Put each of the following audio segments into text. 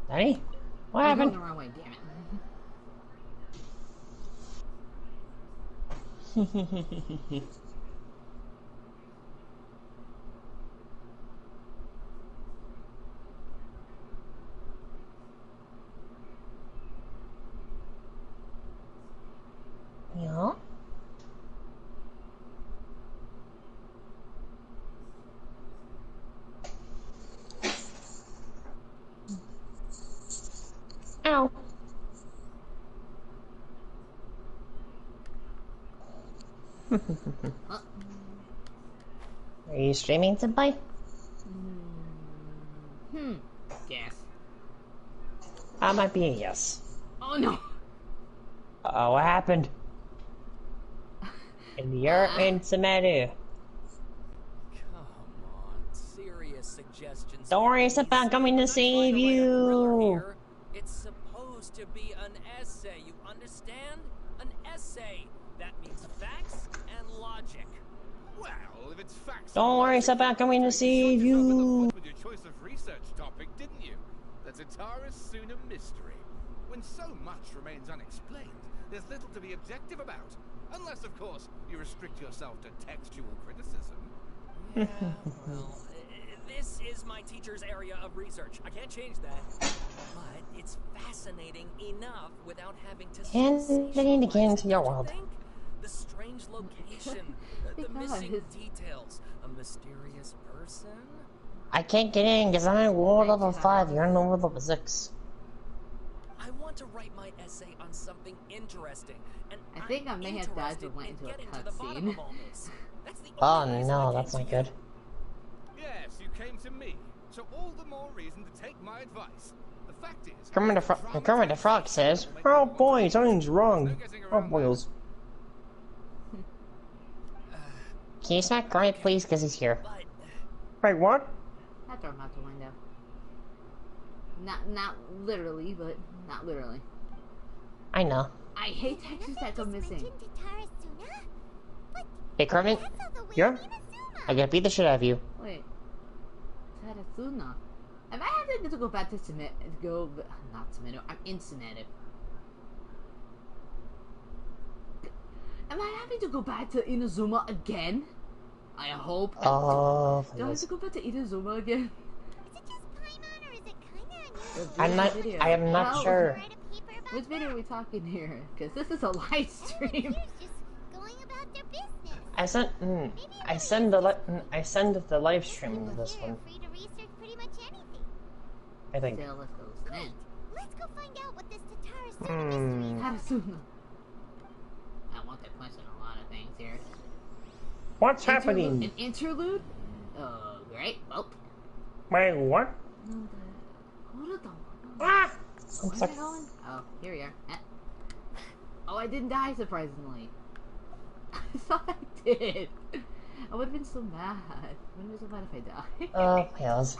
Daddy? What I'm happened? going the wrong way, damn it. Yeah? Ow. Are you streaming, Senpai? Yes. That might be a yes. Oh no! What happened? And you're in Samaru. Come on, serious suggestions. Don't worry, Senpai, I'm coming to save you. It's supposed to be an essay, you understand? An essay. That means facts and logic. Well, if it's facts. Don't worry, Senpai, I'm coming to save you. With your choice of research topic, didn't you? The Tatara's soon a mystery. When so much remains unexplained, there's little to be objective about. Unless, of course, you restrict yourself to textual criticism. Yeah, well, this is my teacher's area of research. I can't change that. But it's fascinating enough without having to And they need to get into your world. The strange location, the missing details, a mysterious person. I can't get in because I'm in world level 5, you're in world level 6. I want to write my essay on something interesting, and I think I may have died but went into a cutscene. Oh no, that's not good. Yes, you came to me, so all the more reason to take my advice. The fact is, Kermit the Frog says, "Oh boy, something's wrong." Oh boils. Can you smack Kermit, please, because he's here? Wait, what? I throw him out the window. Not literally, but not literally. I know. I hate textures that go missing. Hey, Kermit. Here? I gotta beat the shit out of you. Wait. Tarasuna. Am I having to go back to Sumeru? Not Sumeru. I'm in Sumeru. Am I having to go back to Inazuma again? I hope. Oh, do I have to go back to Inazuma again? I am not sure. Which video are we talking here? Because this is a live stream. I sent the live stream to this one. I think. Still, let's go then. Let's go find out what this Tatara Tarasuna. I want to question a lot of things here. What's happening? An interlude? Great. Well. Wait, what? Ah! Where's it going? Oh, here we are. Oh, I didn't die, surprisingly. I thought I did. I would have been so mad. I would have been so mad if I died. Oh, hells.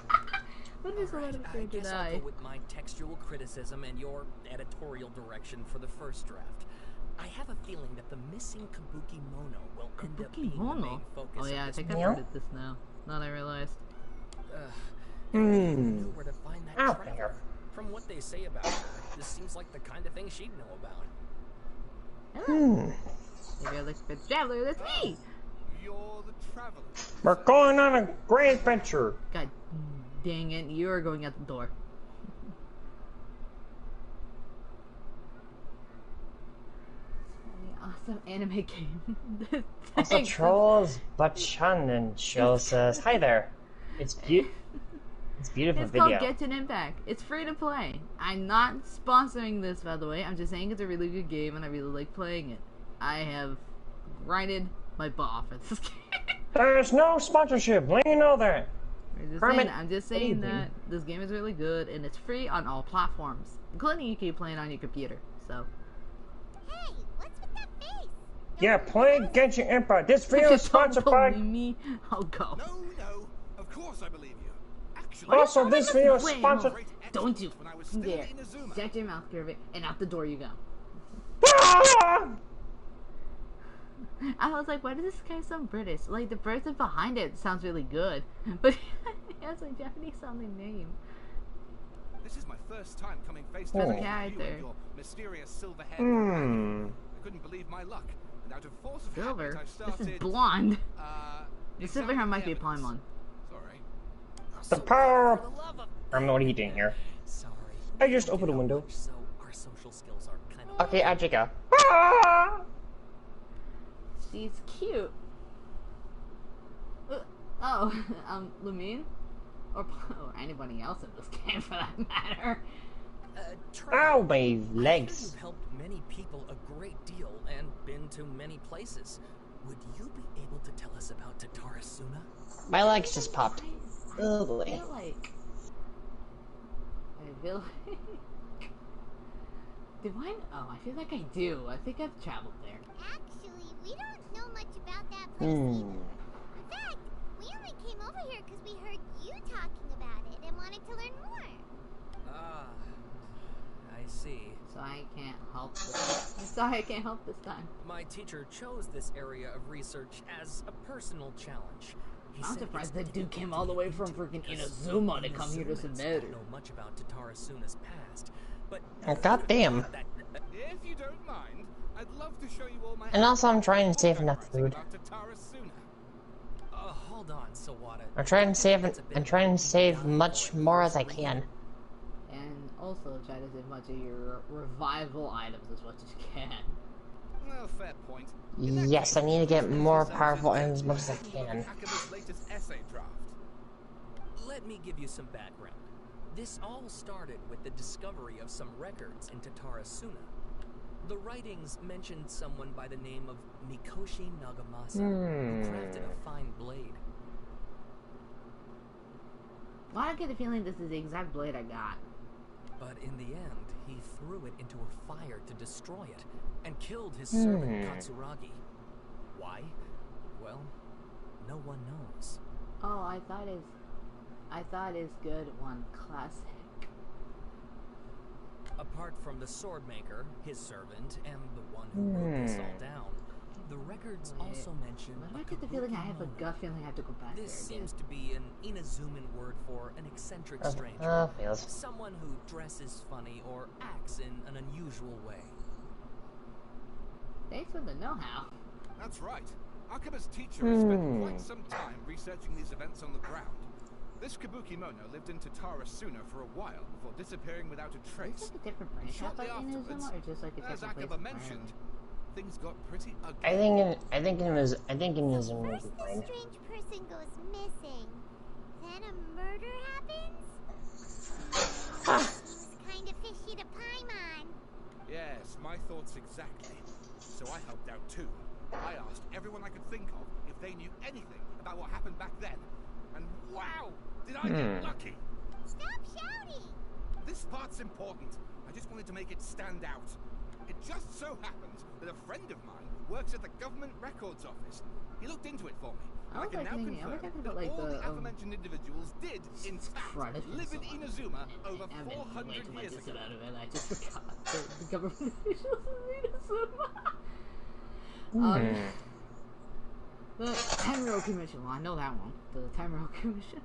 What is the one I guess I'll go with my textual criticism and your editorial direction for the first draft. I have a feeling that the missing Kabuki Mono will end up being the main focus. Oh yeah, I think I've Yeah? heard this now. Now that I realized. Where to find that Out travel. there. From what they say about her, this seems like the kind of thing she'd know about. Maybe I like the traveler. That's me. you're the traveler. We're going on a great adventure. God dang it! You are going out the door. Awesome anime game. Also, Trolls Bachanan show says, "Hi there. It's beautiful It's video." called Get an Impact. It's free to play. I'm not sponsoring this, by the way. I'm just saying it's a really good game and I really like playing it. I have grinded my butt off at this game. There's no sponsorship. Let you know that. I'm just saying that this game is really good and it's free on all platforms, including you can play it on your computer. So. Hey, what's with that face? Yeah, play Genshin Impact. This video is sponsored by. me, I'll go. No, of course I believe you. Actually, Also, this video is Wait, sponsored. Don't you when I was still dare. in Inazuma. Shut your mouth, Kirby, and out the door you go. Ah! I was like, why does this guy sound British? Like, the person behind it sounds really good, but he has a Japanese sounding name. This is my first time coming face to Oh. face with you Character. and your mysterious silver-haired companion. I couldn't believe my luck, and out of force of habit, Silver? I started. This is blonde. The silver hair examining might be a evidence. Paimon. Sorry. The power. What are you doing here? Sorry. I just opened a window. So our social skills are kind of Okay, Ajika. She's cute. Oh, Lumine? Or anybody else in this game for that matter. Ow, my You've legs. helped many people a great deal and been to many places. Would you be able to tell us about Tatarasuna? My legs just popped. Oh I boy. feel like... Do I... Oh, I feel like I do. I think I've traveled there. Actually, we don't know much about that place either. In fact, we only came over here because we heard you talking about it and wanted to learn more. Ah, I see. So I can't help this. I'm sorry, I can't help this time. My teacher chose this area of research as a personal challenge. He I'm said surprised it's that dude came all the way from freaking because Inazuma to come here to Inazumans submit don't know much about Tatarasuna's past, but Oh, goddamn. If you don't mind, I'd love to show you all my. And also, I'm trying to save enough food. About Tatarasuna. Hold on, Sawada. I'm trying to save much more as I can. And also try to save much of your revival items as much as you can. Well, fair point. Yes, I need to get more powerful items as much as I can. Akaba's latest essay draft. Let me give you some background. This all started with the discovery of some records in Tatarasuna. The writings mentioned someone by the name of Mikoshi Nagamasa, who crafted a fine blade. Well, I get the feeling this is the exact blade I got. But in the end, he threw it into a fire to destroy it, and killed his servant Katsuragi. Why? Well, no one knows. Oh, I thought his good one classic. Apart from the sword maker, his servant, and the one who wrote this all down, the records also mention Why a do I get the feeling I have a kabuki gut feeling I have to go back This there again? seems to be an Inazuman word for an eccentric stranger. Fails. Someone who dresses funny or acts in an unusual way. Thanks for the know-how. That's right. Akaba's teacher has spent quite some time researching these events on the ground. This Kabuki Mono lived in Tatarasuna for a while before disappearing without a It's trace. like a different branch. Shortly Like afterwards, Inazuma, or just like a as different place Akaba entirely? mentioned, things got pretty ugly. I think it was First, the fine. strange person goes missing. Then a murder happens? Seems kind of fishy to Paimon. Yes, my thoughts exactly. So I helped out too. I asked everyone I could think of if they knew anything about what happened back then. And wow, did I get lucky! Stop shouting! This part's important. I just wanted to make it stand out. It just so happens that a friend of mine works at the government records office. He looked into it for me. I was can now thinking confirm about that like all the the aforementioned individuals did, in fact, Christ, live in so Inazuma over I've been 400 way too much years into ago. out of it. I just forgot the government officials in Inazuma. The Tamuro Commission. Well, I know that one. The Tamuro Commission.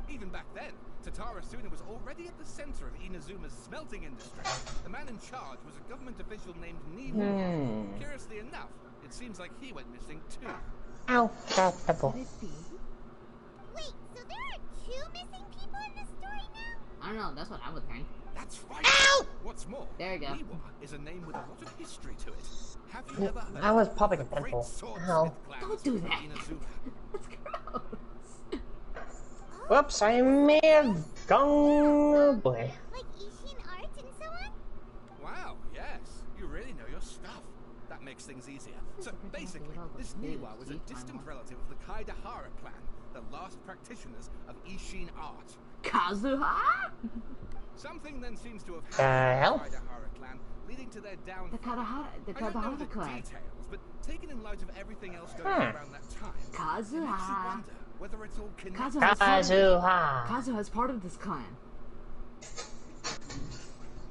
Even back then, Tatarasuna was already at the center of Inazuma's smelting industry. The man in charge was a government official named Niwa. Curiously enough, it seems like he went missing too. Ow, got a pimple. Could it be? Wait, so there are 2 missing people in this story now? I don't know. That's what I was hearing. That's right. What's more, There you go. Niwa is a name with a lot of history to it. Have you ever heard I was of popping the a pimple. great swordsmith Ow. clans Don't do of that. Inazuma? That's gross. Whoops, I may have gone. Oh boy. Like Ishin art and so on? Wow, yes, you really know your stuff. That makes things easier. So basically, this Niwa was a distant relative of the Kaidahara clan, the last practitioners of Ishin art. Kazuha? Something then seems to have The hell? happened to the Kaidahara clan, leading to their downfall. The I don't know Kazuha the clan. details, but taken in light of everything else going on around that time, it makes you Kazuha. wonder whether it's all connected. Kazuha. Kazuha is part of this clan.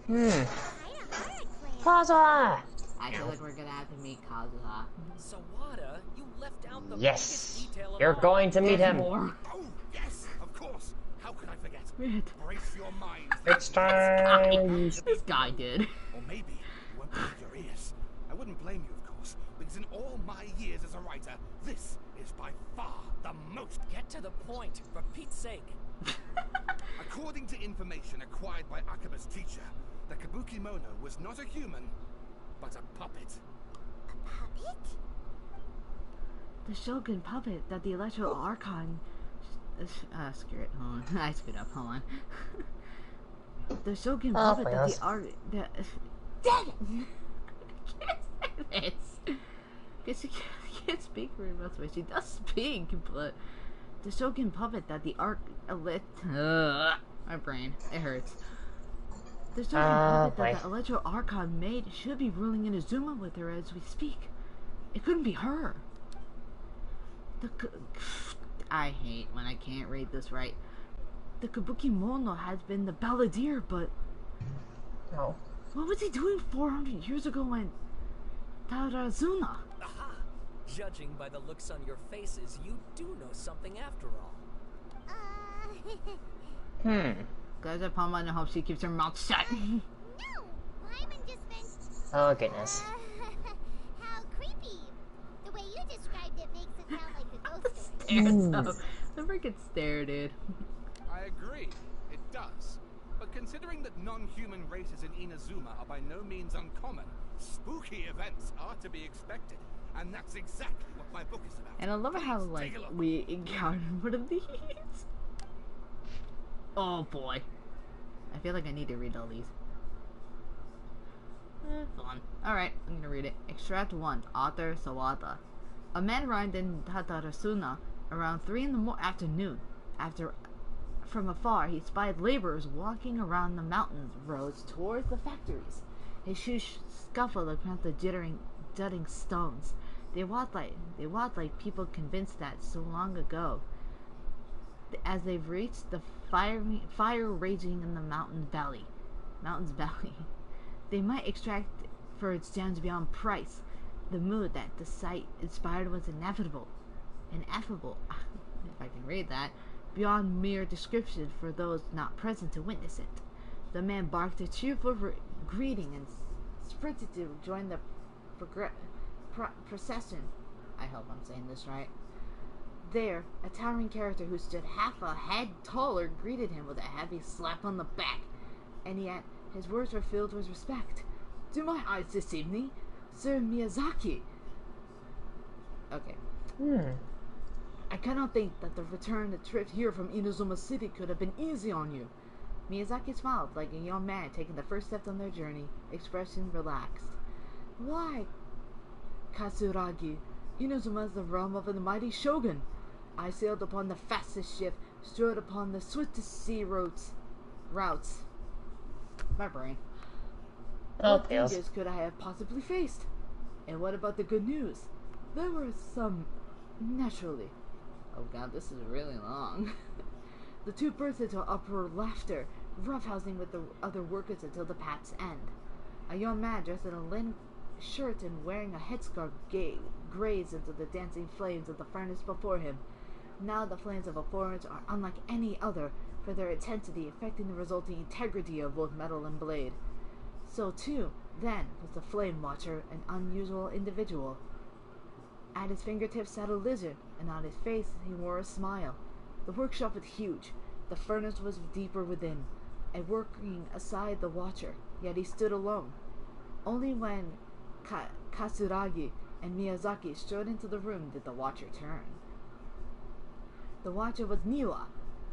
Kaidahara clan. Kazuha. I feel like we're gonna have to meet Kazuha. Sawada, you left out the Yes. biggest detail of You're all. going to meet him. More. Oh, yes, of course. How could I forget? Shit. Brace your minds. It's time. This guy did. Or maybe you won't believe your ears. I wouldn't blame you, of course, because in all my years as a writer, this is by far the most. Get to the point, for Pete's sake. According to information acquired by Akaba's teacher, the Kabuki Mono was not a human, but a puppet. A puppet? The Shogun puppet that the Electro Archon. Screw it. Hold on. I screwed up. Hold on. The Shogun puppet that the art. Dang it! I can't say this. Because she can't speak very much, but she does speak. But the Shogun puppet that the my brain, it hurts. The Shogun puppet that the Electro Archon made should be ruling Inazuma with her as we speak. It couldn't be her. I hate when I can't read this right. The Kabuki Mono has been the balladeer, but Oh. what was he doing 400 years ago in Tarazuna? Aha! Judging by the looks on your faces, you do know something after all. Guys, I palm on and hope she keeps her mouth shut. No! Lyman just meant... Oh goodness. how creepy. The way you described it makes it sound like a ghost story. The freaking stare, dude. I agree, it does. But considering that non-human races in Inazuma are by no means uncommon, spooky events are to be expected. And that's exactly what my book is about. And I love how, Please like, take a look. we encountered one of these. Oh boy. I feel like I need to read all these. Fun. Alright, I'm gonna read it. Extract 1. Author Sawada. A man arrived in Tatarasuna around 3 in the afternoon. From afar, he spied laborers walking around the mountain roads towards the factories. His shoes scuffled across the jutting stones. They walked like people convinced that so long ago. As they reached the fire raging in the mountain's belly, they might extract for its gems beyond price. The mood that the sight inspired was ineffable, if I can read that, beyond mere description for those not present to witness it. The man barked a cheerful greeting and sprinted to join the procession. I hope I'm saying this right. There, a towering character who stood half a head taller greeted him with a heavy slap on the back, and yet his words were filled with respect. Do my eyes deceive me? Sir Miyazaki. Okay. I cannot think that the return trip here from Inazuma City could have been easy on you. Miyazaki smiled like a young man taking the first step on their journey, expression relaxed. Why, Katsuragi, Inazuma is the realm of the mighty shogun. I sailed upon the fastest ship, strode upon the swiftest sea routes. My brain. What dangers could I have possibly faced? And what about the good news? There were some, naturally. Oh god, this is really long. The two burst into uproar laughter, roughhousing with the other workers until the path's end. A young man dressed in a linen shirt and wearing a headscarf grazed into the dancing flames of the furnace before him. Now the flames of a forge are unlike any other for their intensity, affecting the resulting integrity of both metal and blade. So too, then, was the Flame Watcher, an unusual individual. At his fingertips sat a lizard, and on his face he wore a smile. The workshop was huge. The furnace was deeper within, and working aside the Watcher, yet he stood alone. Only when Katsuragi and Miyazaki strode into the room did the Watcher turn. The Watcher was Niwa,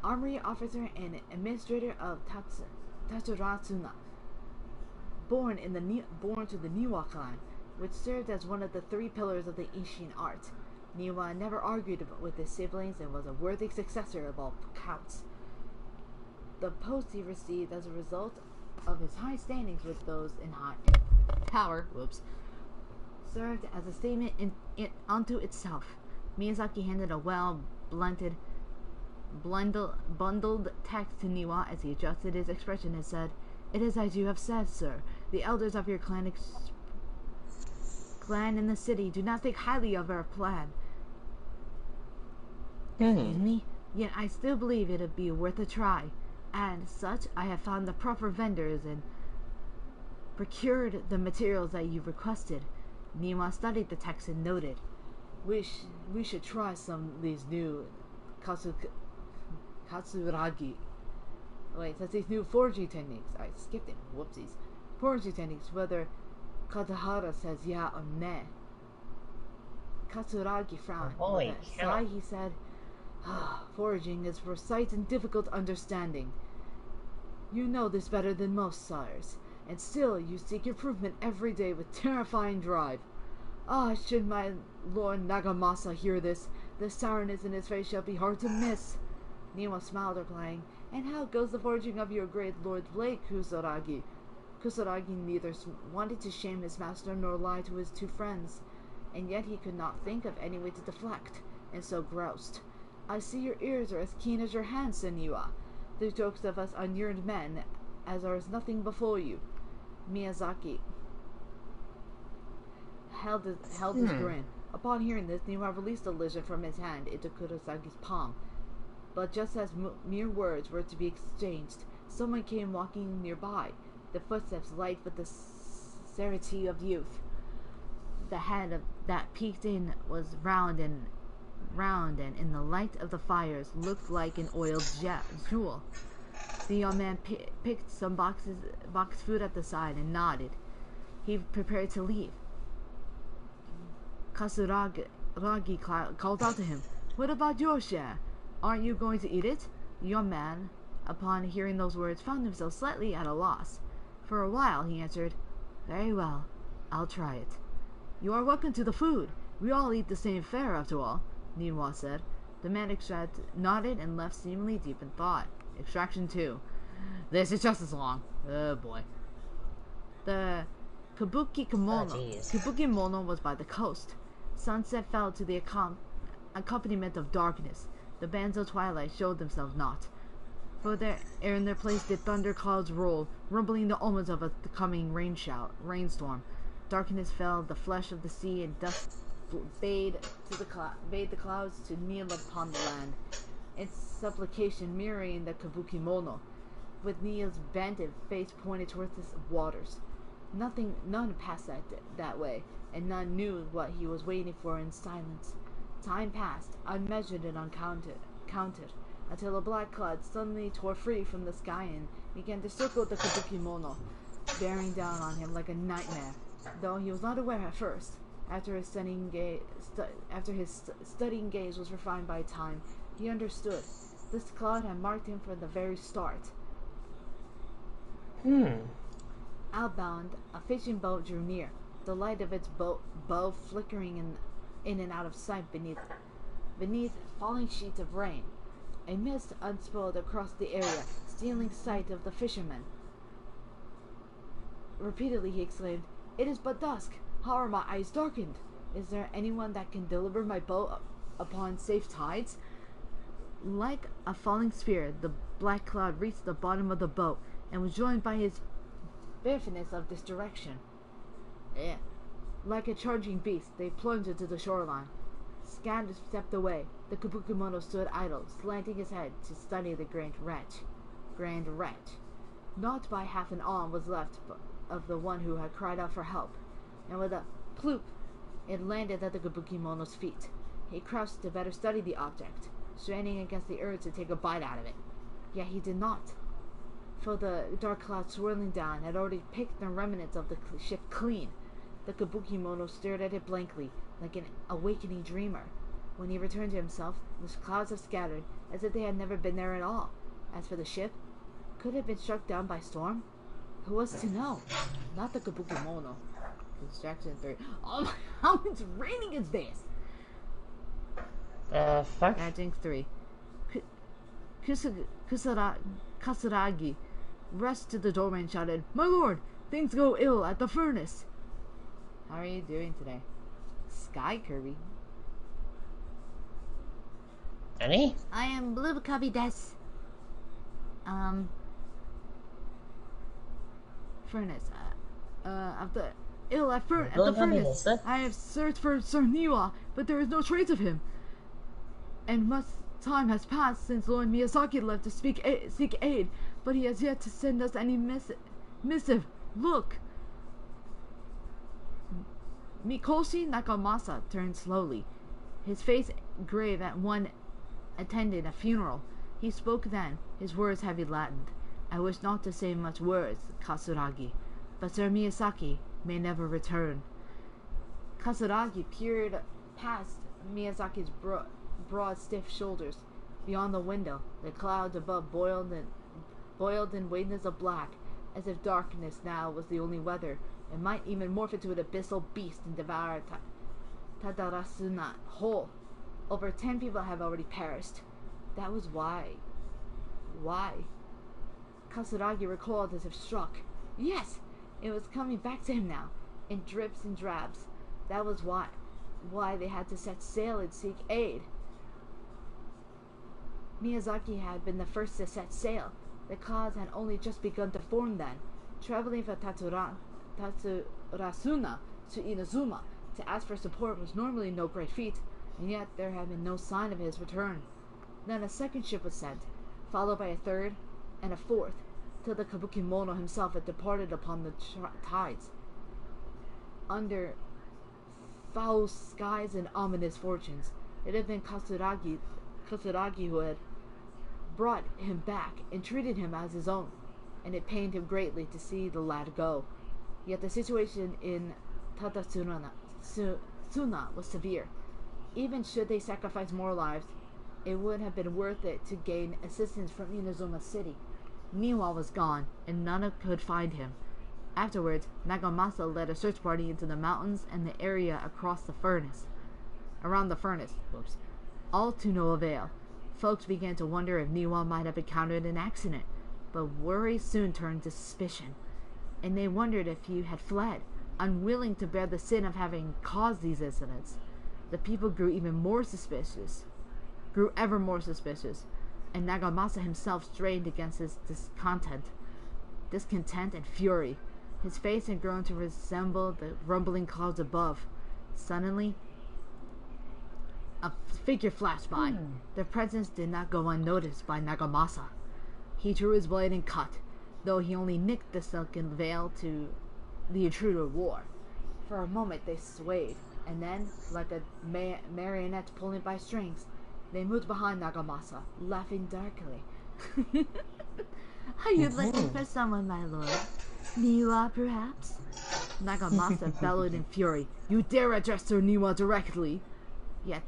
armory officer and administrator of Tatsuratsuna, born to the Niwa clan, which served as one of the 3 pillars of the Ishin art. Niwa never argued with his siblings and was a worthy successor of all counts. The post he received as a result of his high standings with those in high power, served as a statement unto itself. Miyazaki handed a bundled text to Niwa as he adjusted his expression and said, "It is as you have said, sir. The elders of your clan in the city do not think highly of our plan." Excuse me? Yet I still believe it'd be worth a try. And such, I have found the proper vendors and procured the materials that you requested. Nima studied the text and noted, we should try some of these new Katsuragi. Wait, that's these new forging techniques. I skipped it. Whoopsies. Forging techniques, whether Katahara says yeah or nay. Katsuragi frowned. Holy cow. Sigh, he said, forging is precise and difficult understanding. You know this better than most, sires, and still you seek improvement every day with terrifying drive. Should my lord Nagamasa hear this, the sourness in his face shall be hard to miss. Nima smiled, replying, and how goes the forging of your great lord's blade, Kusaragi? Kusaragi neither wanted to shame his master nor lie to his two friends, and yet he could not think of any way to deflect, and so groused. I see your ears are as keen as your hands, Senua. The jokes of us inured men, as there is nothing before you. Miyazaki held his grin. Upon hearing this, Nima released the lizard from his hand into Kurosagi's palm. But just as mere words were to be exchanged, someone came walking nearby, the footsteps light with the serenity of youth. The head that peeked in was round and in the light of the fires looked like an oiled jewel. The young man picked some box food at the side and nodded. He prepared to leave. Katsuragi called out to him, "What about your share? Aren't you going to eat it?" The young man, upon hearing those words, found himself slightly at a loss. For a while he answered, "Very well, I'll try it." "You are welcome to the food. We all eat the same fare, after all," Nima said. The man nodded and left seemingly deep in thought. Extraction 2. This is just as long. Oh boy. The Kabuki Mono was by the coast. Sunset fell to the accompaniment of darkness. The bands of twilight showed themselves not. For in their place did thunder clouds roll, rumbling the omens of a coming rainstorm. Darkness fell the flesh of the sea, and dust bade the clouds to kneel upon the land. Its supplication mirroring the Kabuki Mono, with Nia's bent face pointed towards the waters. None passed that way, and none knew what he was waiting for in silence. Time passed, unmeasured and uncounted, until a black cloud suddenly tore free from the sky and began to circle the Kabuki Mono, bearing down on him like a nightmare, though he was not aware at first. After his studying gaze was refined by time, he understood. This cloud had marked him from the very start. Outbound, a fishing boat drew near, the light of its bow flickering in and out of sight beneath falling sheets of rain. A mist unspooled across the area, stealing sight of the fisherman. Repeatedly he exclaimed, "It is but dusk. How are my eyes darkened? Is there anyone that can deliver my boat upon safe tides?" Like a falling spear, the black cloud reached the bottom of the boat and was joined by his bareness of this direction. Like a charging beast, they plunged into the shoreline. Scand stepped away. The Kabuki Mono stood idle, slanting his head to study the grand wretch. Not by half an arm was left of the one who had cried out for help, and with a ploop, it landed at the Kabuki Mono's feet. He crouched to better study the object, straining against the urge to take a bite out of it. Yet he did not, for the dark cloud swirling down had already picked the remnants of the ship clean. The Kabuki Mono stared at it blankly, like an awakening dreamer. When he returned to himself, the clouds had scattered, as if they had never been there at all. As for the ship, could it have been struck down by storm? Who was to know? Not the Kabuki Mono. Extraction 3. Oh my, how much raining is this? Fuck? Extraction 3. Katsuragi rushed to the doorway and shouted, "My lord, things go ill at the furnace." How are you doing today? Sky Kirby. Any? I am Blue Cubby Des. Furnace. Of the ill at the furnace. I have searched for Sir Niwa, but there is no trace of him, and must Time has passed since Lord Miyazaki left to seek aid, but he has yet to send us any missive. Look! Mikoshi Nakamasa turned slowly, his face grave at one attending a funeral. He spoke then, his words heavy ladened. I wish not to say much words, Kasuragi, but Sir Miyazaki may never return. Kasuragi peered past Miyazaki's broad, stiff shoulders. Beyond the window, the clouds above boiled in waves of black, as if darkness now was the only weather, and might even morph into an abyssal beast and devour Tadarasuna whole. Over 10 people have already perished. That was why. Why? Kasuragi recalled as if struck. Yes! It was coming back to him now, in drips and drabs. That was why they had to set sail and seek aid. Miyazaki had been the first to set sail. The clouds had only just begun to form then. Traveling from Tatsurasuna to Inazuma to ask for support was normally no great feat, and yet there had been no sign of his return. Then a second ship was sent, followed by a third and a fourth, till the Kabukimono himself had departed upon the tides. Under foul skies and ominous fortunes, it had been Kasuragi who had brought him back and treated him as his own, and it pained him greatly to see the lad go. Yet the situation in Tadasuna was severe. Even should they sacrifice more lives, it would have been worth it to gain assistance from Inazuma City. Niwa was gone, and none could find him. Afterwards, Nagamasa led a search party into the mountains and the area around the furnace. All to no avail. Folks began to wonder if Niwa might have encountered an accident, but worry soon turned to suspicion, and they wondered if he had fled, unwilling to bear the sin of having caused these incidents. The people grew ever more suspicious, and Nagamasa himself strained against his discontent and fury. His face had grown to resemble the rumbling clouds above. Suddenly, a figure flashed by. Their presence did not go unnoticed by Nagamasa. He drew his blade and cut, though he only nicked the silken veil to the intruder wore. For a moment they swayed, and then, like a marionette pulling by strings, they moved behind Nagamasa, laughing darkly. Are you looking for someone, my lord? Niwa, perhaps? Nagamasa bellowed in fury. You dare address Sir Niwa directly! Yet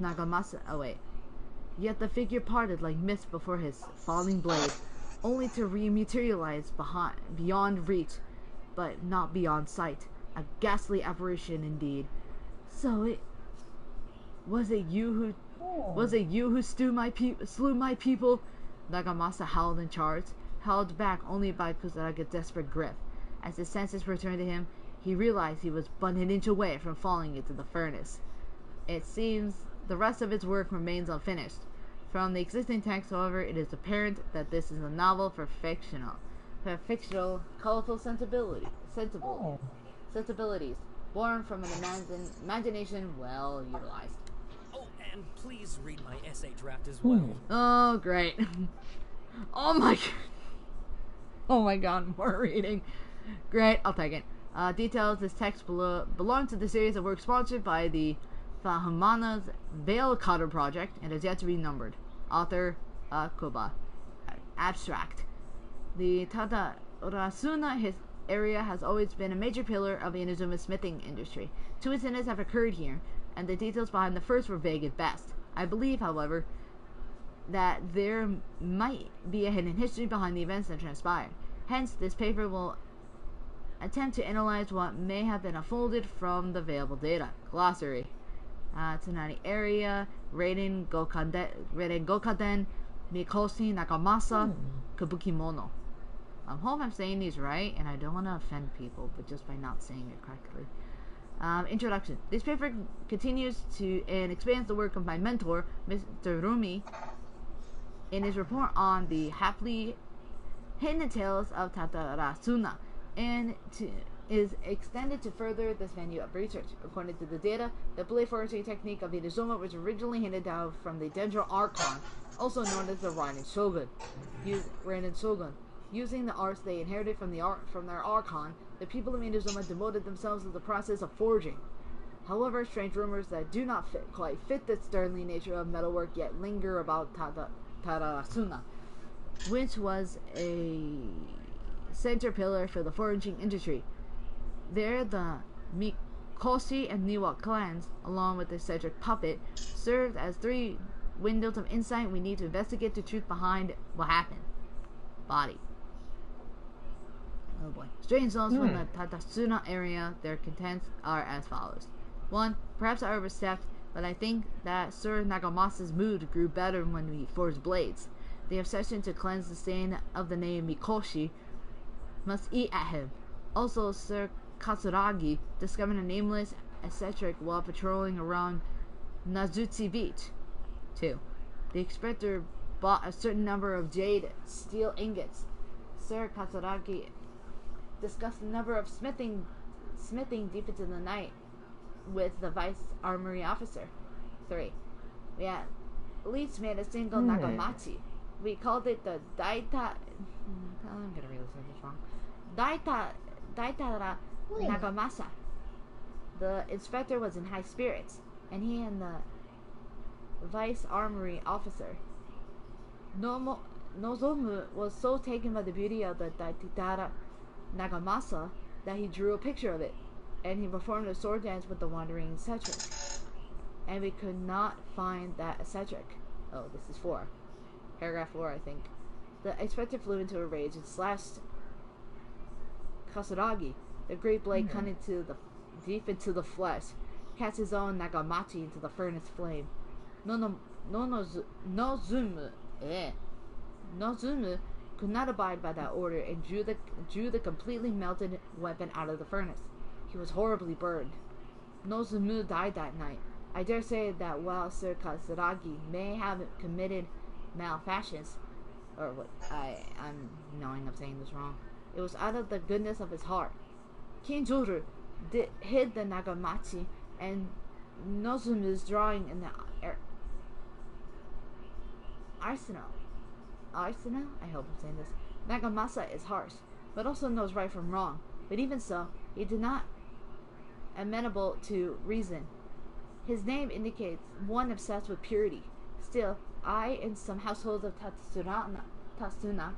the figure parted like mist before his falling blade, only to rematerialize beyond reach, but not beyond sight. A ghastly apparition indeed. So was it you who slew my people? Nagamasa howled and charged, held back only by Kusaraga's desperate grip. As his senses returned to him, he realized he was but an inch away from falling into the furnace. It seems the rest of its work remains unfinished. From the existing text, however, it is apparent that this is a novel for fictional, colorful sensibilities, born from an imagination well utilized. Oh, and please read my essay draft as well. Oh, great. Oh my god, more reading. Great, I'll take it. Details, this text belongs to the series of works sponsored by the Fahumana's Veil Cutter Project and is yet to be numbered. Author, Kuba. Abstract. The Tadarasuna area has always been a major pillar of Inazuma's smithing industry. 2 incidents have occurred here, and the details behind the first were vague at best. I believe, however, that there might be a hidden history behind the events that transpired. Hence, this paper will attempt to analyze what may have been unfolded from the available data. Glossary. Tsunami area, Raiden Gokaden, Mikoshi Nakamasa, Kabukimono. I hope I'm saying these right, and I don't want to offend people, but just by not saying it correctly. Introduction. This paper continues to and expands the work of my mentor, Mr. Rumi, in his report on the happily hidden tales of Tatarasuna, and is extended to further this venue of research. According to the data, the blade foraging technique of Inazuma was originally handed down from the Dendro Archon, also known as the Raiden Shogun. Using the arts they inherited from their Archon, the people of Inazuma devoted themselves to the process of forging. However, strange rumors that do not quite fit the sternly nature of metalwork yet linger about Tarasuna, which was a center pillar for the foraging industry. There, the Mikoshi and Niwa clans, along with the Cedric puppet, served as 3 windows of insight we need to investigate the truth behind what happened. Body. Oh boy. Strange zones from the Tatasuna area, their contents are as follows. 1. Perhaps I overstepped, but I think that Sir Nagamasa's mood grew better when we forged blades. The obsession to cleanse the stain of the name Mikoshi must eat at him. Also, Sir Katsuragi discovered a nameless eccentric while patrolling around Nazutsu Beach. 2. The inspector bought a certain number of jade steel ingots. Sir Katsuragi discussed a number of smithing deep into the night with the vice armory officer. 3. We at least made a single Nagamachi. We called it the Daita. I'm gonna read this wrong. Daitara Nagamasa. The inspector was in high spirits, and he and the vice armory officer Nozomu was so taken by the beauty of the Daitara Nagamasa that he drew a picture of it, and he performed a sword dance with the wandering eccentric. And we could not find that eccentric. Oh, this is 4. Paragraph 4, I think. The inspector flew into a rage and slashed Katsuragi. The great blade cut deep into the flesh, cast his own Nagamachi into the furnace flame. Nozumu could not abide by that order and drew the completely melted weapon out of the furnace. He was horribly burned. Nozumu died that night. I dare say that while Sir Katsuragi may have committed malfactions, or what I'm knowing I'm saying this wrong, it was out of the goodness of his heart. Kinjuru hid the Nagamachi and Nozumu's drawing in the arsenal. I hope I'm saying this. Nagamasa is harsh, but also knows right from wrong. But even so, he did not amenable to reason. His name indicates one obsessed with purity. Still, I and some households of Tarasuna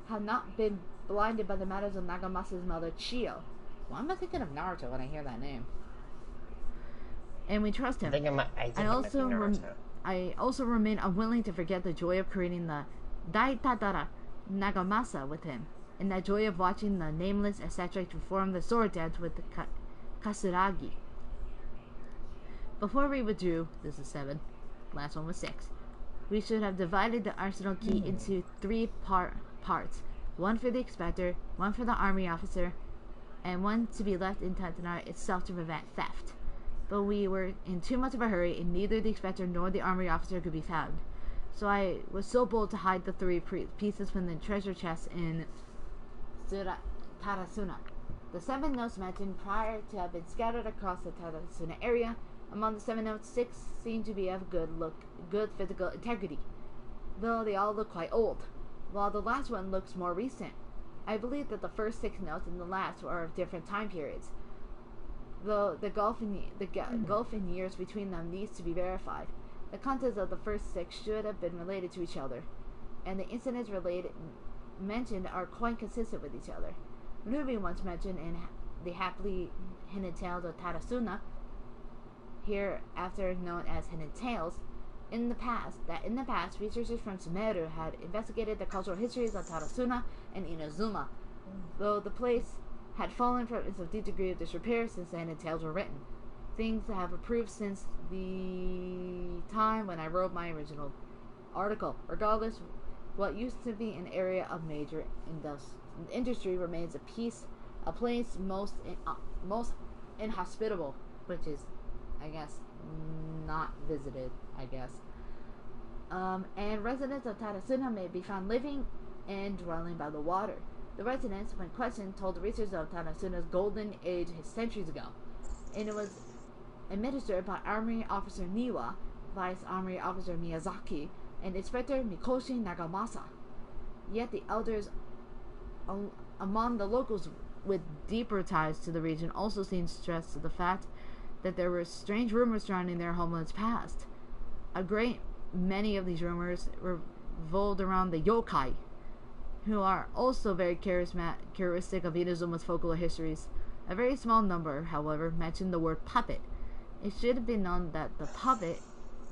have not been blinded by the matters of Nagamasa's mother, Chiyo. Why am I thinking of Naruto when I hear that name? And we trust him. I also remain unwilling to forget the joy of creating the Daitadara Nagamasa with him, and the joy of watching the nameless eccentric perform the sword dance with the Katsuragi. Before we withdrew, this is 7, last one was 6, we should have divided the arsenal key into 3 parts, one for the inspector, one for the army officer, and one to be left in Tantanara itself to prevent theft. But we were in too much of a hurry, and neither the inspector nor the army officer could be found. So I was so bold to hide the 3 pieces from the treasure chest in Tarasuna. The 7 notes mentioned prior to have been scattered across the Tarasuna area. Among the 7 notes, 6 seemed to be of good physical integrity, though they all look quite old, while the last one looks more recent. I believe that the first 6 notes and the last are of different time periods, though the gulf in years between them needs to be verified. The contents of the first 6 should have been related to each other, and the incidents mentioned are quite consistent with each other. Ruby once mentioned in the happily hidden tales of Tarasuna, hereafter known as Hidden Tales, in the past, researchers from Sumeru had investigated the cultural histories of Tarasuna and Inazuma, though the place had fallen from its deep degree of disrepair since the Hidden Tales were written. Things have improved since the time when I wrote my original article. Regardless, what used to be an area of major industry remains a place most inhospitable, which is, I guess, not visited, I guess. And residents of Tarasuna may be found living and dwelling by the water. The residents, when questioned, told the researchers of Tarasuna's golden age centuries ago, and it was administered by Army Officer Niwa, Vice Army Officer Miyazaki, and Inspector Mikoshi Nagamasa. Yet the elders among the locals with deeper ties to the region also seemed stressed to the fact that there were strange rumors surrounding their homeland's past. A great many of these rumors revolved around the yokai, who are also very characteristic of Inazuma's folklore histories. A very small number, however, mentioned the word puppet. It should have been known that the puppet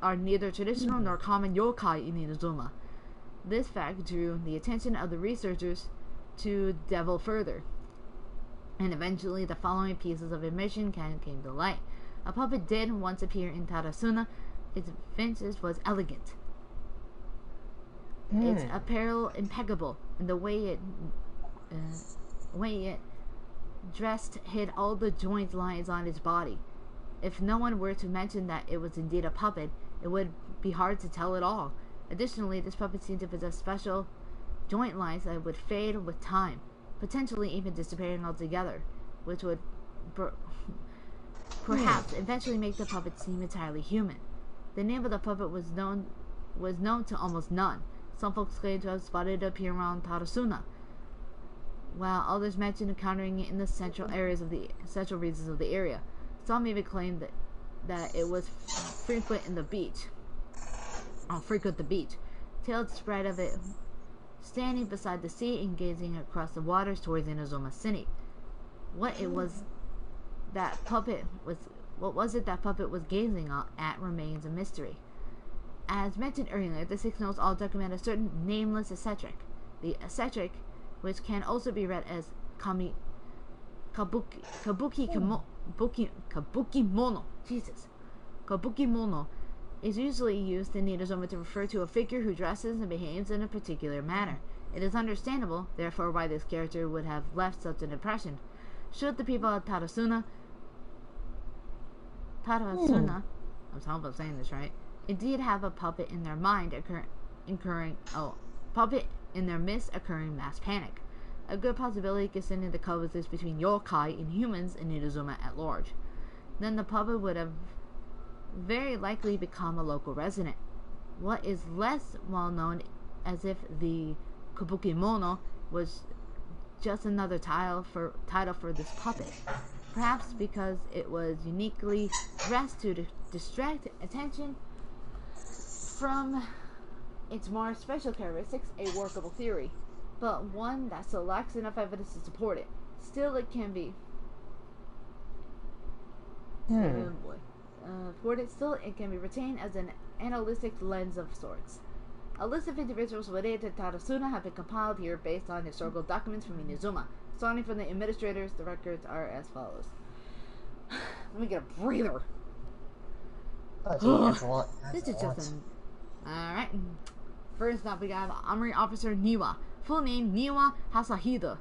are neither traditional nor common yokai in Inazuma. This fact drew the attention of the researchers to delve further, and eventually the following pieces of information came to light. A puppet did once appear in Tarasuna. Its vintage was elegant. Its apparel impeccable, and the way it dressed hid all the joint lines on its body. If no one were to mention that it was indeed a puppet, it would be hard to tell at all. Additionally, this puppet seemed to possess special joint lines that would fade with time, potentially even disappearing altogether, which would perhaps eventually make the puppet seem entirely human. The name of the puppet was known to almost none. Some folks claim to have spotted it appear around Tarasuna, while others mentioned encountering it in the central regions of the area. Some even claimed that it was frequent the beach. Tales spread of it standing beside the sea and gazing across the waters towards Inazuma City. What was it that puppet was gazing at remains a mystery. As mentioned earlier, the Six Notes all document a certain nameless eccentric. The eccentric, which can also be read as kabuki mono, is usually used in Inazuma to refer to a figure who dresses and behaves in a particular manner. It is understandable, therefore, why this character would have left such an impression. Should the people of Tarasuna, I hope I'm saying this right, indeed have a puppet in their mind puppet in their midst occurring mass panic. A good possibility considering the coexistence between yokai and humans in Inazuma at large. Then the puppet would have very likely become a local resident. What is less well known as if the kabuki mono was just another title for this puppet. Perhaps because it was uniquely dressed to distract attention from its more special characteristics, a workable theory, but one that still lacks enough evidence to support it. Still, it can be. It can be retained as an analytic lens of sorts. A list of individuals related to Tarasuna have been compiled here based on historical documents from Inazuma. Starting from the administrators, the records are as follows. Let me get a breather. Oh, gee, that's a lot. This is just Alright. First up, we got Army Officer Niwa. Full name Niwa Hasahide.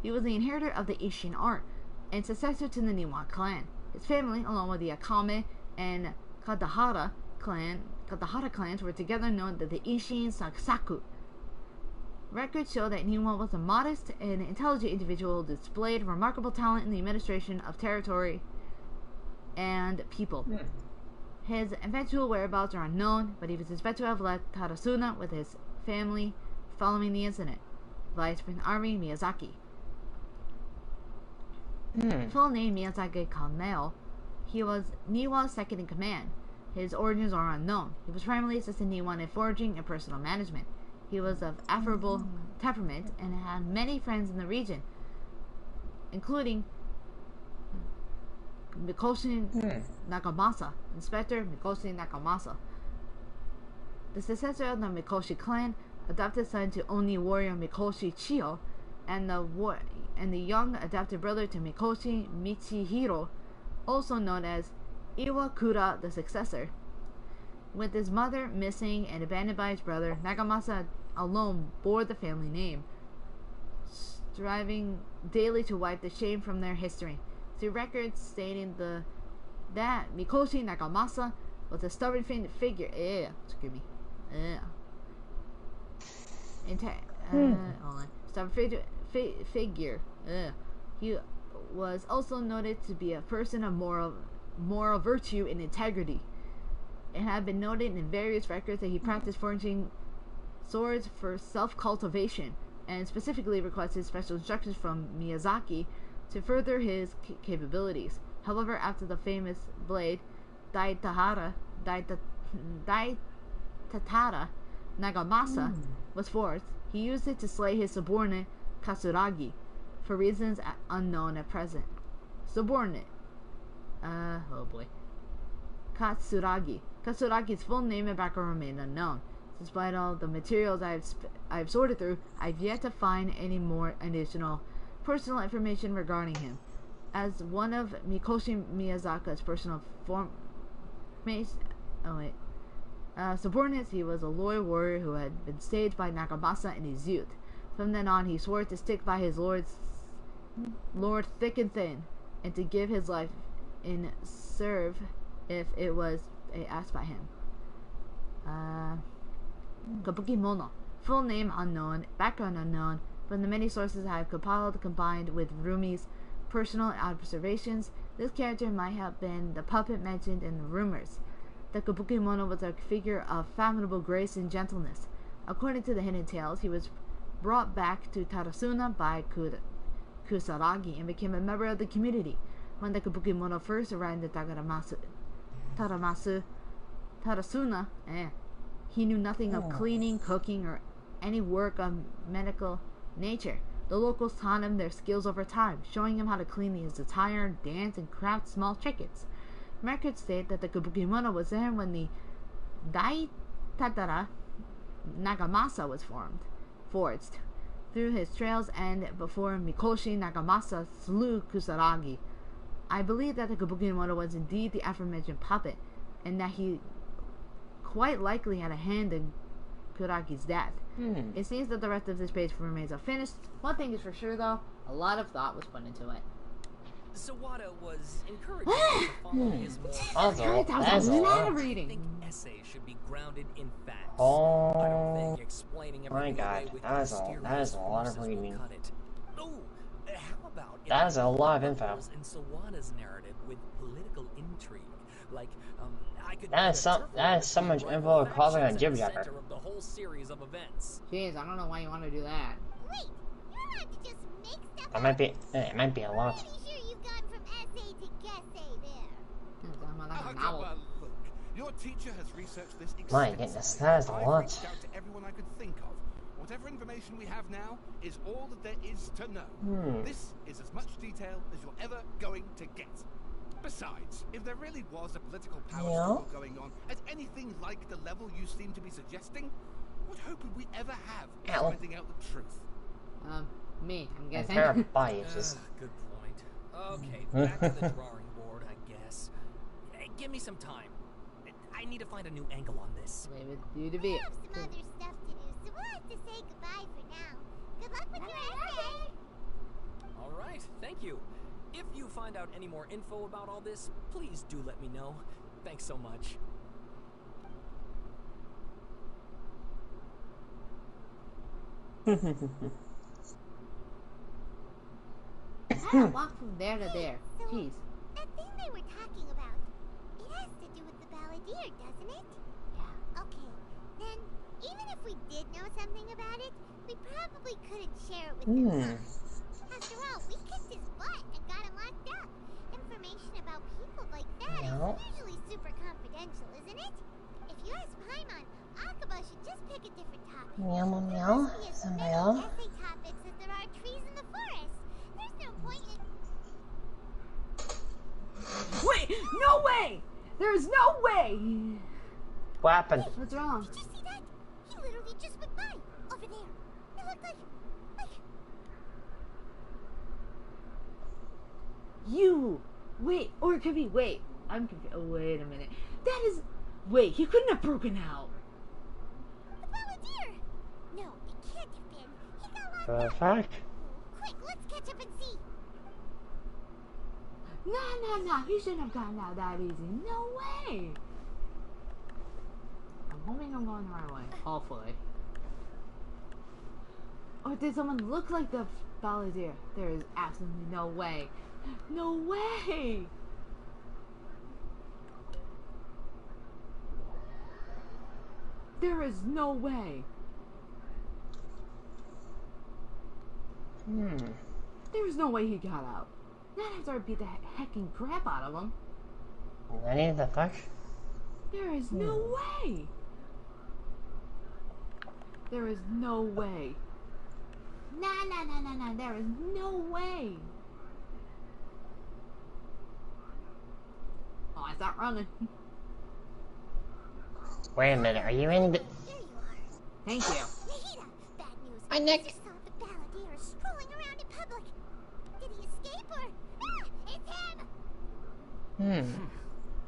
He was the inheritor of the Ishin art and successor to the Niwa clan. His family, along with the Akame and Kadahara clans, were together known as the Ishin Sakusaku. Records show that Niwa was a modest and intelligent individual who displayed remarkable talent in the administration of territory and people. His eventual whereabouts are unknown, but he was suspected to have left Tarasuna with his family following the incident. Vice Army Miyazaki. Full name Miyazaki Kameo. He was Niwa's second in command. His origins are unknown. He was primarily assisting Niwa in foraging and personal management. He was of affable temperament and had many friends in the region, including Mikoshi Nagamasa, Inspector Mikoshi Nagamasa. The successor of the Mikoshi clan, adopted son to Oni warrior Mikoshi Chiyo, and the young adopted brother to Mikoshi Michihiro, also known as Iwakura the successor. With his mother missing and abandoned by his brother, Nagamasa alone bore the family name, striving daily to wipe the shame from their history. See records stating that Mikoshi Nagamasa was a stubborn figure. figure. He was also noted to be a person of moral virtue and integrity. It had been noted in various records that he practiced forging swords for self-cultivation, and specifically requested special instructions from Miyazaki to further his capabilities. However, after the famous blade Daitatara Nagamasa was forged, he used it to slay his subordinate Katsuragi for reasons unknown at present. Subordinate. Oh boy. Katsuragi. Katsuragi's full name and background remain unknown. Despite all the materials I've sorted through, I've yet to find any more additional personal information regarding him. As one of Mikoshi Miyazaka's personal subordinates, he was a loyal warrior who had been staged by Nagamasa in his youth. From then on, he swore to stick by his lord thick and thin, and to give his life in serve if it was asked by him. Kabuki Mono. Full name unknown, background unknown. From the many sources I have compiled, combined with Rumi's personal observations, this character might have been the puppet mentioned in the rumors. The Kabuki Mono was a figure of fathomable grace and gentleness. According to the hidden tales, he was brought back to Tarasuna by Kusaragi and became a member of the community. When the Kabuki Mono first arrived in Tarasuna, he knew nothing of cleaning, cooking, or any work of medical nature. The locals taught him their skills over time, showing him how to clean his attire, dance, and craft small trinkets. Records state that the Kabuki Mono was there when the Daitatara Nagamasa was forged. Through his trails and before Mikoshi Nagamasa slew Kusaragi. I believe that the Kabuki Mono was indeed the aforementioned puppet, and that he quite likely had a hand in Kuragi's death. It seems that the rest of this page remains unfinished. One thing is for sure, though, a lot of thought was put into it. Sawada was encouraging to follow his more... That's a lot. I think essays should be grounded in facts. Oh I don't think explaining everything my god, away with that is a lot of forces will reading. cut it. Oh, how about if That is a lot of it info. was in Sawada's narrative with political intrigue, like I could That is so much info causing a jib jabber. center of the whole series of events. Jeez, I don't know why you want to do that. Wait, you're allowed to just make stuff That up. might be, it might be a lot. Pretty sure you've gone from essay to guessay there. Like a novel. Well, look, your teacher has researched this My extensively. goodness, that is a I've lot. reached out to everyone I could think of. Whatever information we have now is all that there is to know. This is as much detail as you're ever going to get. Besides, if there really was a political power struggle going on at anything like the level you seem to be suggesting, what hope would we ever have of finding out the truth? Me, I'm guessing. Entire biases. Good point. Okay, back to the drawing board, I guess. Give me some time. I need to find a new angle on this. Leave it to you to We be. have some other stuff to do, so we'll have to say goodbye for now. Good luck with your essay. All right, thank you. If you find out any more info about all this, please do let me know. Thanks so much. I don't walk from there to there. So, Jeez. that thing they were talking about, it has to do with the balladeer, doesn't it? Yeah. Okay, then, even if we did know something about it, we probably couldn't share it with them, huh? After all, we kicked his butt and got him locked up. Information about people like that is usually super confidential, isn't it? If you ask Paimon, Akaba should just pick a different topic. Meow, meow, There meow. must be as many essay topics as there are trees in the forest. There's no point in... Wait! No way! There's no way! What happened? What's wrong? Did you see that? He literally just went by. Over there. It looked like... You! Wait, or it could be, wait. I'm confused. Oh, wait a minute. That is... Wait, he couldn't have broken out. The balladeer! No, it can't have been. He got locked The up. fact? Quick, let's catch up and see. No. He shouldn't have gotten out that easy. No way! I'm hoping I'm going the right way. Hopefully. Or did someone look like the Balladeer? There is absolutely no way. No way! There is no way. There is no way he got out. Not after I beat the hecking crap out of him. What the fuck? There is no way. There is no way. Nah. There is no way. Oh, I start running. Wait a minute, are you in the... There you are. Thank you. Nahida, bad news. Hi, Nick. I just saw the Balladeer strolling around in public. Did he escape or... it's him!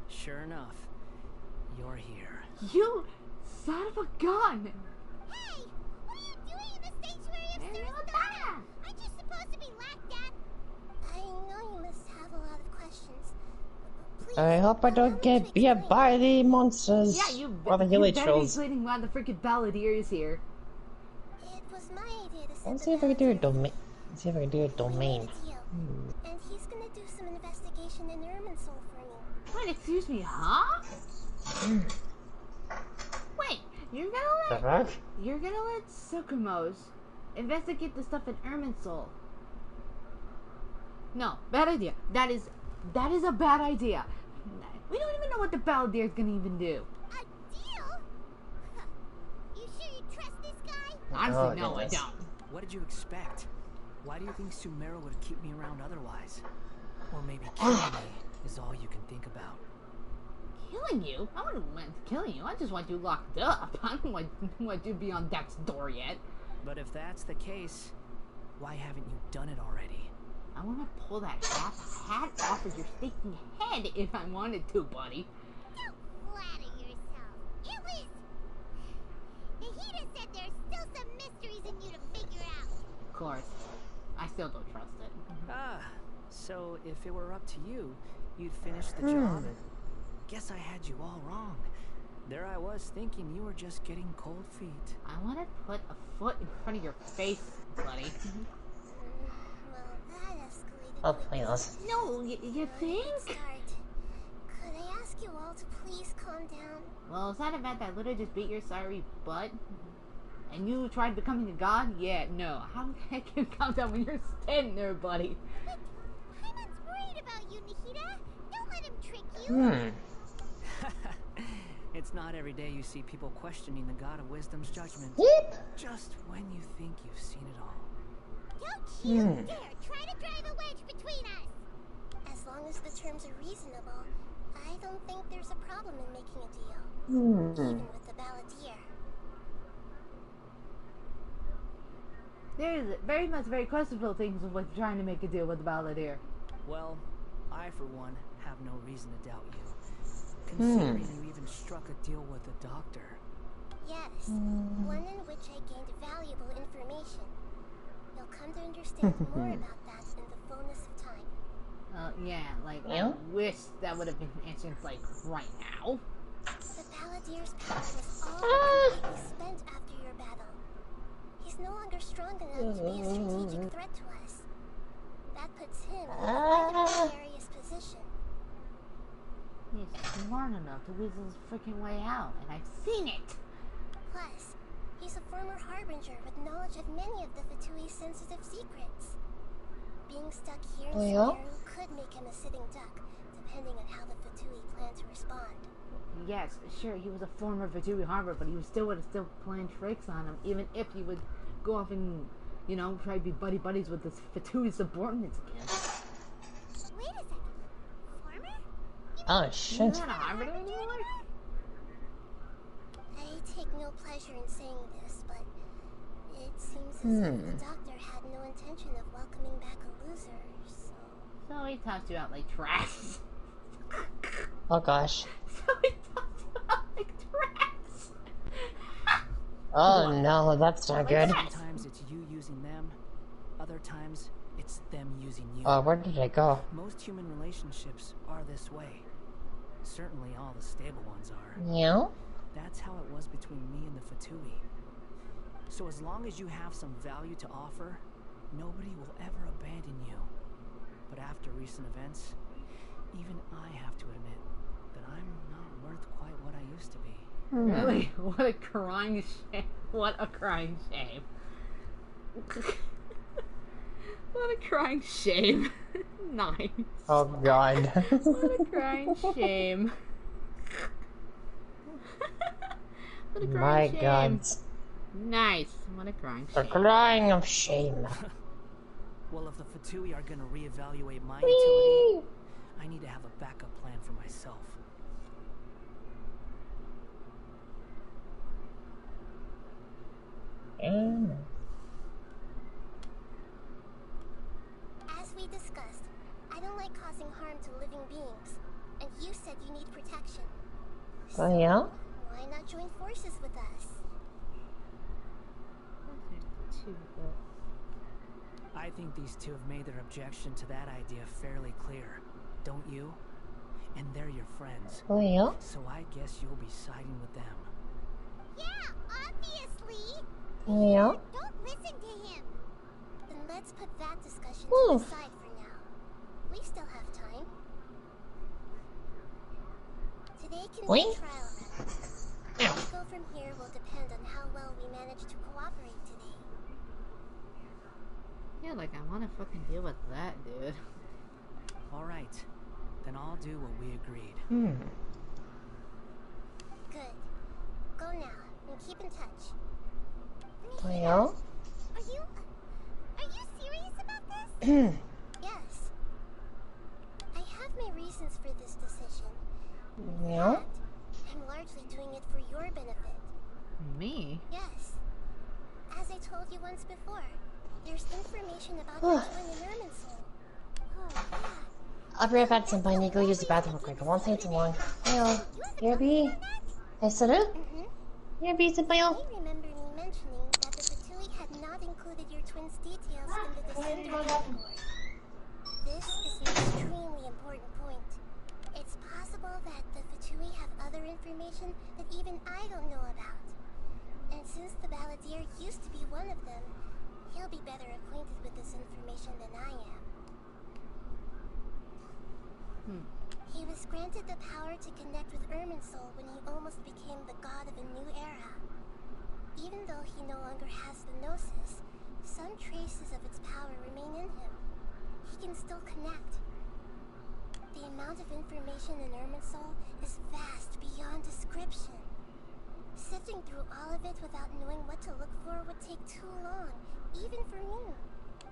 Sure enough, you're here. You son of a gun! Hey! What are you doing in the sanctuary of Sarasota? Aren't you supposed to be laughed at? I know you must have a lot of questions. Please, I hope I don't get beat by the monsters. Yeah, you or the you hilly better be trolls. explaining why the freaking Balladeer is here. It was my idea to set Let's the see if I can do a Balladeer domain. Let's see if I can do a free. domain. We made a deal. And he's gonna do some investigation in Irminsul for me. Wait, excuse me, huh? Wait, you're The gonna let fuck? Sukrumos investigate the stuff in Irminsul? No, bad idea. That is a bad idea. We don't even know what the Balladeer is gonna even do. A deal? Huh. You sure you trust this guy? Honestly, Oh, no, I goodness. don't. What did you expect? Why do you think Sumeru would keep me around otherwise? Or maybe killing me is all you can think about. Killing you? I wouldn't want to kill you. I just want you locked up. I don't want you to be on death's door yet. But if that's the case, why haven't you done it already? I want to pull that hat off of your stinking head if I wanted to, buddy. Don't flatter yourself. It was... Nahida said there's still some mysteries in you to figure out. Of course. I still don't trust it. Ah, so if it were up to you, you'd finish the job? Guess I had you all wrong. There I was thinking you were just getting cold feet. I want to put a foot in front of your face, buddy. Well, that escalated. Oh, please. No, you think? Start. Could I ask you all to please calm down? Well, is that event that literally just beat your sorry butt? And you tried becoming a god? Yeah, no. How the heck can you calm down when you're standing there, buddy? But Hyman's worried about you, Nahida. Don't let him trick you. It's not every day you see people questioning the god of wisdom's judgment. Yep. Just when you think you've seen it all. Don't you dare try to drive a wedge between us. As long as the terms are reasonable, I don't think there's a problem in making a deal. Even with the Balladeer. There's very questionable things with trying to make a deal with the Balladeer. Well, I for one have no reason to doubt you. Considering you even struck a deal with the doctor. Yes, one in which I gained valuable information. You'll come to understand more about that in the fullness of time. Yeah, like, I wish that would have been answered, like, right now. The Balladeer's power was all completely spent after your battle. He's no longer strong enough to be a strategic threat to us. That puts him in a quite precarious position. He's smart enough to weasel his freaking way out, and I've seen it! Plus, he's a former harbinger with knowledge of many of the Fatui's sensitive secrets. Being stuck here in Sumeru could make him a sitting duck, depending on how the Fatui plan to respond. Yes, sure, he was a former Fatui Harbor, but he would have still playing tricks on him, even if he would go off and, you know, try to be buddies with his Fatui subordinates again. Wait a second. Former? Oh, shit. He's not a Harbor anymore? I take no pleasure in saying this, but it seems as if the doctor had no intention of welcoming back a loser, so... So he tossed you out like trash. Oh, gosh. So he tossed you out like trash. Oh, no, that's not good. Sometimes it's you using them, other times it's them using you. Oh, where did I go? Most human relationships are this way. Certainly all the stable ones are. Yeah? That's how it was between me and the Fatui. So as long as you have some value to offer, nobody will ever abandon you. But after recent events, even I have to admit that I'm not worth quite what I used to be. Really? What a crying shame. What a crying shame. What a crying shame. Nice. Oh god. What a crying shame. What a crying My shame. god. Nice. What a crying A shame. crying of shame. Well, if the Fatui are gonna reevaluate my utility, I need to have a backup plan for myself. As we discussed, I don't like causing harm to living beings, and you said you need protection. Oh yeah? Why not join forces with us? I think these two have made their objection to that idea fairly clear, don't you? And they're your friends. Oh yeah? So I guess you'll be siding with them. Yeah, obviously! Yeah? Don't listen to him! Then let's put that discussion to Oof. the side for now. We still have time. Today can be a trial run. Where we go from here will depend on how well we manage to cooperate today. Yeah, like, I want to fucking deal with that, dude. Alright, then I'll do what we agreed. Good. Go now, and keep in touch. Oh yeah? Are you serious about this? Yes. I have my reasons for this decision. Yeah? And I'm largely doing it for your benefit. Me? Yes. As I told you once before, there's information about your twin in Irminsul. Oh, yeah. I'll be right back, Senpai. I need to go use the bathroom real quick. I won't take too long. Heyo. Here be. Hey, Saru? Here be, Senpai. You remember me mentioning that the Fatui had not included your twin's details in the Descender category. This is an extremely important point. It's possible that the Fatui have other information that even I don't know about. And since the Balladeer used to be one of them, he'll be better acquainted with this information than I am. He was granted the power to connect with Irminsul when he almost became the god of a new era. Even though he no longer has the Gnosis, some traces of its power remain in him. He can still connect. The amount of information in Irminsul is vast beyond description. Sifting through all of it without knowing what to look for would take too long, even for me.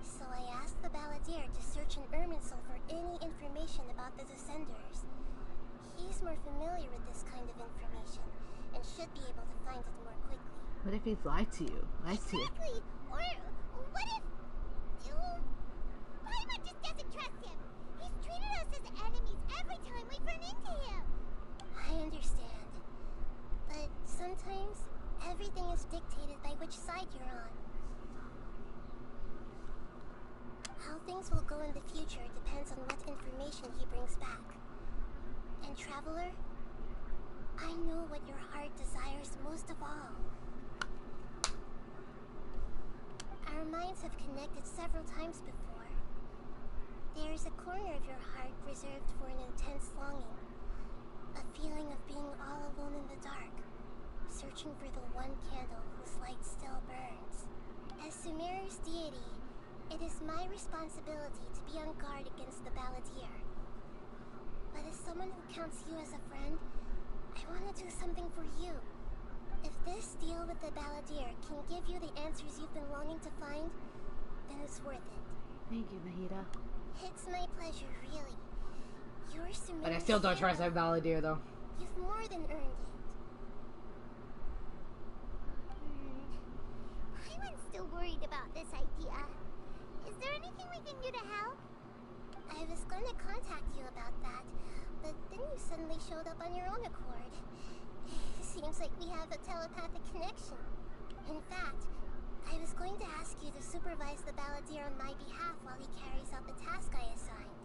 So I asked the Balladeer to search in Irminsul for any information about the Descenders. He's more familiar with this kind of information, and should be able to find it more quickly. What if he's lied to you? Lied to you. Exactly! Or what if... Paimon just doesn't trust him! He's treated us as enemies every time we've run into him! I understand. But sometimes, everything is dictated by which side you're on. How things will go in the future depends on what information he brings back. And Traveler, I know what your heart desires most of all. Our minds have connected several times before. There is a corner of your heart reserved for an intense longing. A feeling of being all alone in the dark, searching for the one candle whose light still burns. As Sumeru's deity, it is my responsibility to be on guard against the Balladeer. But as someone who counts you as a friend, I want to do something for you. If this deal with the Balladeer can give you the answers you've been longing to find, then it's worth it. Thank you, Nahida. It's my pleasure, really. You're Sumeru's But I still don't trust that Balladeer, though. You've more than earned it. I'm still worried about this idea. Is there anything we can do to help? I was going to contact you about that, but then you suddenly showed up on your own accord. Seems like we have a telepathic connection. In fact, I was going to ask you to supervise the Balladeer on my behalf while he carries out the task I assigned.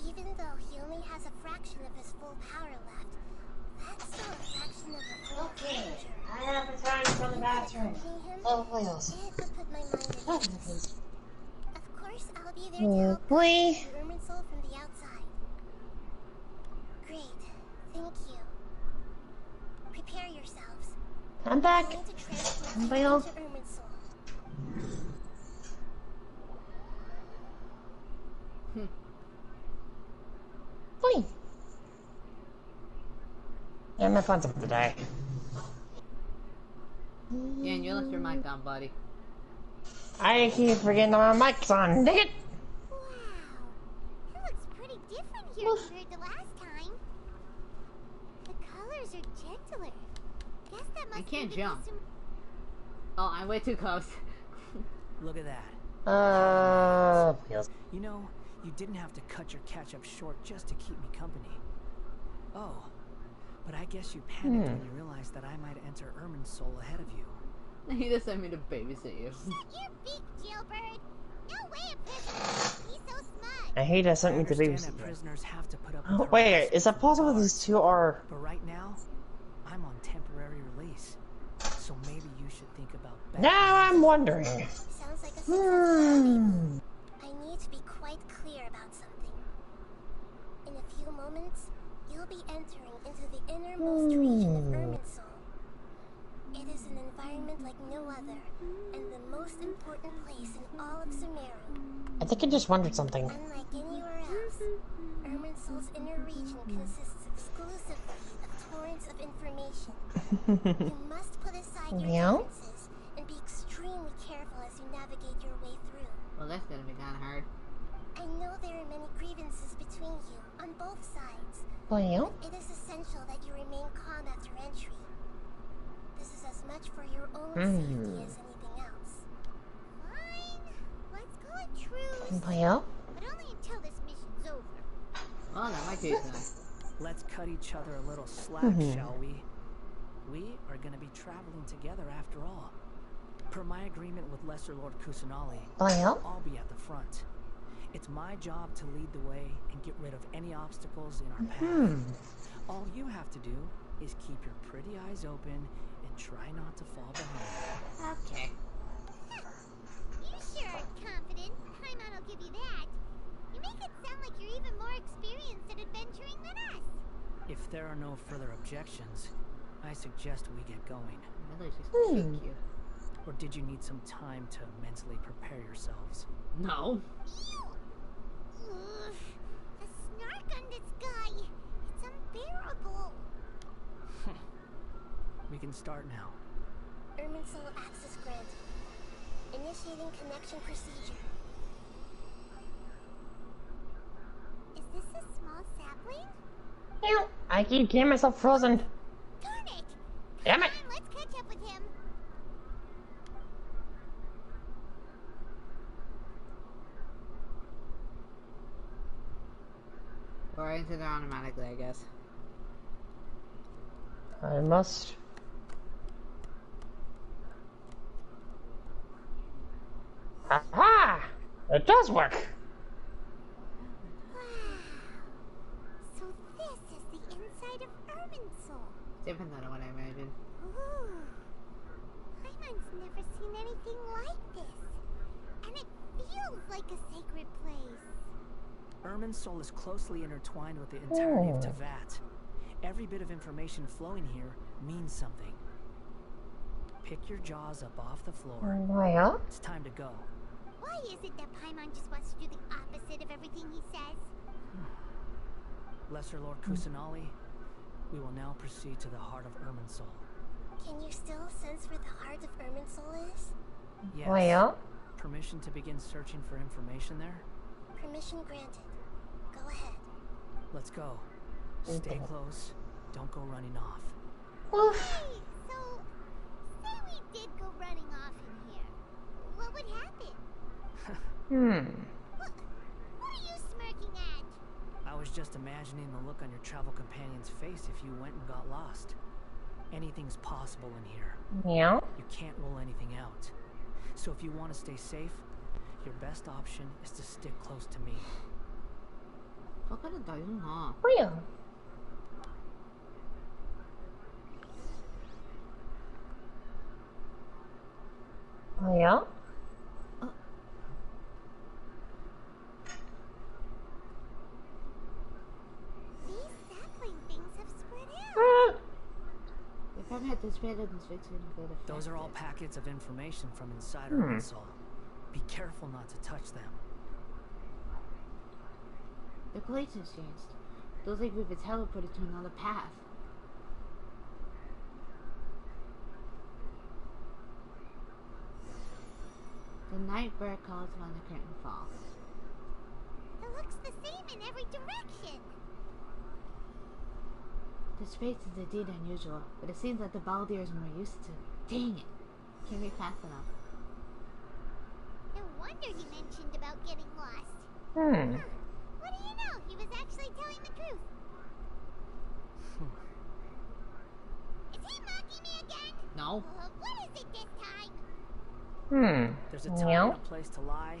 Even though he only has a fraction of his full power left, That's still a fraction of the full Okay, exposure. I have a time for the bathroom. Oh, what else? It would put my mind at Oh, ease. please. Of course, I'll be there to Oh, help boy. guide you, Irminsul, from the outside. Great. Thank you. Prepare yourselves. I'm back. Going to transport you Anybody else? into Irminsul. Fine. Yeah, I'm gonna find something today. Yeah, and you left your mic on, buddy. I keep forgetting my mic's on. Dig it! Wow. It looks pretty different here compared to last time. The colors are gentler. Guess that must I can't be jump. because Oh, I'm way too close. Look at that. Feels. You know, you didn't have to cut your catch-up short just to keep me company. Oh, but I guess you panicked when you realized that I might enter Irminsul ahead of you. He just sent me to babysit you. Shut your beak, jailbird. No way a prisoner would be so smart. I hate that sent me to understand babysit. that prisoners have to put up Oh, with wait, harassment is that from possible guards, these two are... But right now, I'm on temporary release. So maybe you should think about Now I'm wondering. Sounds like a successful I need to be quite clear about something. In a few moments, you'll be entering into the innermost region of Irminsul. It is an environment like no other, and the most important place in all of Sumeru. I think I just wondered something. Unlike anywhere else, Irminsul's inner region consists exclusively of torrents of information. You must put aside your Yeah? differences and be extremely careful as you navigate your way through. Well, that's gonna be kind of hard. I know there are many grievances between you, on both sides. Well, It is essential that you remain calm after entry. This is as much for your own safety as anything else. Fine. Let's call it truce. well, But only until this mission's over. Oh, that might be nice. Let's cut each other a little slack, shall we? We are going to be traveling together after all. Per my agreement with Lesser Lord Kusanali, well. I'll be at the front. It's my job to lead the way and get rid of any obstacles in our path. All you have to do is keep your pretty eyes open and try not to fall behind. Okay. You sure are confident. Paimon will give you that. You make it sound like you're even more experienced at adventuring than us. If there are no further objections, I suggest we get going. Really, she's kick you. Or did you need some time to mentally prepare yourselves? No. Ew. Ugh. The snark on this guy. It's unbearable. We can start now. Irminsul access granted. Initiating connection procedure. Is this a small sapling? Yeah, I keep getting myself frozen. Darn it! Damn it! Come on, let's catch up with him. Or into there automatically, I guess. I must. Aha! It does work. Wow. So this is the inside of Irminsul. Different than what I imagined. Ooh. Paimon's never seen anything like this. And it feels like a sacred place. Irminsul is closely intertwined with the entirety of Teyvat. Every bit of information flowing here means something. Pick your jaws up off the floor. Well, It's time to go. Why is it that Paimon just wants to do the opposite of everything he says? Lesser Lord Kusanali, we will now proceed to the heart of Irminsul. Can you still sense where the heart of Irminsul is? Yes. well. Permission to begin searching for information there? Permission granted. Go ahead. Let's go. Stay close. Don't go running off. Hey, so, say we did go running off in here. What would happen? What are you smirking at? I was just imagining the look on your travel companion's face if you went and got lost. Anything's possible in here. Yeah. You can't rule anything out. So if you want to stay safe, your best option is to stick close to me. What kind of dialogue, huh? Real. Yeah? These sapling things have spread out. If I've had this bad, it's been good. Those are all packets of information from inside our console. Be careful not to touch them. The glaciers changed. Feels like we've been teleported to another path. The night bird calls when the curtain falls. It looks the same in every direction. The space is indeed unusual, but it seems like the Baldirs are more used to. Dang it! Can't read fast enough. No wonder he mentioned about getting lost. Hmm. What do you know? He was actually telling the truth. Is he mocking me again? No. What is it this time? There's a time and a place to lie,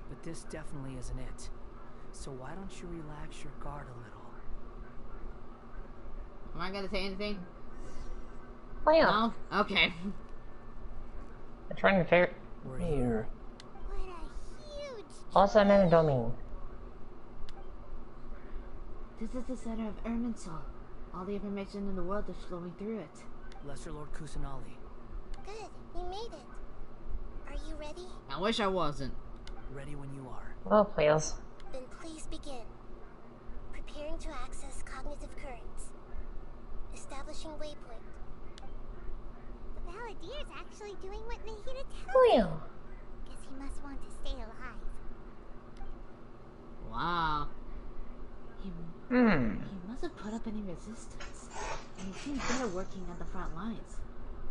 but this definitely isn't it. So why don't you relax your guard a little? Am I gonna say anything? Oh, yeah. No? Okay. I'm trying to figure. We're here. What a huge... Also, I'm in a domain. This is the center of Irminsul. All the information in the world is flowing through it. Lesser Lord Kusanali. Good, we made it. Are you ready? I wish I wasn't. Ready when you are. Oh, please. Then please begin. Preparing to access cognitive currents. Establishing waypoint. The Balladeer's actually doing what Nahida tells Oh, him. yeah. Guess he must want to stay alive. Wow. He must have put up any resistance. And he seems better working on the front lines.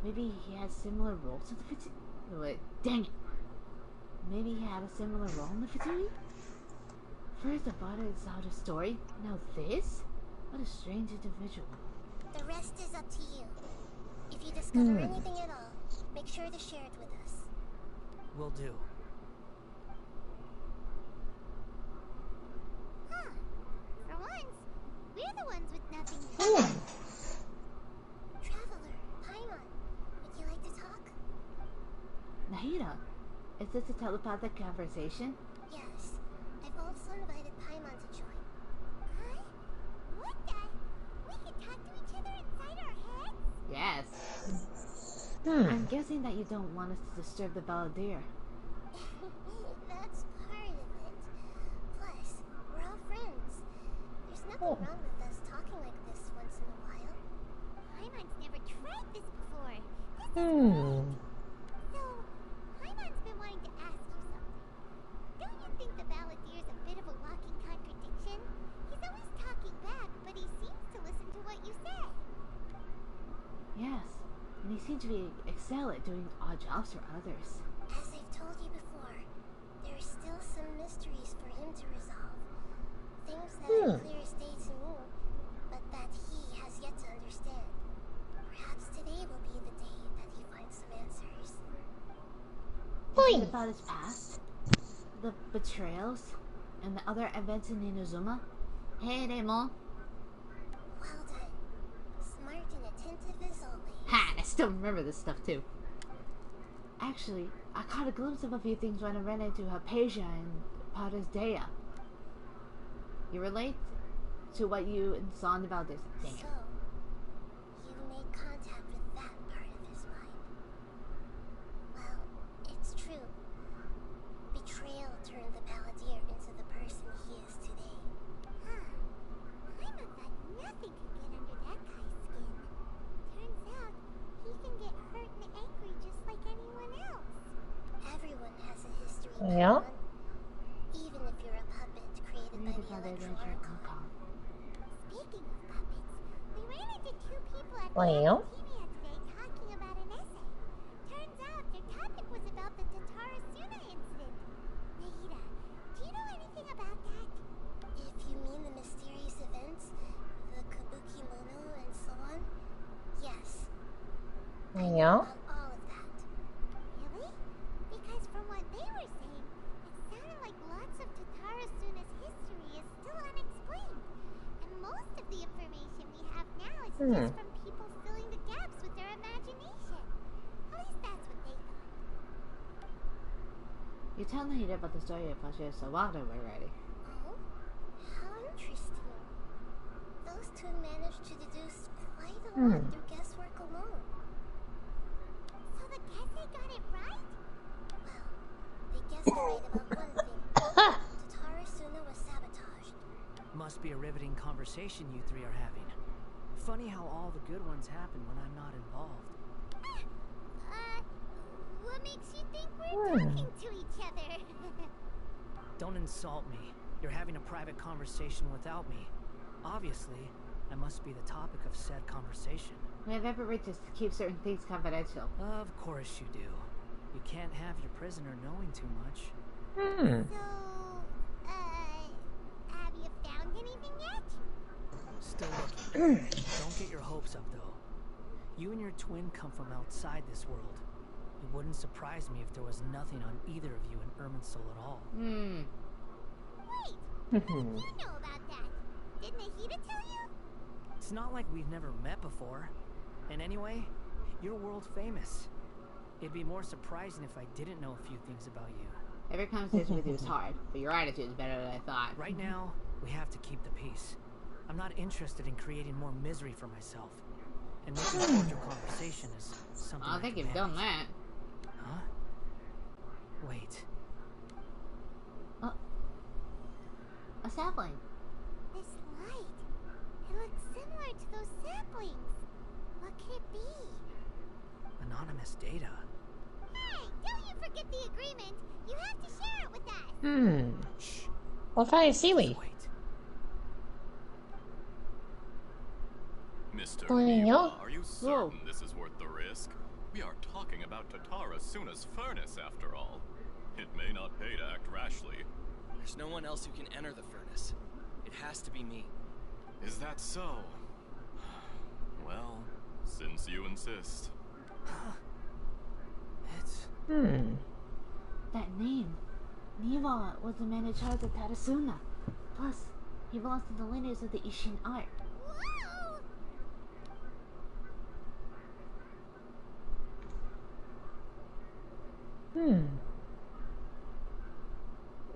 Maybe he has similar roles to the Fatui. Wait, dang it. Maybe he had a similar role in the Fatui? First I thought I saw the story, now this? What a strange individual. The rest is up to you. If you discover anything at all, make sure to share it with us. Will do. Huh. For once, we're the ones with nothing to Hmm. do. Traveler, Paimon, would you like to talk? Nahida, is this a telepathic conversation? Yes. I've also invited Paimon to join. Huh? What the? We can talk to each other inside our heads? Yes. I'm guessing that you don't want us to disturb the Balladeer. That's part of it. Plus, we're all friends. There's nothing wrong with us talking like this once in a while. Paimon's never tried this before. This is great. So, Paimon's been wanting to ask you something. Don't you think the Balladeer's a bit of a walking contradiction? He's always talking back, but he seems to listen to what you say. Yes, and he seems to excel at doing odd jobs for others. As I've told you before, there are still some mysteries for him to resolve. Things that are clear as day to me, but that he has yet to understand. Perhaps today will be the day that he finds some answers. Thinking about his past, the betrayals, and the other events in Inazuma. Hey, Raymond. Well done. Smart and attentive as always. Ha! I still remember this stuff too. Actually, I caught a glimpse of a few things when I ran into Hypatia and Pater's Dea. You relate to what you saw in the Valdez? Dang it. So, you made contact with that part of his mind. Well, it's true. Betrayal turned the Balladeer into the person he is today. Huh. Paimon thought nothing could get under that guy's skin. Turns out, he can get hurt and angry just like anyone else. Everyone has a history, Yeah? Paimon. Even if you're a puppet created by Read the about the Electro adventure Oracle. on Speaking of puppets, we ran into two people at the Well? academia today talking about an essay. Turns out their topic was about the Tatarasuna incident. Nahida, do you know anything about that? If you mean the mysterious events, the Kabuki Mono and so on, yes. I know Yeah? about all of that. Really? Because from what they were saying, it sounded like lots of Tatarasuna's history is still unexplained. And most of the information we have now is just from people filling the gaps with their imagination. At least that's what they thought. You tell Nahida about the story of Pasha Sawada already. Oh, how interesting. Those two managed to deduce quite a lot through guesswork alone. So the Kese got it right? Well, they guessed right about one thing. Tatara Suna was sabotaged. Must be a riveting conversation you three are having. Funny how all the good ones happen when I'm not involved. What makes you think we're talking to each other? Don't insult me. You're having a private conversation without me. Obviously, I must be the topic of said conversation. We have every right to keep certain things confidential. Of course you do. You can't have your prisoner knowing too much. So, have you found anything yet? Still looking. Don't get your hopes up, though. You and your twin come from outside this world. It wouldn't surprise me if there was nothing on either of you in Irminsul at all. Wait, you know about that. Did Nahida tell you? It's not like we've never met before. And anyway, you're world famous. It'd be more surprising if I didn't know a few things about you. Every conversation with you is hard, but your attitude is better than I thought. Right now, we have to keep the peace. I'm not interested in creating more misery for myself. And making cordial conversation is something I don't think you've done that. Huh? Wait. A sapling. This light. It looks similar to those saplings. What could it be? Anonymous data. Hey, don't you forget the agreement. You have to share it with us. Shh. What kind of seaweed? Wait. Mr. Oh, yeah? Niwa, are you certain this is worth the risk? We are talking about Tatara Suna's furnace, after all. It may not pay to act rashly. There's no one else who can enter the furnace. It has to be me. Is that so? Well, since you insist. It's... That name. Niwa was the man in charge of Tarasuna. Plus, he belongs to the lineage of the Ishin art.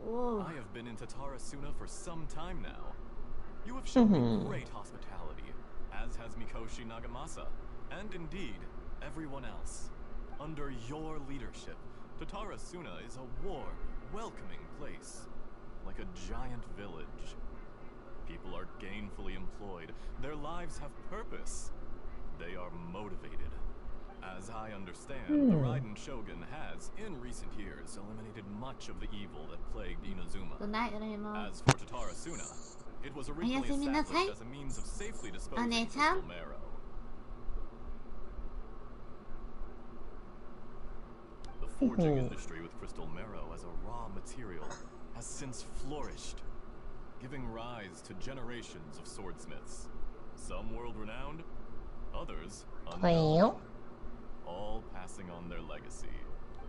Whoa. I have been in Tatara Suna for some time now. You have shown me great hospitality, as has Mikoshi Nagamasa, and indeed, everyone else. Under your leadership, Tatara Suna is a warm, welcoming place, like a giant village. People are gainfully employed, their lives have purpose, they are motivated. As I understand, the Raiden Shogun has, in recent years, eliminated much of the evil that plagued Inazuma. As for Tatara Suna, it was originally established as a means of safely disposing of crystal marrow. The forging industry with crystal marrow as a raw material has since flourished, giving rise to generations of swordsmiths. Some world-renowned, others unknown. All passing on their legacy.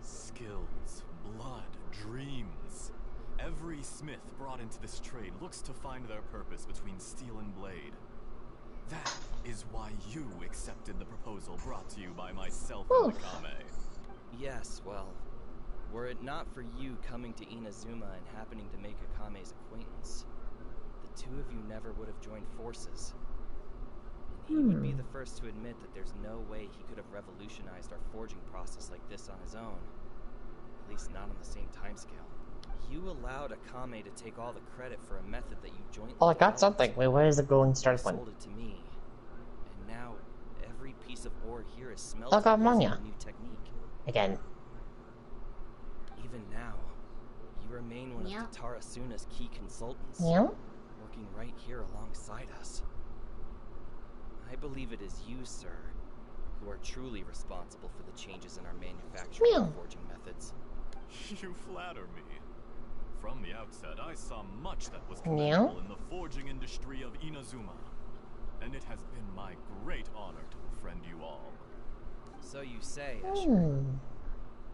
Skills, blood, dreams. Every smith brought into this trade looks to find their purpose between steel and blade. That is why you accepted the proposal brought to you by myself and Akame. Yes, well, were it not for you coming to Inazuma and happening to make Akame's acquaintance, the two of you never would have joined forces. He would be the first to admit that there's no way he could have revolutionized our forging process like this on his own. At least not on the same timescale. You allowed Akame to take all the credit for a method that you jointly Oh, I got something. Wait, where is the golden star one? sold it to me. And now, every piece of ore here is I smelted got using ammonia. a new technique. Again. Even now, you remain one of Tatara Suna's key consultants. Yeah? Working right here alongside us. I believe it is you, sir, who are truly responsible for the changes in our manufacturing and forging methods. You flatter me. From the outset, I saw much that was commendable in the forging industry of Inazuma. And it has been my great honor to befriend you all. So you say, Escher.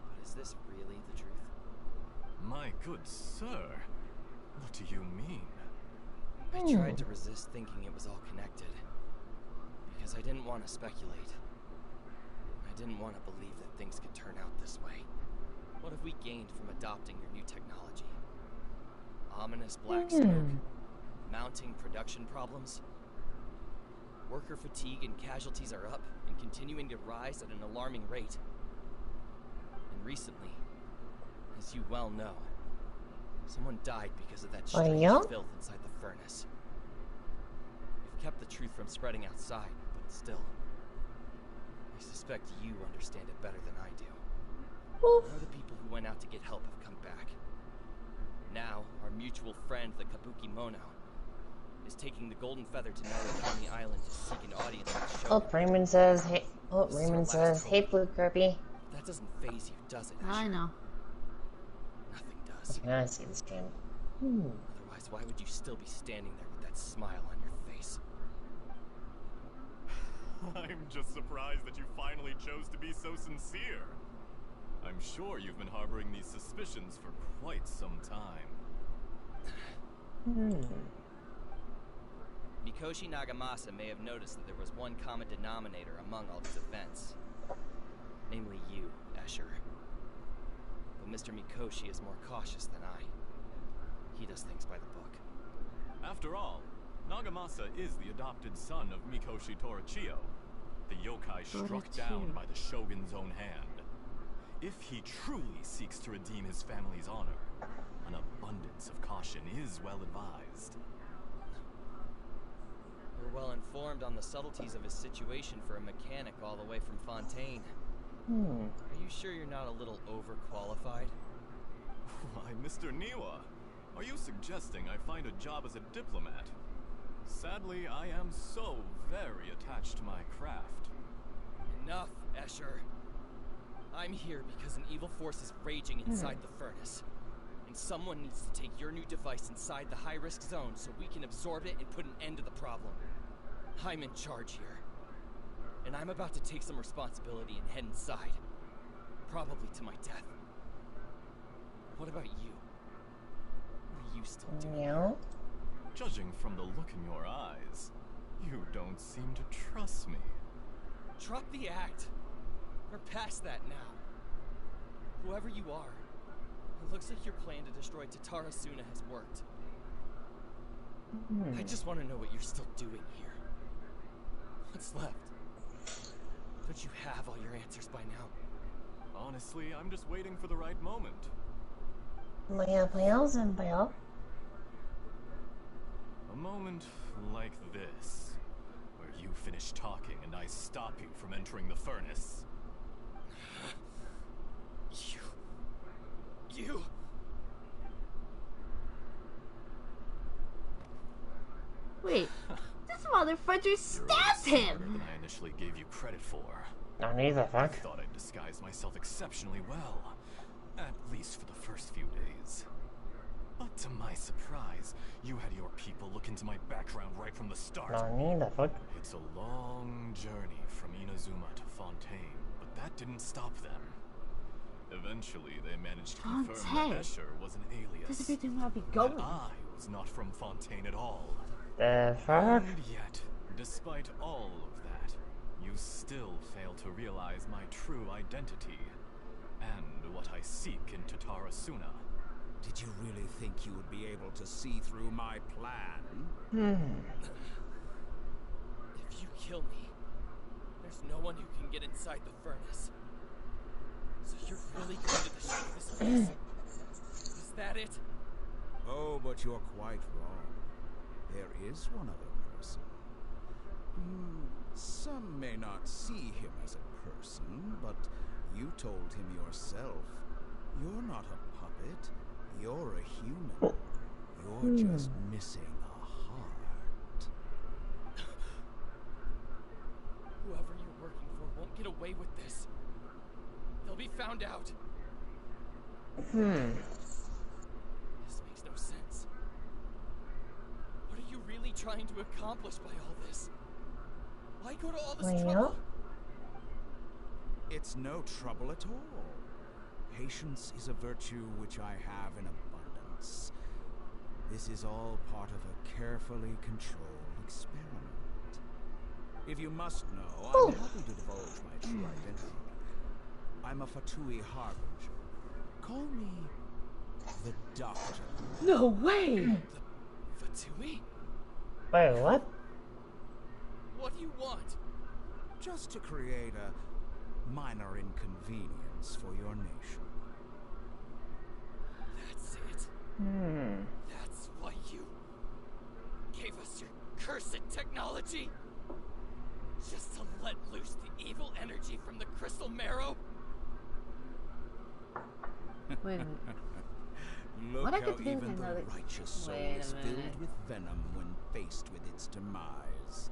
But is this really the truth? My good sir, what do you mean? I tried to resist thinking it was all connected. Because I didn't want to speculate. I didn't want to believe that things could turn out this way. What have we gained from adopting your new technology? Ominous black smoke? Mounting production problems? Worker fatigue and casualties are up and continuing to rise at an alarming rate. And recently, as you well know, someone died because of that strange filth inside the furnace. You've kept the truth from spreading outside, but still, I suspect you understand it better than I do. None of the people who went out to get help have come back. Now, our mutual friend, the Kabuki Mono, is taking the golden feather to Narukami Island to seek an audience with the show. Raymond says, hey, hey, Blue Kirby. That doesn't faze you, does it? I know. Nothing does. I see the stream. Otherwise, why would you still be standing there with that smile on your face? I'm just surprised that you finally chose to be so sincere. I'm sure you've been harboring these suspicions for quite some time. Mikoshi Nagamasa may have noticed that there was one common denominator among all these events. Namely you, Escher. But Mr. Mikoshi is more cautious than I. He does things by the book. After all, Nagamasa is the adopted son of Mikoshi Torichio, the yokai struck down by the shogun's own hand. If he truly seeks to redeem his family's honor, an abundance of caution is well advised. You're well informed on the subtleties of his situation for a mechanic all the way from Fontaine. Are you sure you're not a little overqualified? Why, Mr. Niwa, are you suggesting I find a job as a diplomat? Sadly, I am so very attached to my craft. Enough, Escher. I'm here because an evil force is raging inside the furnace. And someone needs to take your new device inside the high-risk zone so we can absorb it and put an end to the problem. I'm in charge here. And I'm about to take some responsibility and head inside. Probably to my death. What about you? What are you still doing? Judging from the look in your eyes, you don't seem to trust me. Drop the act. We're past that now. Whoever you are, it looks like your plan to destroy Tatara Suna has worked. I just want to know what you're still doing here. What's left? Don't you have all your answers by now? Honestly, I'm just waiting for the right moment. A moment like this, where you finish talking and I stop you from entering the furnace. You... Wait, this motherfucker stabbed him! Than I initially gave you credit for. Not neither, I fuck. thought I'd disguised myself exceptionally well, at least for the first few days. But to my surprise, you had your people look into my background right from the start. Not neither, fuck. It's a long journey from Inazuma to Fontaine, but that didn't stop them. Eventually, they managed to confirm that Escher was an alias. Does everything might be going? That I was not from Fontaine at all. The fuck? And yet, despite all of that, you still fail to realize my true identity and what I seek in Tatara Suna. Did you really think you would be able to see through my plan? If you kill me, there's no one who can get inside the furnace. So you're really going to destroy this place? Is that it? Oh, but you're quite wrong. There is one other person. Some may not see him as a person, but you told him yourself. You're not a puppet. You're a human. You're just missing a heart. Whoever you're working for won't get away with this. They'll be found out. This makes no sense. What are you really trying to accomplish by all this? Why go to all this trouble? It's no trouble at all. Patience is a virtue which I have in abundance. This is all part of a carefully controlled experiment. If you must know, I'm happy to divulge my true identity. I'm a Fatui Harbinger, Call me the Doctor. No way! Fatui? Wait, what? What do you want? Just to create a minor inconvenience for your nation. That's it. That's why you gave us your cursed technology? Just to let loose the evil energy from the crystal marrow? Wait a minute. Look What I how could think even the another- righteous soul Wait a is minute. filled with venom when faced with its demise.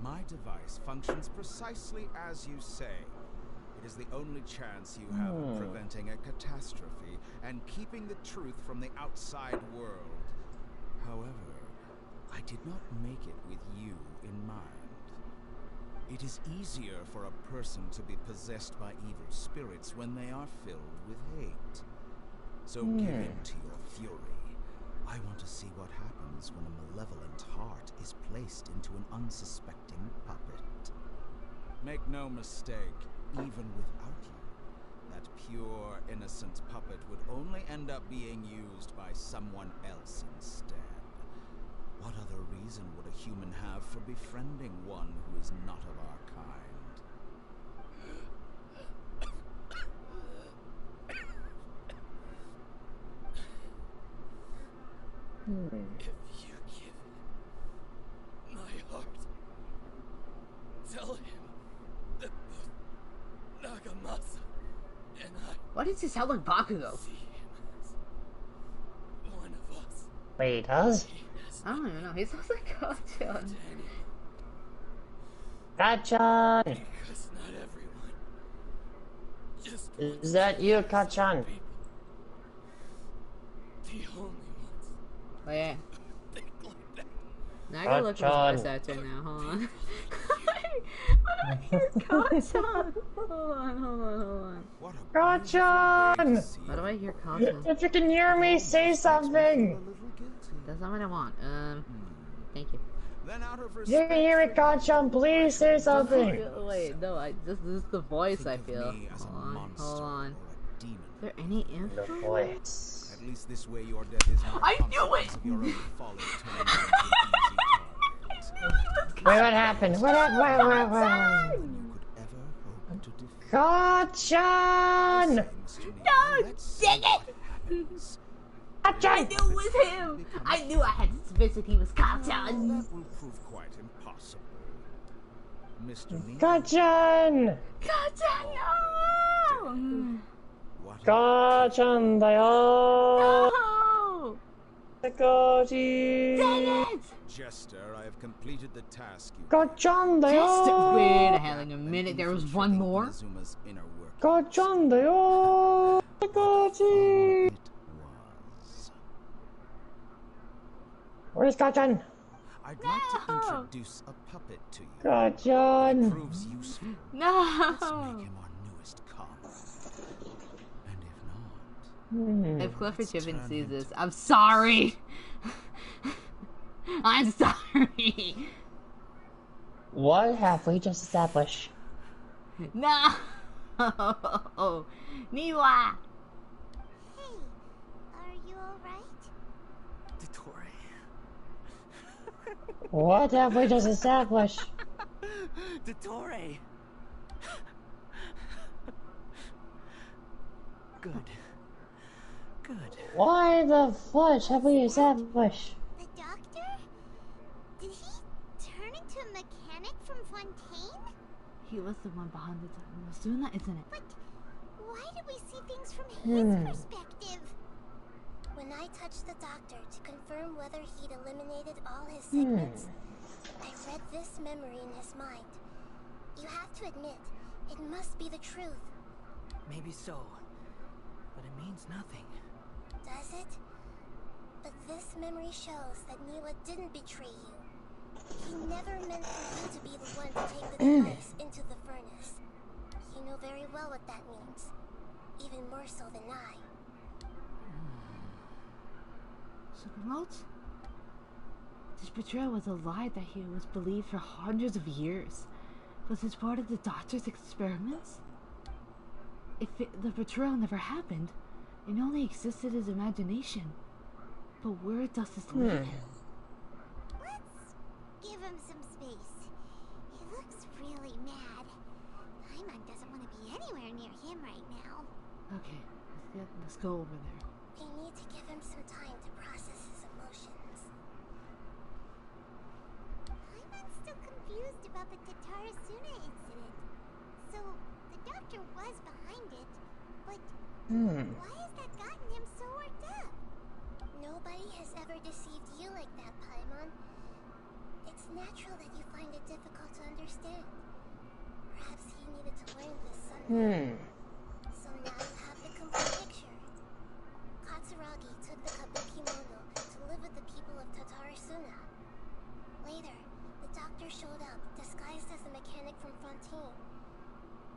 My device functions precisely as you say. It is the only chance you have of preventing a catastrophe and keeping the truth from the outside world. However, I did not make it with you in mind. It is easier for a person to be possessed by evil spirits when they are filled with hate. So give in to your fury. I want to see what happens when a malevolent heart is placed into an unsuspecting puppet. Make no mistake, even without you, that pure, innocent puppet would only end up being used by someone else instead. What other reason would a human have for befriending one who is not of our kind? If you give him my heart, tell him that both Nagamasa and I Why does he sound like Bakugo? see him as one of us. Wait, he does? He has I don't even know. He sounds like Gotcha. Kachan! because not everyone just Is that you, Kachan? people. The only ones Oh yeah. think like that. Now I gotta look for his Gotcha. voice actor now. Hold on. What do I hear Gotcha? Hold on. What a Kachan! beautiful way to see Why do I hear Gotcha? If you can hear me, say something! That's not what I want. Thank you. Then out of If you can hear me, Kachan, please say something! Wait, no, this is the voice I Think feel. of me as a monster Hold on. or a demon. Is there any The info? voice. At least this way your death is not a I knew consequence it! of your own folly turning you into an easy target. Wait, what happened? What happened? What? Than you could ever hope to defeat. Kachan! No, dang it! Happens. I Kachan! knew it was him! I knew I had suspicion he was Gotcha! That will prove quite impossible. Mr. Neal, Kachan! Gotcha, no! what Kachan da yo! No! Koji! Dang it! Jester, I have completed the task you Kachan da Just yo! wait a hell, a minute, there was one more? Inazuma's inner workings. Kachan da yo! Koji! It was. Where's Kachan? I'd like to No. introduce a puppet to you. Kachan! Proves useful. Let's make No! him our newest comrade. And if not, If Clifford Chippen sees this, I'm sorry! I'm sorry! What have we just established? No! Niwa! Hey, are you alright? Dottore. What have we just established? Dottore. Good. Good. Why the fudge have we established? The doctor? Did he turn into a mechanic from Fontaine? He was the one behind the time. Was doing that, isn't it? But why do we see things from his perspective? When I touched the doctor to confirm whether he'd eliminated all his segments, I read this memory in his mind. You have to admit, it must be the truth. Maybe so. But it means nothing. Does it? But this memory shows that Niwa didn't betray you. He never meant for you to be the one to take the device into the furnace. You know very well what that means. Even more so than I. So remote? This betrayal was a lie that he was believed for hundreds of years. Was this part of the doctor's experiments? If the betrayal never happened, It only existed as imagination. But where does this lead him? Let's give him some space. He looks really mad. Paimon doesn't want to be anywhere near him right now. Okay, let's go over there. We need to give him some time to process his emotions. Paimon's still confused about the Tatarasuna incident. So, the doctor was behind it, but why has that gotten him so worked up? Nobody has ever deceived you like that, Paimon. It's natural that you find it difficult to understand. Perhaps he needed to learn this someday. So now you have the complete picture. Katsuragi took the kabuki mono to live with the people of Tatarasuna. Later, the doctor showed up, disguised as a mechanic from Fontaine.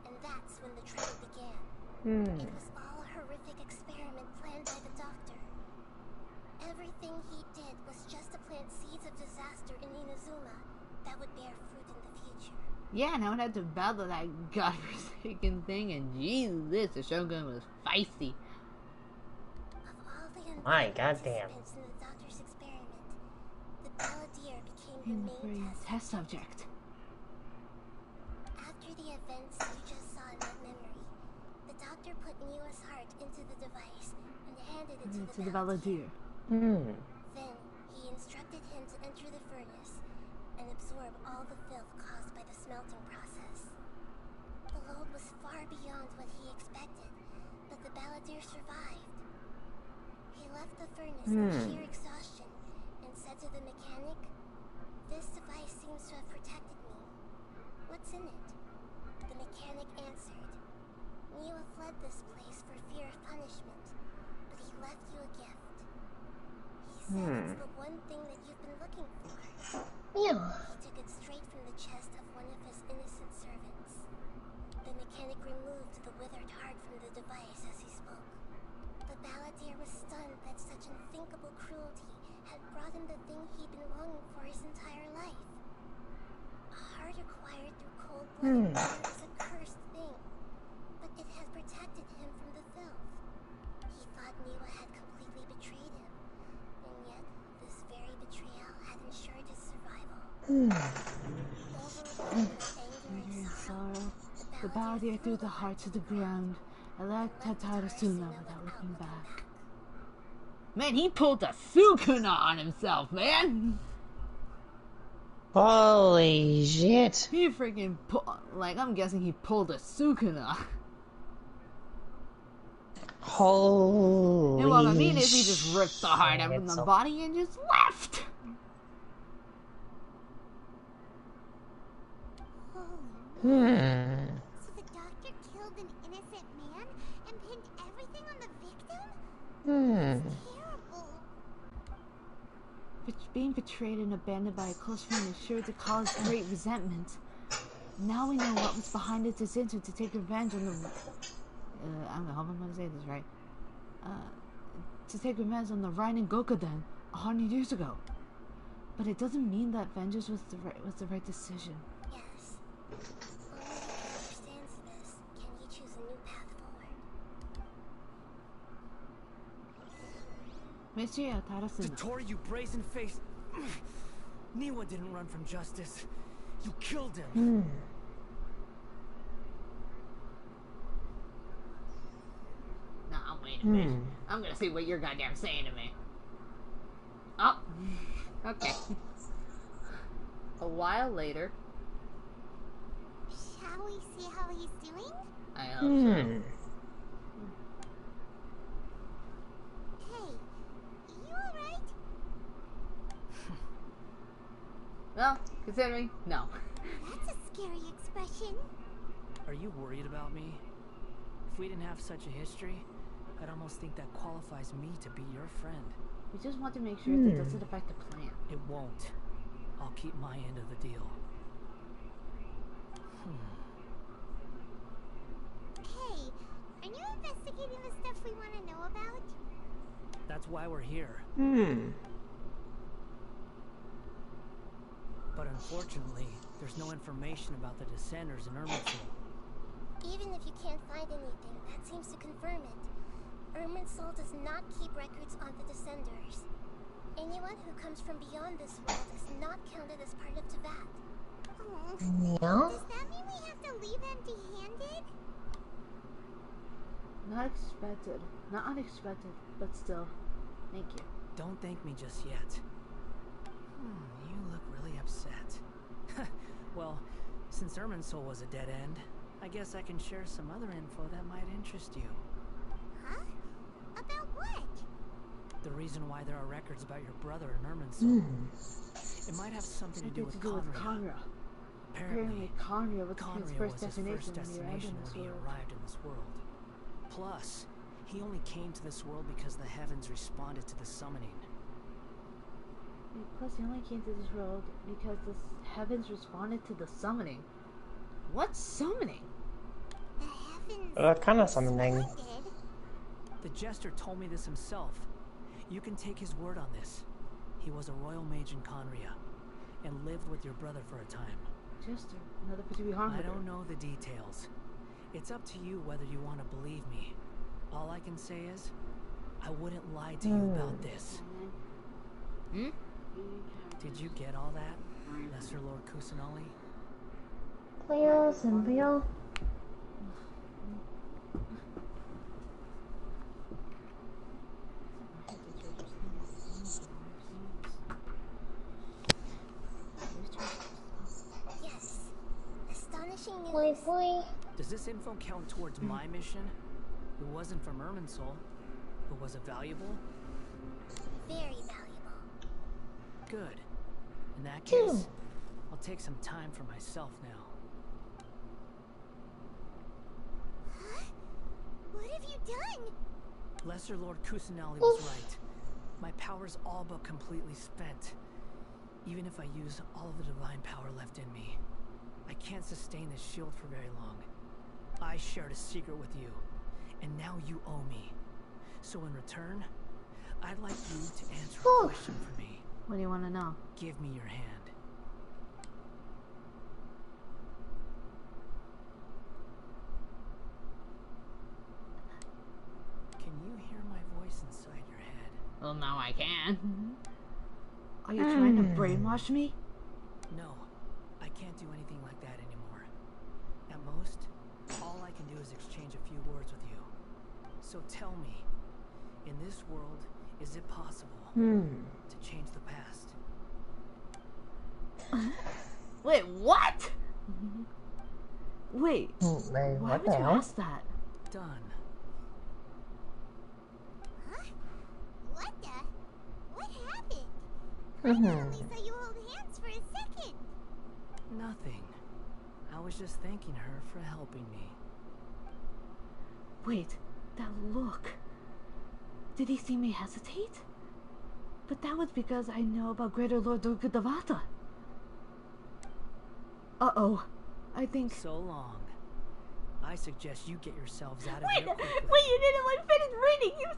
And that's when the trouble began. It was all a horrific experiment planned by the doctor. Everything he did was just to plant seeds of disaster in Inazuma that would bear fruit in the future. Yeah, and I would have to battle that godforsaken thing, and Jesus, the Shogun was feisty. Of all the My goddamn. participants in the doctor's experiment, the Balladeer became her main Test subject. After the events you just saw in that memory, the doctor put Niwa's heart into the device and handed it to the Balladeer. Then, he instructed him to enter the furnace and absorb all the filth caused by the smelting process. The load was far beyond what he expected, but the Balladeer survived. He left the furnace in sheer exhaustion and said to the mechanic, "This device seems to have protected me. What's in it?" The mechanic answered, "Niwa fled this place for fear of punishment, but he left you a gift. He said it's the one thing that you've been looking for." Yeah. He took it straight from the chest of one of his innocent servants. The mechanic removed the withered heart from the device as he spoke. The Balladeer was stunned that such unthinkable cruelty had brought him the thing he'd been longing for his entire life. A heart acquired through cold-blooded murder is a cursed thing, but it had protected him from the filth. He thought Niwa had completely betrayed him, and yet this very betrayal had ensured his survival. Overwhelmed with anger and sorrow, The Balladeer threw the heart to the ground and left Tatarasuna without looking back. Man, he pulled a Sukuna on himself, man! Holy shit. He freaking like, I'm guessing he pulled a Sukuna. Holy And what I mean is he just ripped the heart out from the body and just left! So the doctor killed an innocent man and pinned everything on the victim? It's terrible. Being betrayed and abandoned by a close friend is sure to cause great resentment. Now we know what was behind his decision to take revenge on the... I don't know how I'm gonna say this right. To take revenge on the Rainen Gokuden 100 years ago. But it doesn't mean that vengeance was the right decision. Yes. Only if he understands this can he choose a new path forward. Mystery of Tatarasuna. Dottore, you brazen-faced... Niwa didn't run from justice. You killed him. Nah, wait a minute. I'm gonna see what you're goddamn saying to me. Oh. Okay. A while later. Shall we see how he's doing? I hope so. Hey, you alright? Well, considering, no. That's a scary expression. Are you worried about me? If we didn't have such a history, I'd almost think that qualifies me to be your friend. We just want to make sure that doesn't affect the plan. It won't. I'll keep my end of the deal. Hey, are you investigating the stuff we want to know about? That's why we're here. But unfortunately, there's no information about the Descenders in Irminsul. Even if you can't find anything, that seems to confirm it. Irminsul does not keep records on the Descenders. Anyone who comes from beyond this world is not counted as part of Teyvat. Oh. Yeah? Does that mean we have to leave empty-handed? Not expected. Not unexpected, but still. Thank you. Don't thank me just yet. You look really upset. Well, since Irminsul was a dead end, I guess I can share some other info that might interest you. Huh? About what? The reason why there are records about your brother in Irminsul. It might have something to do with Conria. Apparently, Conria was Conria his first destination when he arrived in this world. Plus, he only came to this world because the heavens responded to the summoning. Plus, he only came to this world because the heavens responded to the summoning. What summoning? The heavens Kind of something. responded. The Jester told me this himself. You can take his word on this. He was a royal mage in Conria, and lived with your brother for a time. Jester, another person we harmed. I don't know the details. It's up to you whether you want to believe me. All I can say is, I wouldn't lie to you about this. Did you get all that, Lesser Lord Kusanali? Leo, Symbio. Yes. Astonishing news. Boy. Does this info count towards my mission? It wasn't from Irminsul, but was it valuable? Very valuable. Good. In that case, I'll take some time for myself now. Huh? What have you done? Lesser Lord Kusanali was right. My power's all but completely spent. Even if I use all of the divine power left in me, I can't sustain this shield for very long. I shared a secret with you, and now you owe me. So in return, I'd like you to answer a question for me. What do you want to know? Give me your hand. Can you hear my voice inside your head? Well, now I can. Are you trying to brainwash me? No, I can't do anything like that anymore. At most, all I can do is exchange a few words with you. So tell me, in this world, is it possible to change the past? Wait, what? Wait, Wait, why what would the you hell? ask that? Done. Huh? What the? What happened? I only saw you hold hands for a second. Nothing. I was just thanking her for helping me. Wait, that look. Did he see me hesitate? But that was because I know about Greater Lord Durgadavata. Uh-oh. I think... So long. I suggest you get yourselves out of Wait, here quickly. you didn't let finish reading, you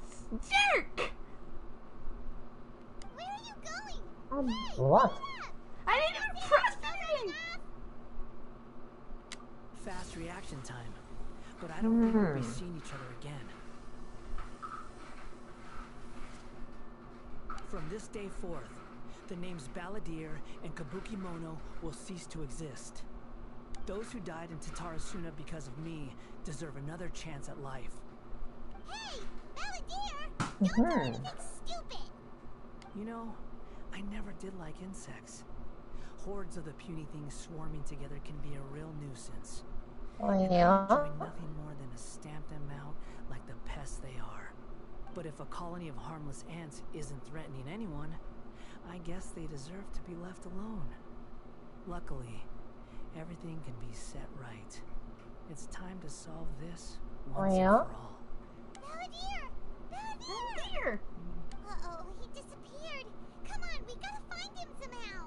jerk! Where are you going? Hey, What? stop! I didn't even press anything! Fast reaction time. But I don't think we'll be seeing each other again. From this day forth, the names Balladeer and Kabukimono will cease to exist. Those who died in Tatarasuna because of me deserve another chance at life. Hey, Balladeer! Don't do anything stupid! You know, I never did like insects. Hordes of the puny things swarming together can be a real nuisance. Oh, And I yeah. enjoy nothing more than to stamp them out like the pests they are. But if a colony of harmless ants isn't threatening anyone, I guess they deserve to be left alone. Luckily, everything can be set right. It's time to solve this once and for all. Balladeer! Balladeer! Here! Uh-oh, he disappeared. Come on, we gotta find him somehow.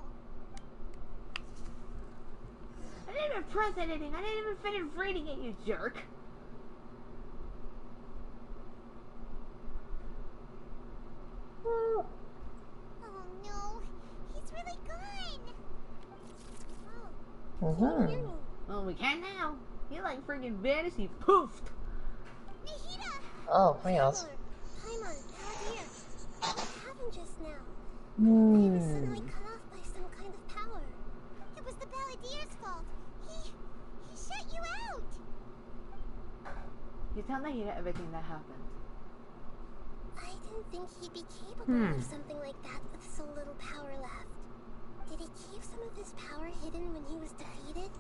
I didn't even press anything. I didn't even finish reading it, you jerk. Oh no, he's really gone. Oh, can you hear me? Well, we can now. He like freaking vanished. He poofed. Nihida! Oh, my else. was suddenly cut off by some kind of power. It was the Balladeer's fault. He shut you out. You tell Nahida everything that happened. I didn't think he'd be capable of something like that with so little power left. Did he keep some of his power hidden when he was defeated?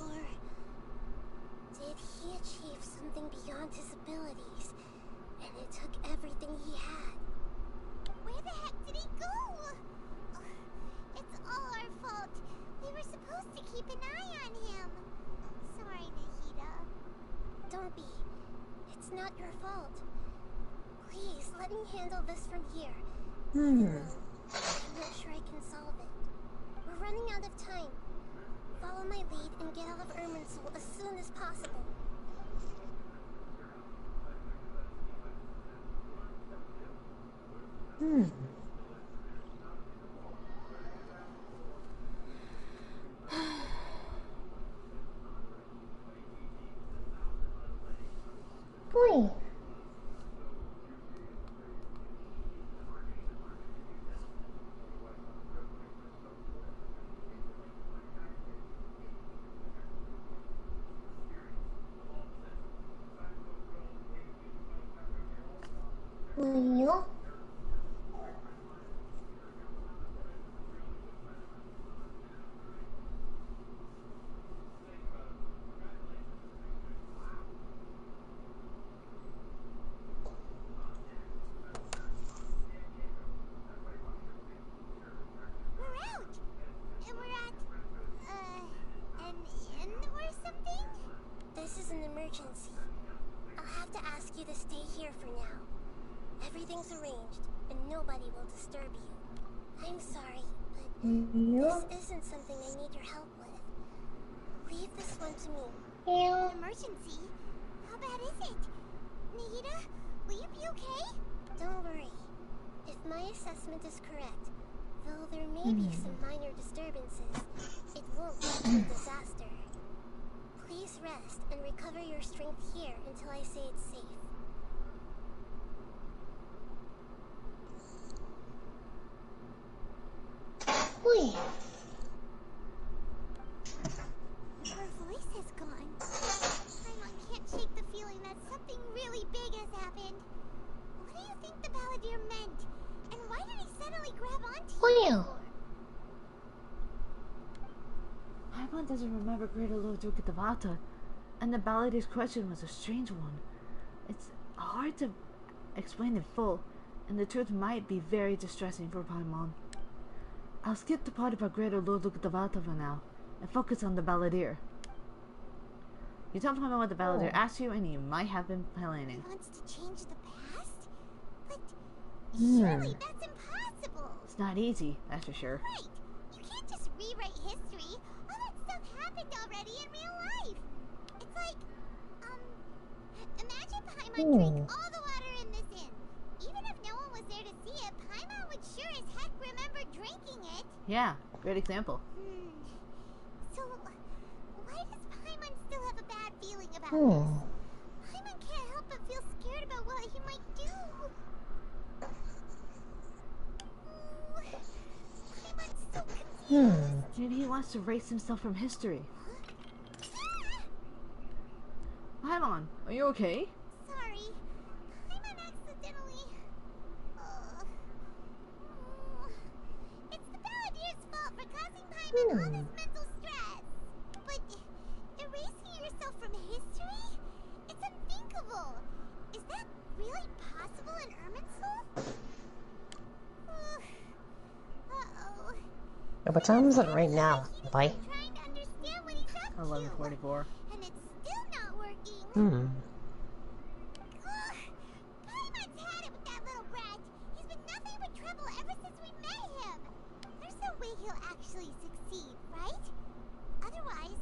Or did he achieve something beyond his abilities, and it took everything he had? Where the heck did he go? It's all our fault. We were supposed to keep an eye on him. Sorry, Nahida. Don't be. It's not your fault. Please, let me handle this from here. I'm not sure I can solve it. We're running out of time. Follow my lead and get out of Irminsul as soon as possible. Boy. Well. We're out! And we're at, an inn or something? This is an emergency. I'll have to ask you to stay here for now. Everything's arranged, and nobody will disturb you. I'm sorry, but this isn't something I need your help with. Leave this one to me. Yeah. Emergency? How bad is it? Nahida, will you be okay? Don't worry. If my assessment is correct, though there may be some minor disturbances, it won't lead to a disaster. Please rest and recover your strength here until I say it's safe. Boy. Her voice has gone. Paimon can't shake the feeling that something really big has happened. What do you think the Balladeer meant? And why did he suddenly grab onto you? Well. Paimon doesn't remember Greater Lord Dukkadevata, and the Balladier's question was a strange one. It's hard to explain in full, and the truth might be very distressing for Paimon. I'll skip the part about Greater Lord Dukkadevata for now, and focus on the Balladeer. You tell Paimon what the Balladeer asked you, and you might have been planning. He wants to change the past? But surely that's impossible! It's not easy, that's for sure. Right! You can't just rewrite history. All that stuff happened already in real life. It's like, imagine Paimon drank all the water in this inn. Even if no one was there to see it, Paimon would sure as heck remember drinking it. Yeah, great example. So, why does Paimon still have a bad feeling about this? Paimon can't help but feel scared about what he might do. Paimon's so confused. Maybe he wants to erase himself from history. Paimon, are you okay? Sorry. Paimon accidentally... It's the Balladeer's fault for causing Paimon all this mental stress. But erasing yourself from history? It's unthinkable. Is that really possible in Irminsul? Uh-oh. Yeah, what time is it right now? Bye. Trying to understand what he's up to. 11:44. And it's still not working. Paimon's had it with that little brat. He's been nothing but trouble ever since we met him. There's no way he'll actually succeed, right? Otherwise,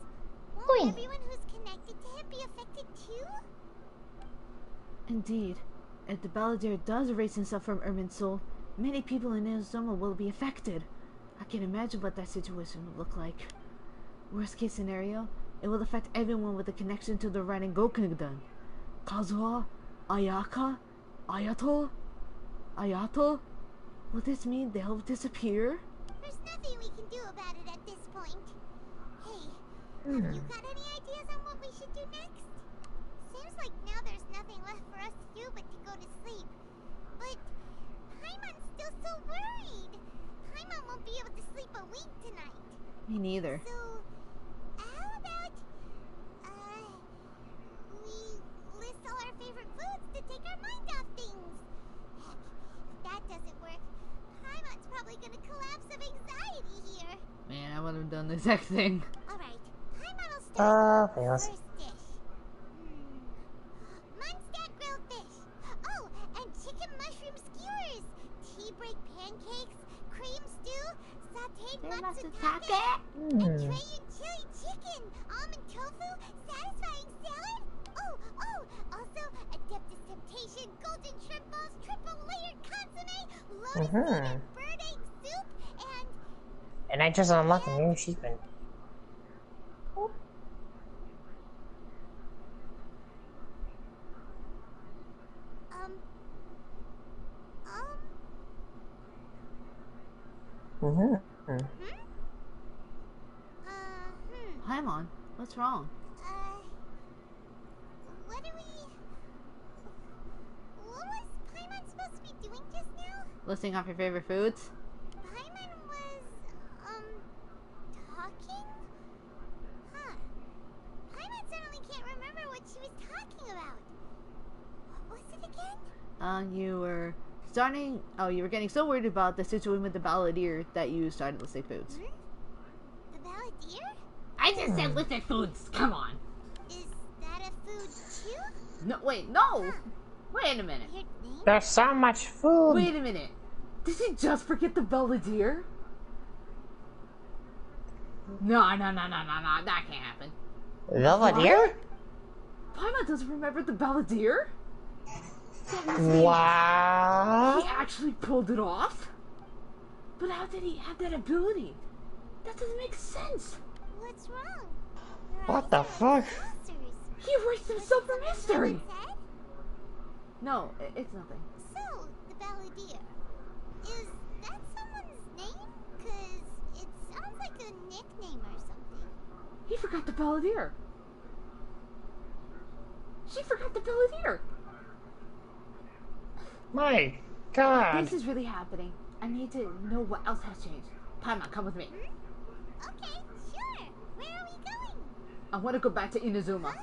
won't everyone who's connected to him be affected too? Indeed. If the Balladeer does erase himself from Irminsul, many people in Inazuma will be affected. I can imagine what that situation would look like. Worst case scenario, it will affect everyone with a connection to the Raiden Gokudan. Kazuha, Ayaka, Ayato, Will this mean they'll disappear? There's nothing we can do about it at this point. Hey, have you got any ideas on what we should do next? Seems like now there's nothing left for us to do but to go to sleep. But Paimon's still so worried. Paimon won't be able to sleep a week tonight. Me neither. So, how about, we list all our favorite foods to take our mind off things? Heck, if that doesn't work, Paimon's probably gonna collapse of anxiety here. Man, I would have done the exact thing. Alright, Paimon will start with fails. the first dish. Munstad grilled fish. Oh, and chicken mushroom skewers. Tea break pancakes, cream stew, sauteed matsutake, and Trayan chili chicken, almond tofu, satisfying salad. Oh, also Adeptus Temptation, golden shrimp balls, triple layered consomme, lotus seed and bird egg soup, And I just unlocked a new achievement. Paimon, what's wrong? What was Paimon supposed to be doing just now? Listing off your favorite foods? Paimon was, talking? Huh. Paimon suddenly can't remember what she was talking about. What was it again? You were starting... Oh, you were getting so worried about the situation with the balladeer that you started listing foods. The balladeer? I just said listed foods! Come on! Is that a food too? No, wait, no! Wait a minute. Weird name? There's so much food. Wait a minute. Did he just forget the balladeer? No, that can't happen. Belvedere? Paimon doesn't remember the balladeer? Wow. He actually pulled it off? But how did he have that ability? That doesn't make sense. What's wrong? What the fuck? He erased himself from history. No, it's nothing. So, the balladeer. Is that someone's name? Cause it sounds like a nickname or something. He forgot the balladeer. She forgot the balladeer. My God. This is really happening. I need to know what else has changed. Paimon, come with me. Okay, sure. Where are we going? I want to go back to Inazuma.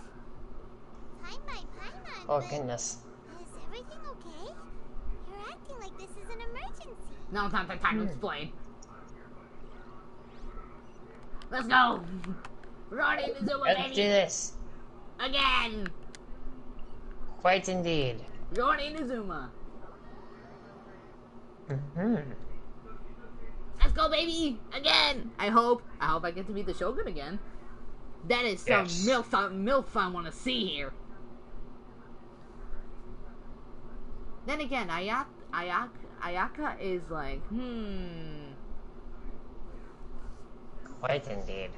Fine by Paimon, Oh but goodness. is everything okay? You're acting like this is an emergency. No, it's not the time to explain. Let's go. We're on Inazuma, Let's baby. do this. Again. Quite indeed. We're on Inazuma. Let's go, baby! Again! I hope I get to meet the Shogun again. That is some MILF I want to see here. Then again, Ayaka is like, Quite indeed.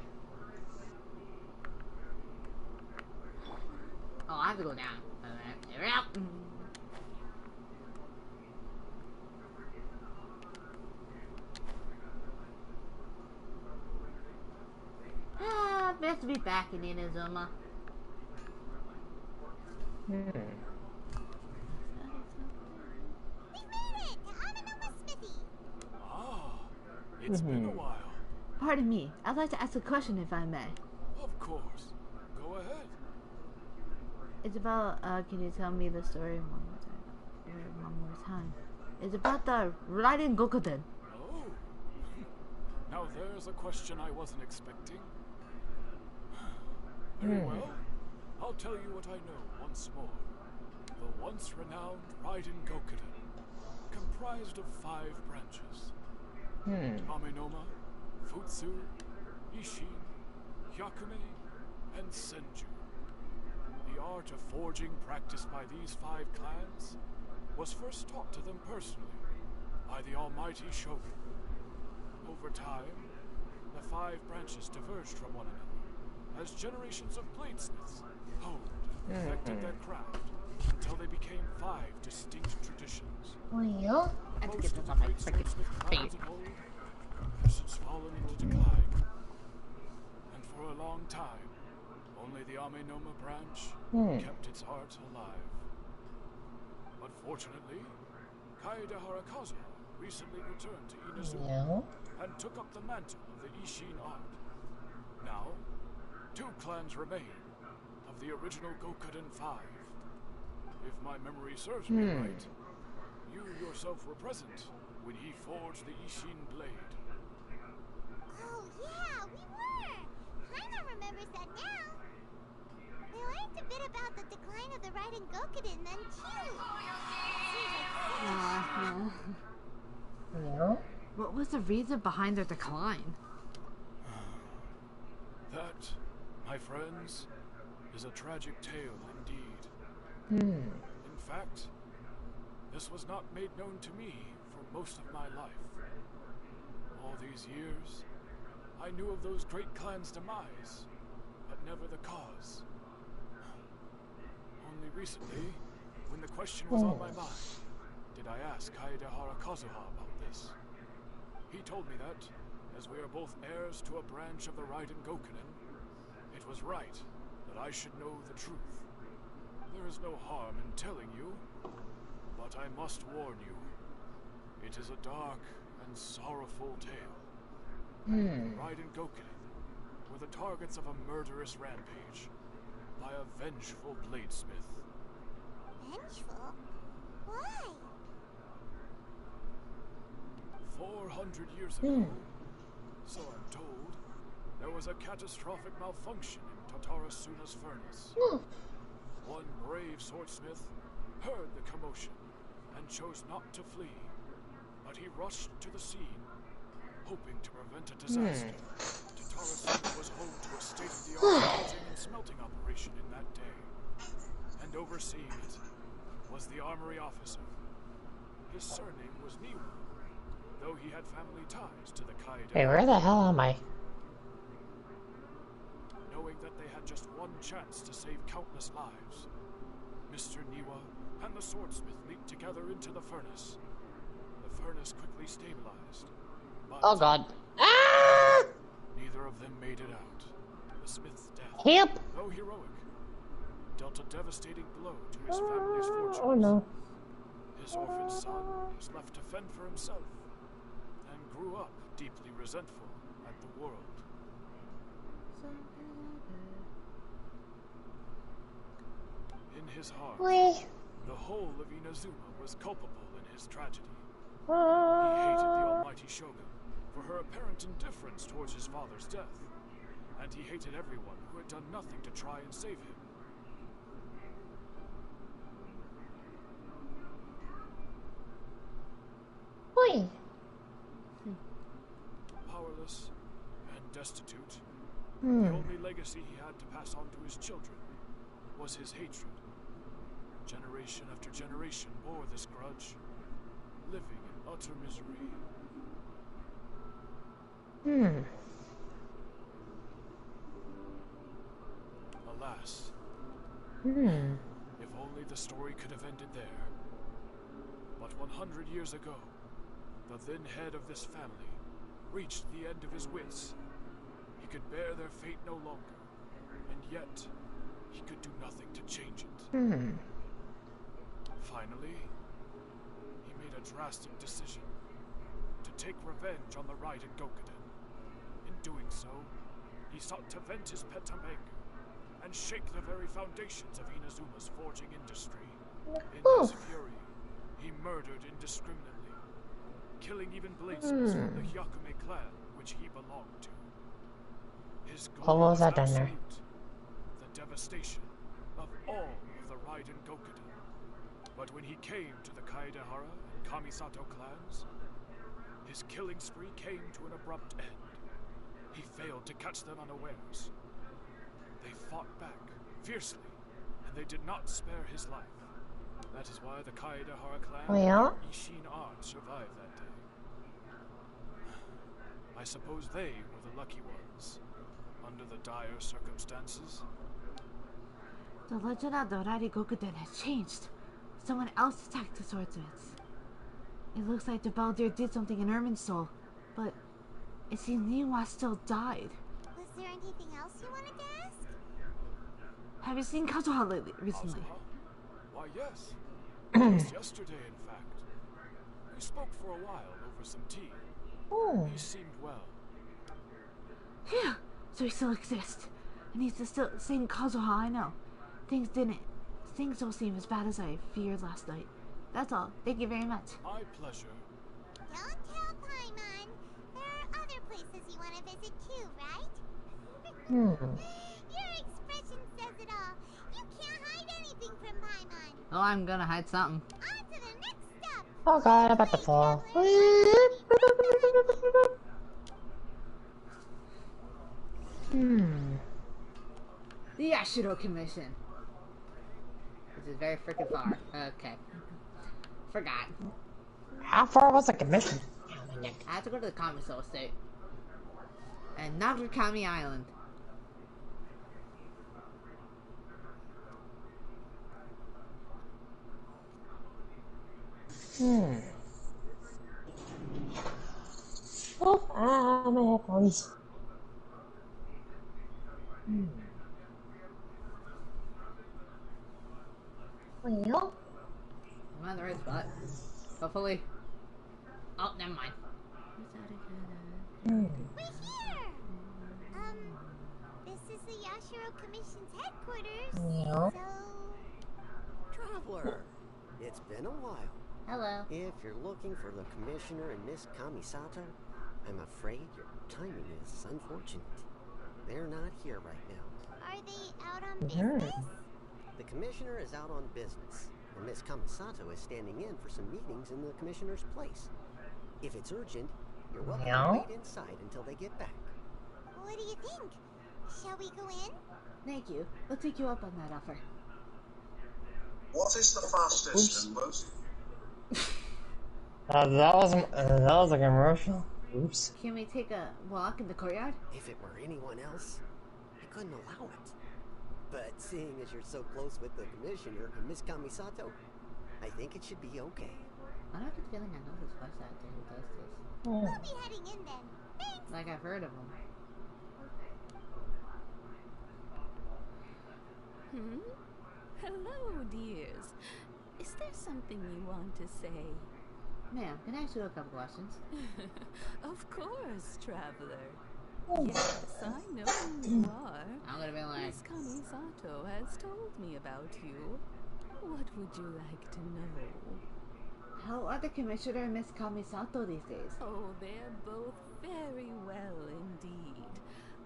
Oh, I have to go down. We're out. Best to be back in Inazuma. We made it to Amanuma Smithy. Ah, it's been a while. Pardon me, I'd like to ask a question if I may. Of course. Go ahead. It's about, can you tell me the story one more time? One more time. It's about the Raiden Gokuden. Oh. Now there's a question I wasn't expecting. Very well. I'll tell you what I know once more. The once renowned Raiden Gokuden, comprised of 5 branches. Amenoma, Futsu, Ishin, Hyakume, and Senju. The art of forging practiced by these 5 clans was first taught to them personally by the almighty Shogun. Over time, the 5 branches diverged from one another as generations of bladesmiths honed and perfected their craft until until they became 5 distinct traditions. Well, I have to get this on my freaking face. Has since fallen into decline. And for a long time, only the Amenoma branch kept its art alive. But fortunately, Kaede Harakazuha recently returned to Inazuma and took up the mantle of the Ishin art. Now, 2 clans remain of the original Gokuden 5. If my memory serves me right, you yourself were present when he forged the Ishin blade. Oh, yeah, we were! Paimon remembers that now. They learned a bit about the decline of the Raiden Gokuden then, too. yeah. What was the reason behind their decline? That, my friends, is a tragic tale indeed. In fact, this was not made known to me for most of my life. All these years, I knew of those great clans' demise, but never the cause. Only recently, when the question was on my mind, did I ask Kaede Harakazuha about this. He told me that, as we are both heirs to a branch of the Raiden Gokuden, it was right that I should know the truth. There is no harm in telling you, but I must warn you. It is a dark and sorrowful tale. Raiden Gokuden were the targets of a murderous rampage by a vengeful bladesmith. Vengeful? Why? 400 years ago, so I'm told, there was a catastrophic malfunction in Tatarasuna's furnace. One brave swordsmith heard the commotion and chose not to flee, but he rushed to the scene, hoping to prevent a disaster. Tatarasuna was home to a state-of-the-art smelting and smelting operation in that day, and overseeing it was the armory officer. His surname was Niwa, though he had family ties to the Kaede. Wait, where the hell am I? Knowing that they had just one chance to save countless lives, Mr. Niwa and the swordsmith leaped together into the furnace. The furnace quickly stabilized, but Oh god. Ah! neither of them made it out. The smith's death, Help! though heroic, dealt a devastating blow to his family's fortunes. Oh no. His orphan son was left to fend for himself, and grew up deeply resentful at the world. In his heart, the whole of Inazuma was culpable in his tragedy. He hated the almighty Shogun for her apparent indifference towards his father's death, and he hated everyone who had done nothing to try and save him. Powerless and destitute, the only legacy he had to pass on to his children was his hatred. Generation after generation bore this grudge, living in utter misery. Alas, if only the story could have ended there. But 100 years ago, the then head of this family reached the end of his wits. He could bear their fate no longer, and yet he could do nothing to change it. Finally, he made a drastic decision to take revenge on the Raiden Gokuden. In doing so, he sought to vent his pet anger and shake the very foundations of Inazuma's forging industry. In his fury, he murdered indiscriminately, killing even bladesmiths from the Hyakume clan which he belonged to. His goal was absolute, the devastation of all of the Raiden Gokuden. But when he came to the Kaedehara and Kamisato clans, his killing spree came to an abrupt end. He failed to catch them unawares. They fought back fiercely, and they did not spare his life. That is why the Kaedehara clan and Ishin art survived that day. I suppose they were the lucky ones, under the dire circumstances. The legend of the Raiden Gokuden has changed. Someone else attacked the swordsmiths. It looks like the Baldur did something in Ermin's soul, but it seems Niwa still died. Was there anything else you wanted to ask? Have you seen Kazuha recently? Kazuha? Why, yes. Just yesterday, in fact. We spoke for a while over some tea. He seemed well. Phew! So he still exists. And he's the same Kazuha I know. Things don't seem as bad as I feared last night. That's all. Thank you very much. My pleasure. Don't tell Paimon. There are other places you want to visit too, right? Your expression says it all. You can't hide anything from Paimon. Oh, I'm gonna hide something. On to the next step. Oh god, I'm about to fall. The Yashiro Commission. This is very freaking far. Okay. Forgot. How far was the commission? I have to go to the Kamiso Estate. And Nagakami Island. Oh, my headphones. Well, I'm on the right spot. Hopefully. Oh, never mind. We're here. This is the Yashiro Commission's headquarters. Yeah. So, Traveler, it's been a while. Hello. If you're looking for the Commissioner and Miss Kamisato, I'm afraid your timing is unfortunate. They're not here right now. are they out on business? The Commissioner is out on business, and Miss Kamisato is standing in for some meetings in the Commissioner's place. If it's urgent, you're welcome to wait inside until they get back. What do you think? Shall we go in? Thank you. We'll take you up on that offer. What is the fastest and most... that was a commercial. Oops. Can we take a walk in the courtyard? If it were anyone else, I couldn't allow it. But seeing as you're so close with the Commissioner and Miss Kamisato, I think it should be okay. I don't have the feeling I know this voice actor who does this. We'll be heading in then. Thanks. Like I've heard of him. Hello, dears. Is there something you want to say? Ma'am, can I ask you a couple questions? Of course, traveler. Yes, I know who you are. I'm gonna be like... Miss Kamisato has told me about you. What would you like to know? How are the Commissioner and Miss Kamisato these days? Oh, they're both very well indeed.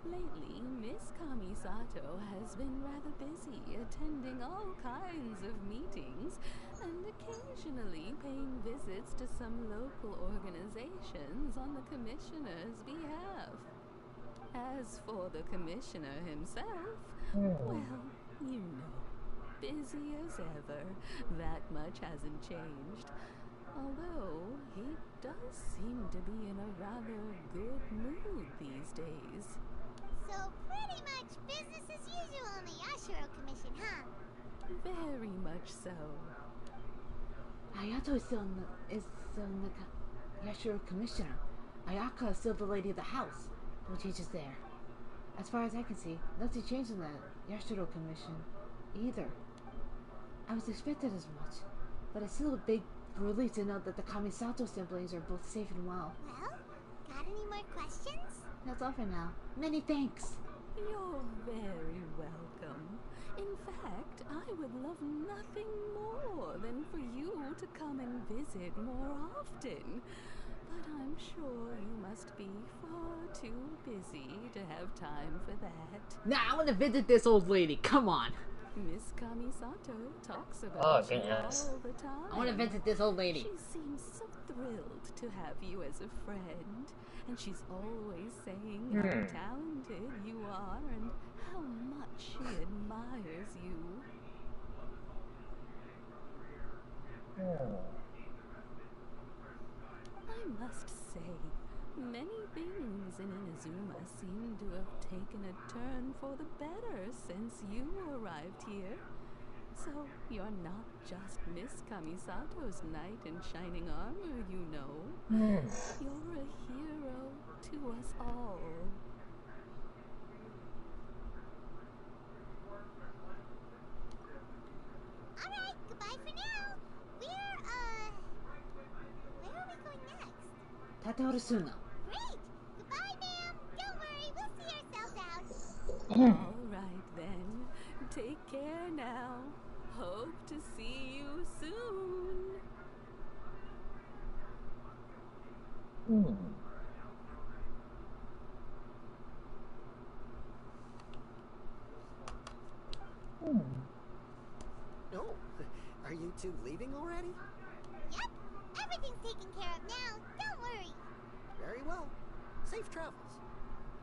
Lately, Miss Kamisato has been rather busy attending all kinds of meetings and occasionally paying visits to some local organizations on the Commissioner's behalf. As for the Commissioner himself, well, you know, busy as ever. That much hasn't changed. Although, he does seem to be in a rather good mood these days. So pretty much business as usual in the Yashiro Commission, huh? Very much so. Ayato is still in the Yashiro Commissioner. Ayaka is still the lady of the house. No changes there. As far as I can see, nothing changed in the Yashiro Commission either. I was expected as much, but it's still a big relief to know that the Kamisato siblings are both safe and well. Well, got any more questions? That's all for now. Many thanks. You're very welcome. In fact, I would love nothing more than for you to come and visit more often. But I'm sure you must be far too busy to have time for that. Nah, I want to visit this old lady. Come on. Miss Kamisato talks about you all the time. I want to visit this old lady. She seems so thrilled to have you as a friend. And she's always saying how talented you are and how much she admires you. I must say, many things in Inazuma seem to have taken a turn for the better since you arrived here. So you're not just Miss Kamisato's knight in shining armor, you know. You're a hero to us all. Alright, goodbye for now. Where are we going next? Tatarasuna. Great! Goodbye, ma'am. Don't worry, we'll see ourselves out. All right then. Take care now. Hope to see you soon. Oh, are you two leaving already? Yep, everything's taken care of now. Don't worry. Very well. Safe travels.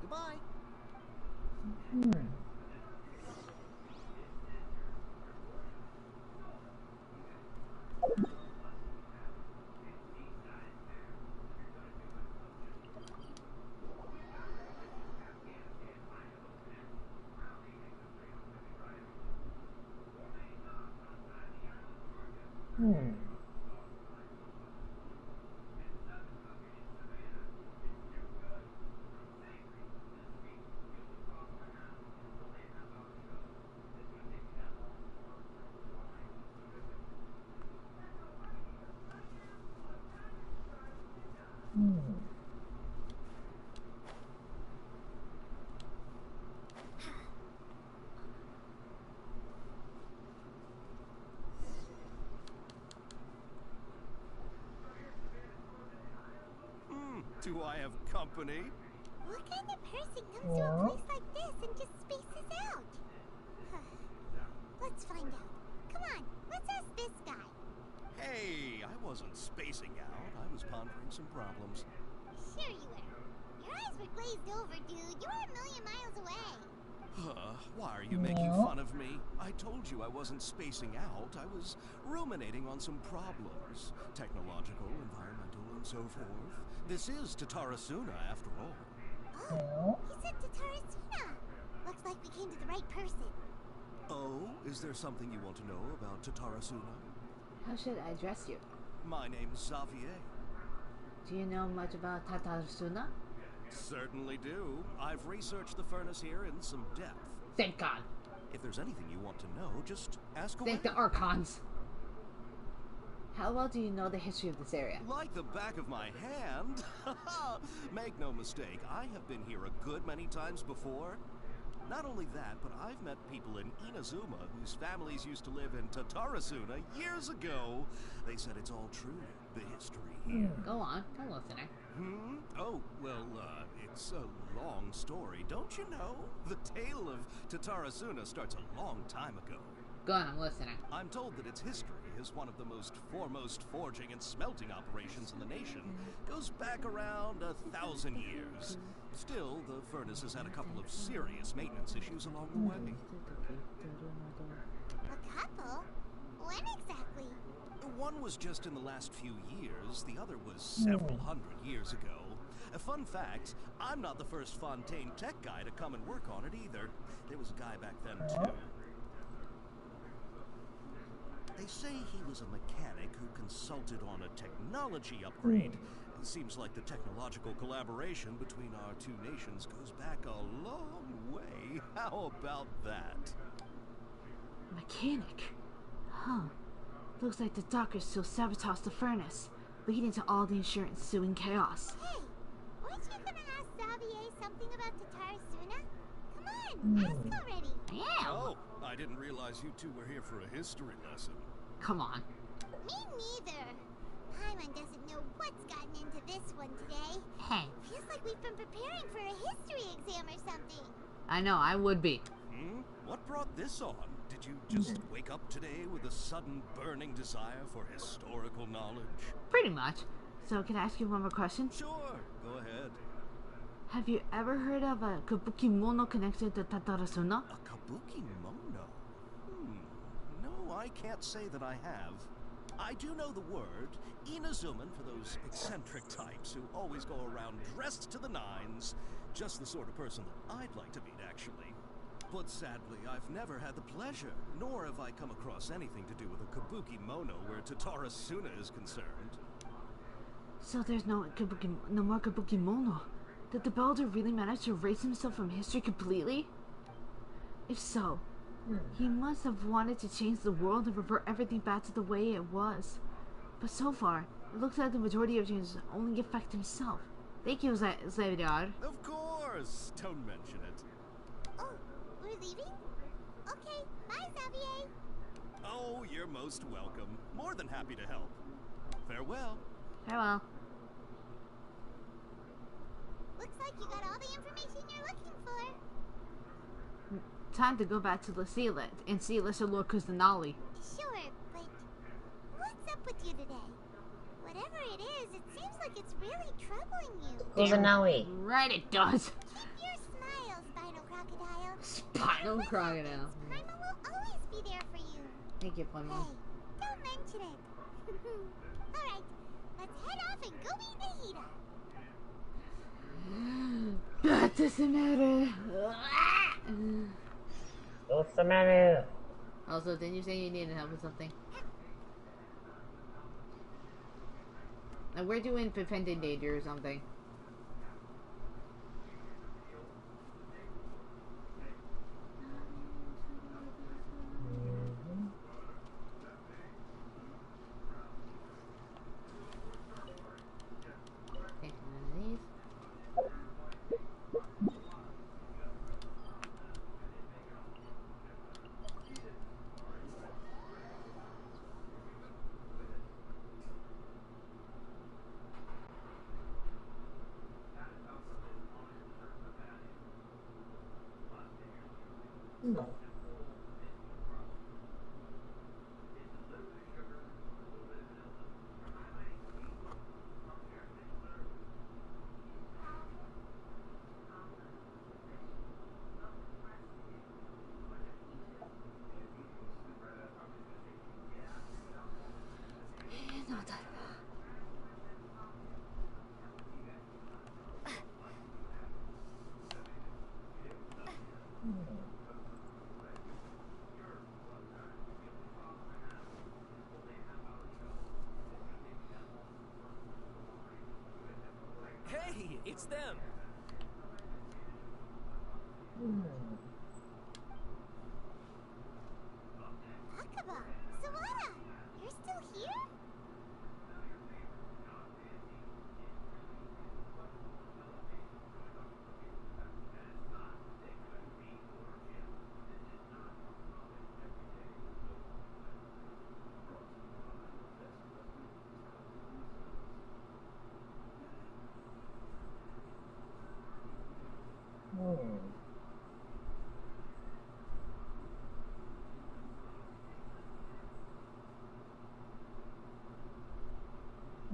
Goodbye. Do I have company? What kind of person comes to a place like this and just spaces out? Let's find out. Come on, let's ask this guy. Hey, I wasn't spacing out. I was pondering some problems. Sure you were. Your eyes were glazed over, dude. You were a million miles away. Why are you making fun of me? I told you I wasn't spacing out. I was ruminating on some problems. Technological, environmental, and so forth. This is Tatarasuna, after all. Oh, he said Tatarasuna. Looks like we came to the right person. Oh, is there something you want to know about Tatarasuna? How should I address you? My name's Xavier. Do you know much about Tatarasuna? Certainly do. I've researched the furnace here in some depth. Thank God. If there's anything you want to know, just ask away. Thank the Archons. How well do you know the history of this area? Like the back of my hand. Make no mistake, I have been here a good many times before. Not only that, but I've met people in Inazuma whose families used to live in Tatarasuna years ago. They said it's all true, the history here. Go on, I'm listening. Oh, well, it's a long story, don't you know? The tale of Tatarasuna starts a long time ago. Go on, I'm listening. I'm told that its history is one of the most foremost forging and smelting operations in the nation. Goes back around 1,000 years. Still, the furnace has had a couple of serious maintenance issues along the way. A couple? When exactly? One was just in the last few years, the other was several hundred years ago. A fun fact, I'm not the first Fontaine tech guy to come and work on it either. There was a guy back then too. They say he was a mechanic who consulted on a technology upgrade. It seems like the technological collaboration between our two nations goes back a long way. How about that? Mechanic? Huh. Looks like the dockers still sabotaged the furnace, leading to all the ensuing chaos. Hey, weren't you gonna ask Xavier something about Tatarasuna? Come on, ask already. Yeah. Oh, I didn't realize you two were here for a history lesson. Come on. Me neither. Paimon doesn't know what's gotten into this one today. Hey. Feels like we've been preparing for a history exam or something. I know, I would be. What brought this on? Did you just wake up today with a sudden burning desire for historical knowledge? Pretty much. So can I ask you one more question? Sure, go ahead. Have you ever heard of a kabuki mono connected to Tatarasuna? A kabuki mono? No, I can't say that I have. I do know the word, Inazuman, for those eccentric types who always go around dressed to the nines. Just the sort of person that I'd like to meet, actually. But sadly, I've never had the pleasure, nor have I come across anything to do with a kabuki mono where Tatara Suna is concerned. So there's no more kabuki mono. Did the builder really manage to erase himself from history completely? If so, he must have wanted to change the world and revert everything back to the way it was. But so far, it looks like the majority of changes only affect himself. Thank you, Xavier. Of course! Don't mention it. Oh, we're leaving? Okay, bye, Xavier. Oh, you're most welcome. More than happy to help. Farewell. Farewell. Looks like you got all the information you're looking for. Time to go back to the Sealet and see Lesser Lord Kusanali. Sure, but what's up with you today? Whatever it is, it seems like it's really troubling you. Kusanali. Right, it does. Keep your smile, Spinal Crocodile. Spinal Crocodile. Paimon will always be there for you. Thank you, Paimon. Hey, don't mention it. Alright, let's head off and go meet Nahida. That doesn't matter. What's the matter? Also, didn't you say you needed help with something? Now we're doing Defending Danger or something. Okay, one of these. No. Hey, it's them. Akaba, Sawada, you're still here?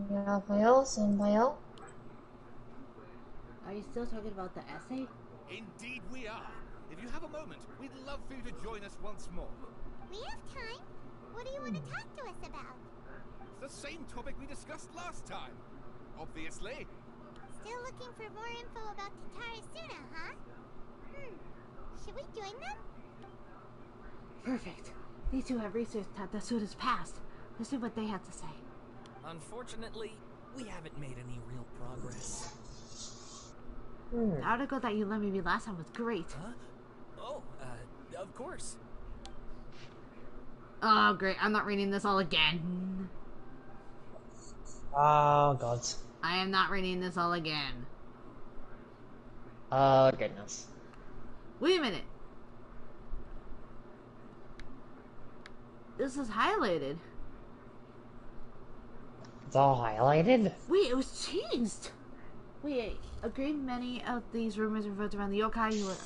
안녕하세요, senpaio. Are you still talking about the essay? Indeed we are. If you have a moment, we'd love for you to join us once more. We have time. What do you want to talk to us about? It's the same topic we discussed last time. Obviously. Still looking for more info about Tatara Suna, huh? Should we join them? Perfect. These two have researched Tatasuda's past. Let's see what they have to say. Unfortunately, we haven't made any real progress. The article that you let me read last time was great. Huh? Oh, of course. Oh, great. I'm not reading this all again. Oh, God. I am not reading this all again. Oh, goodness. Wait a minute. This is highlighted. It's all highlighted? Wait, it was changed. Wait, a great many of these rumors revolved around the yokai who were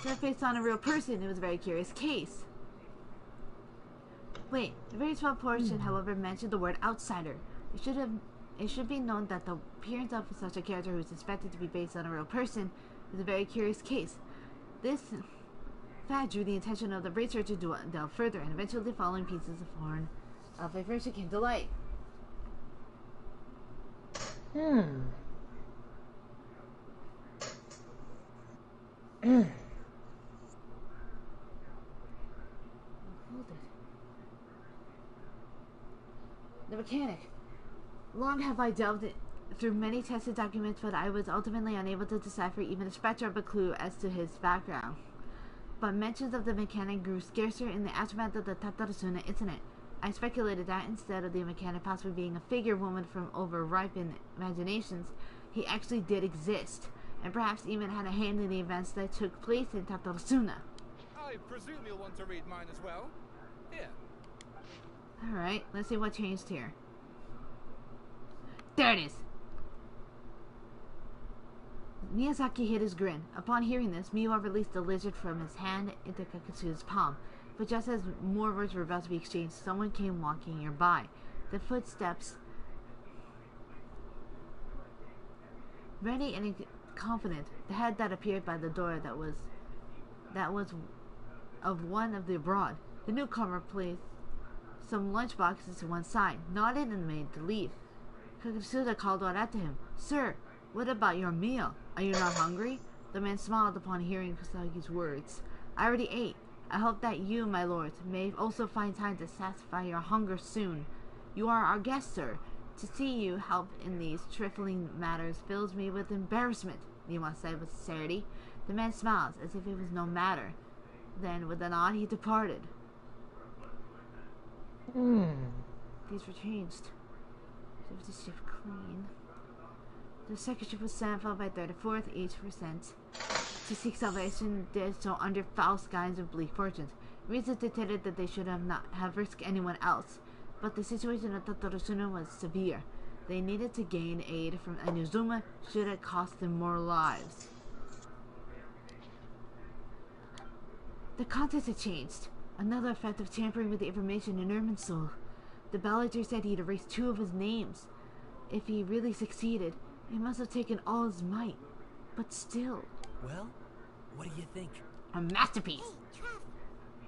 surfaced on a real person. It was a very curious case. Wait, a very small portion, however, mentioned the word outsider. It should be known that the appearance of such a character who is suspected to be based on a real person is a very curious case. This fact drew the attention of the researcher to delve further, and eventually the following pieces of information came to light. mechanic. Long have I delved through many tested documents, but I was ultimately unable to decipher even a specter of a clue as to his background. But mentions of the mechanic grew scarcer in the aftermath of the Tatarasuna incident. I speculated that instead of the mechanic possibly being a figure woman from over-ripened imaginations, he actually did exist, and perhaps even had a hand in the events that took place in Tatarasuna. I presume you'll want to read mine as well. Here. Alright, let's see what changed here. There it is! Miyazaki hid his grin. Upon hearing this, Miwa released the lizard from his hand into Kakatsu's palm. But just as more words were about to be exchanged, someone came walking nearby. The footsteps, ready and confident, the head that appeared by the door that was of one of the abroad. The newcomer placed some lunchboxes to one side, nodded and made to leave. Kakatsuda called out after him, "Sir, what about your meal? Are you not hungry?" The man smiled upon hearing Kusagi's words. "I already ate. I hope that you, my lord, may also find time to satisfy your hunger soon. You are our guest, sir. To see you help in these trifling matters fills me with embarrassment," Niwa said with sincerity. The man smiled as if it was no matter. Then, with a nod, he departed. These were changed. 50 shift clean. The second ship was sent followed by 34th each were sent to seek salvation, did so under false guise of bleak fortunes. Reason dictated that they should not have risked anyone else, but the situation at Tatarasuna was severe. They needed to gain aid from Inazuma should it cost them more lives. The contest had changed. Another effect of tampering with the information in Ermin's soul. The ballager said he'd erased 2 of his names. If he really succeeded, it must have taken all his might. But still... Well, what do you think? A masterpiece! Hey, Trev,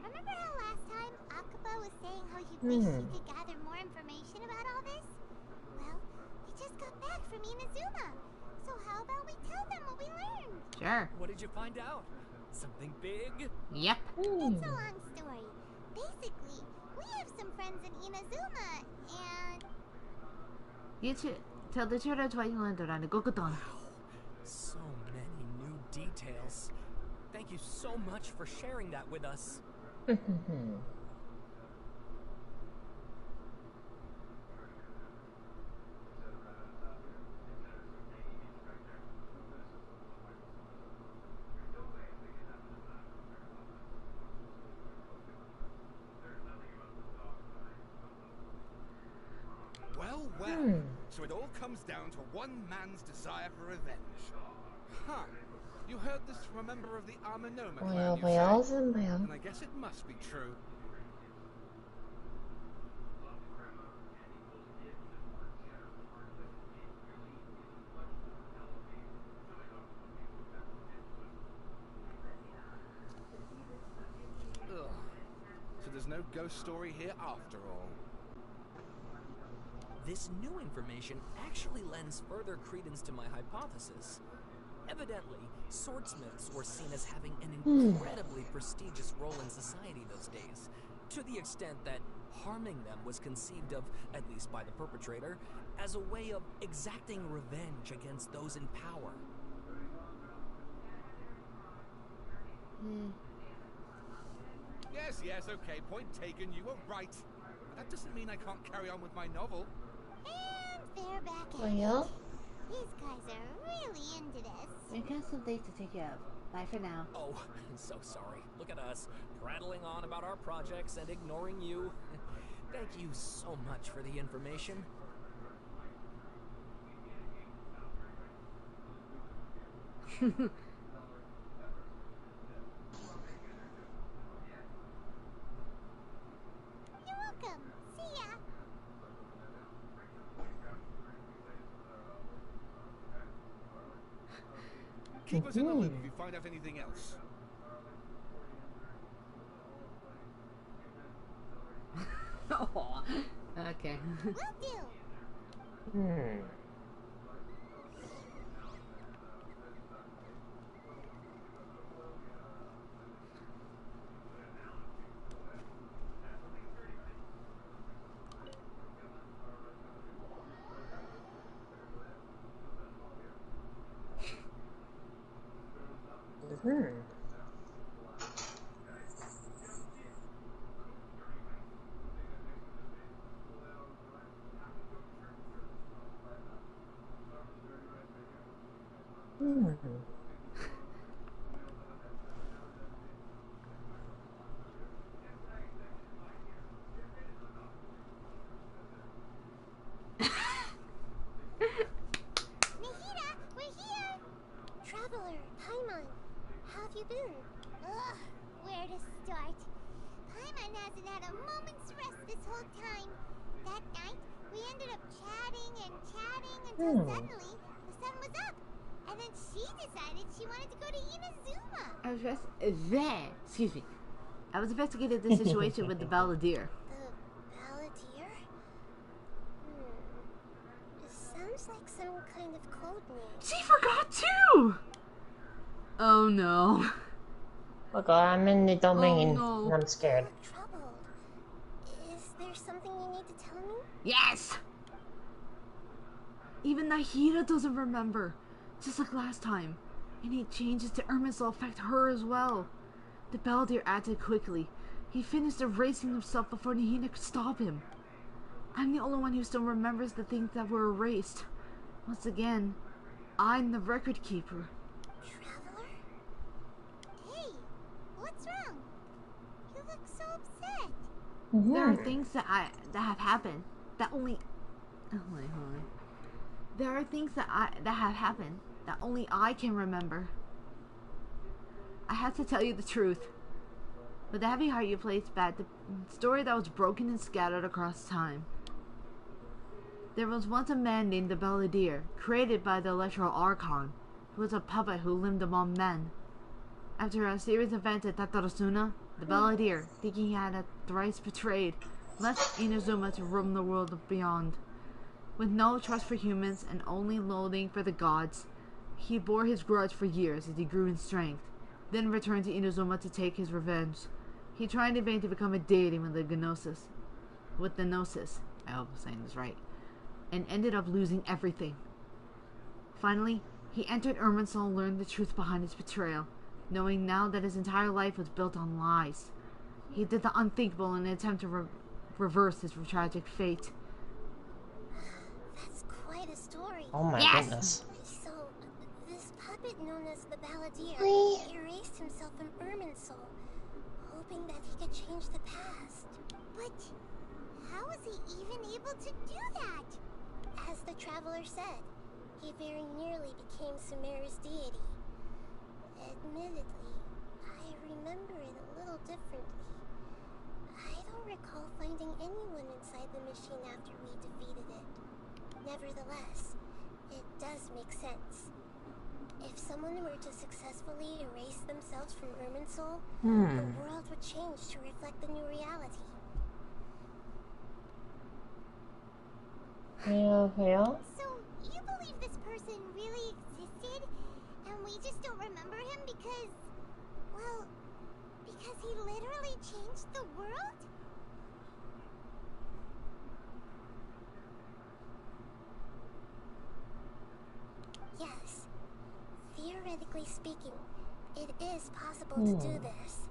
remember how last time Akaba was saying how you wish you could gather more information about all this? Well, we just got back from Inazuma. So how about we tell them what we learned? Sure. What did you find out? Something big? Yep. It's a long story. Basically, we have some friends in Inazuma, and... You two, tell the children what you learned around the Gokuton. So many new details. Thank you so much for sharing that with us. Well, so it all comes down to one man's desire for revenge. Huh. You heard this from a member of the Amanoma clan, you say? And I guess it must be true. Ugh. So there's no ghost story here after all. This new information actually lends further credence to my hypothesis. Evidently, swordsmiths were seen as having an incredibly prestigious role in society those days, to the extent that harming them was conceived of, at least by the perpetrator, as a way of exacting revenge against those in power. Yes, okay, point taken, you were right. But that doesn't mean I can't carry on with my novel. And they're back at Well, These guys are really into this. We got some things to take care of. Bye for now. Oh, I'm so sorry. Look at us, prattling on about our projects and ignoring you. Thank you so much for the information. You're welcome. See ya. Keep us in the loop if you find out anything else. Oh, okay. Will do. Nahida, we're here! Traveler, Paimon, how have you been? Ugh, where to start? Paimon hasn't had a moment's rest this whole time. That night, we ended up chatting until suddenly the sun was up. And then she decided she wanted to go to Inazuma. I was investigating the situation with the Balladeer. The Balladeer? It sounds like some kind of code name. She forgot too! Oh no. Oh god, I'm in the domain. Oh, no. And I'm scared. Troubled. Is there something you need to tell me? Yes! Even Nahida doesn't remember. Just like last time. Any changes to Irminsul affect her as well. The Balladeer acted quickly. He finished erasing himself before Nahida could stop him. I'm the only one who still remembers the things that were erased. Once again, I'm the record keeper. Traveler? Hey, what's wrong? You look so upset. There are things that have happened that only. Oh wait, hold on. There are things that have happened that only I can remember. I have to tell you the truth. With the heavy heart you placed back, the story that was broken and scattered across time. There was once a man named the Balladeer, created by the Electro Archon, who was a puppet who lived among men. After a series of events at Tatarasuna, the Balladeer, thinking he had thrice betrayed, left Inazuma to roam the world beyond. With no trust for humans and only loathing for the gods, he bore his grudge for years as he grew in strength, then returned to Inazuma to take his revenge. He tried in vain to become a deity with the Gnosis, I hope I'm saying this right, and ended up losing everything. Finally, he entered Irminsul and learned the truth behind his betrayal, knowing now that his entire life was built on lies. He did the unthinkable in an attempt to reverse his tragic fate. That's quite a story. Oh my goodness. So, this puppet known as the Balladeer erased himself from Irminsul, hoping that he could change the past. But how was he even able to do that? As the Traveler said, he very nearly became Sumeru's deity. Admittedly, I remember it a little differently. I don't recall finding anyone inside the machine after we defeated it. Nevertheless, it does make sense. If someone were to successfully erase themselves from Irminsul, the world would change to reflect the new reality. Yeah. So, you believe this person really existed, and we just don't remember him because he literally changed the world? Yes. Theoretically speaking, it is possible to do this.